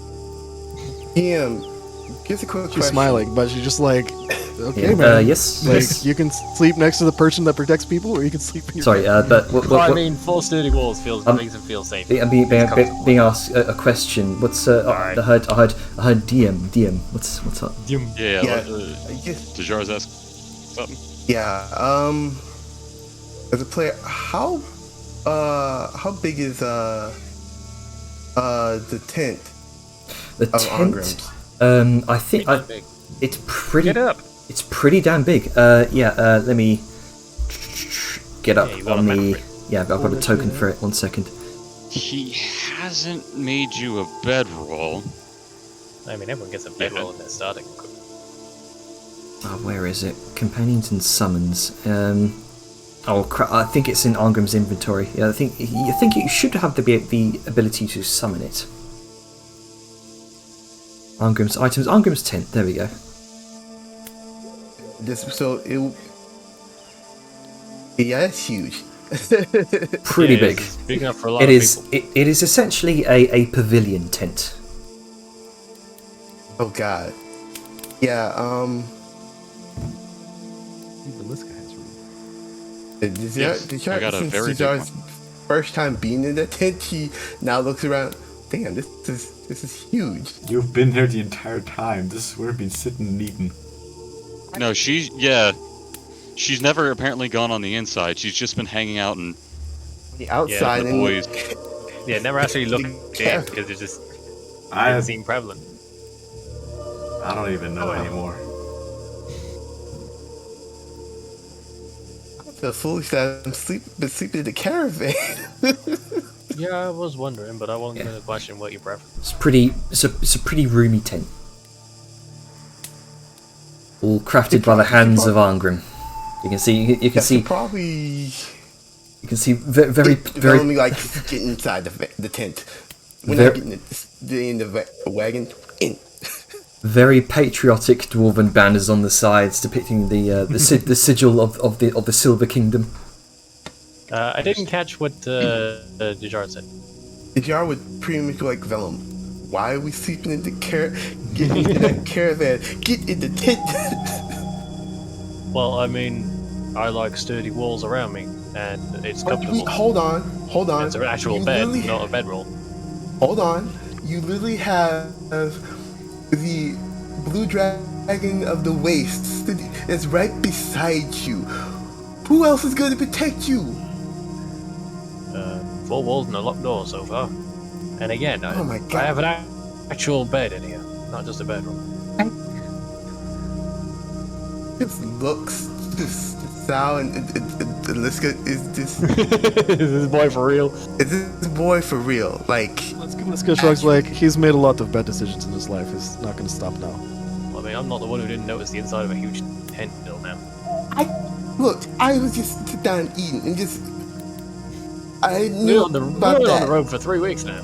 Here's a quick She's question. smiling, but she's just like, okay, Yeah, man. yes. Like, yes. you can sleep next to the person that protects people, or you can sleep in your Sorry, bed. but Well, I mean, 4 sturdy walls makes him feel safe. I'm being asked a question. What's Alright. I heard DM. What's up? Yeah. Yeah. Just, Dejar's asked something. yeah. As a player, how big is the tent The of tent. Ongrim's? I think Big. it's pretty. Get up. It's pretty damn big. Let me get up Yeah, you got a on map the. for it. Yeah, I've got a token for it. 1 second. He hasn't made you a bedroll. I mean, everyone gets a bedroll in their starting. Oh, where is it? Companions and summons. Oh crap! I think it's in Angrim's inventory. Yeah, I think you should have the ability to summon it. Angrim's items. Angrim's tent. There we go. Yeah, it's huge. Pretty Yeah, big. it's big enough for a lot It of is. people. It is essentially a pavilion tent. Oh god. Yeah. Even this guy has room. I got a very big Dejar's first time being in the tent, he now looks around. Damn, this is huge. You've been here the entire time. This is where we've been sitting and eating. No, she's never apparently gone on the inside. She's just been hanging out and The outside the and boys. Yeah, never actually looked Yeah. in because it just I didn't seem prevalent. I don't even know anymore. I feel foolish that I'm been sleeping in the caravan. Yeah, I was wondering, but I wasn't going to question what your preference. It's pretty. It's a pretty roomy tent. All crafted by the hands of Angrim. You can see. You can see. Probably. You can see very Only like get inside the tent. We're not getting in the wagon. In. very patriotic dwarven banners on the sides depicting the sigil of the Silver Kingdom. I didn't catch what Dejar said. Dejar would pretty much like Vellum. Why are we sleeping in the Get into that caravan. Get in the tent. Well, I mean, I like sturdy walls around me, and it's comfortable. Hold on. It's an actual You bed, literally- not a bedroll. Hold on. You literally have the blue dragon of the wastes that's right beside you. Who else is going to protect you? 4 walls and a locked door so far. And again, Oh my God. I have an actual bed in here, not just a bedroom. Just looks, just sound, and Liska is this. Is this boy for real? Is this boy for real? Like, Let's go shrugs like, he's made a lot of bad decisions in his life. He's not gonna stop now. I mean, I'm not the one who didn't notice the inside of a huge tent till now. look, I was just sit down eating and just. I We're, knew on the, about we're on the that. road for 3 weeks now.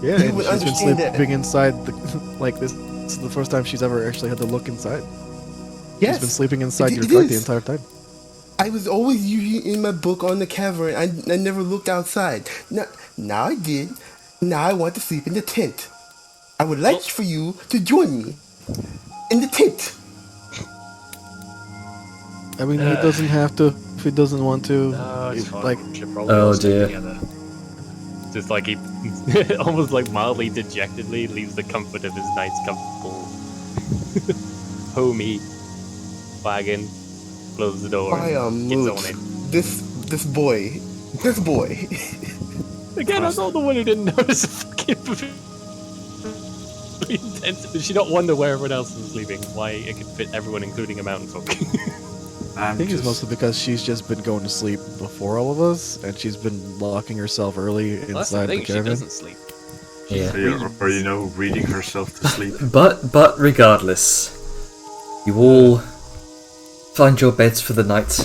Yeah, You and would she's been understand that. sleeping inside the like this. This is the first time she's ever actually had to look inside. Yes. She's been sleeping inside it- your it truck the is. entire time. I was always usually in my book on the cavern. I never looked outside. Now I did. Now I want to sleep in the tent. I would like for you to join me in the tent. I mean, he doesn't have to if he doesn't want to. No, it's It- fine. like, We should probably Oh, all stay dear. together. Just like he, almost like mildly dejectedly leaves the comfort of his nice, comfortable, homey wagon, closes the door, Why, gets Moot, on it. this boy. Again, I'm not the one who didn't notice the fucking intense. Does she not wonder where everyone else is sleeping? Why it could fit everyone, including a mountain folk? I think it's mostly because she's just been going to sleep before all of us, and she's been locking herself early Well, that's the inside thing. the She caravan. doesn't sleep. Yeah. Or reading herself to sleep. But regardless, you all find your beds for the night,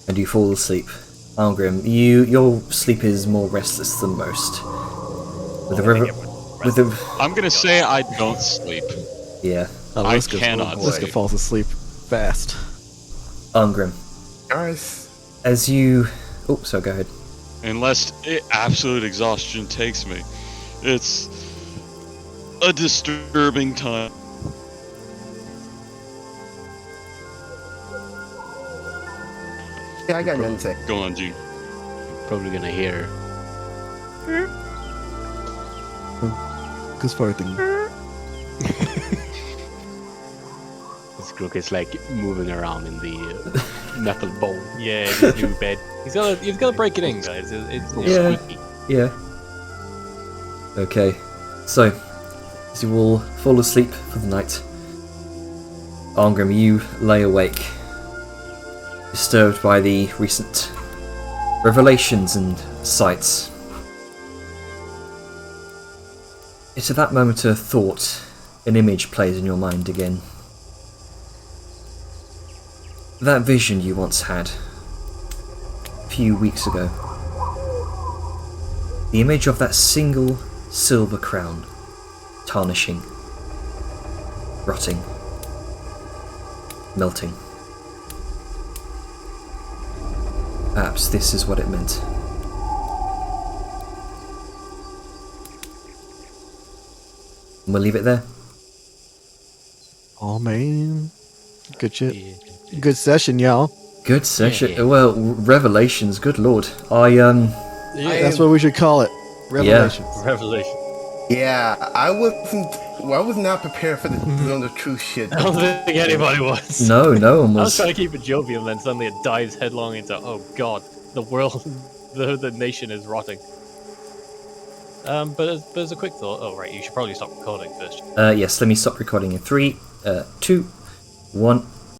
and you fall asleep. Algrim, your sleep is more restless than most. With the I'm gonna say I don't sleep. yeah, Aliska cannot sleep. falls asleep fast. Algrim, Guys, as you so go ahead. Unless absolute exhaustion takes me. It's a disturbing time. yeah, I got nothing to say. Go on, Gene. Probably gonna hear. Cause farting. This crook is like moving around in the metal bowl. Yeah, his new bed. He's gotta break it in, guys. It's Yeah. squeaky. Yeah. Okay. So, as you all fall asleep for the night, Algrim, you lay awake, disturbed by the recent revelations and sights. It's at that moment of thought, an image plays in your mind again. That vision you once had, a few weeks ago. The image of that single silver crown, tarnishing, rotting, melting. Perhaps this is what it meant. And we'll leave it there. Oh man, good shit. Good session, y'all. Good session. Yeah. Well, revelations. Good lord. That's what we should call it. Revelations. Revelation. Yeah, I was not prepared for the zone of truth shit. I don't think anybody was. No one I was was. trying to keep it jovial, and then suddenly it dives headlong into, oh god, the world, the nation is rotting. But as a quick thought, oh right, you should probably stop recording first. Yes. Let me stop recording in 3, 2, 1.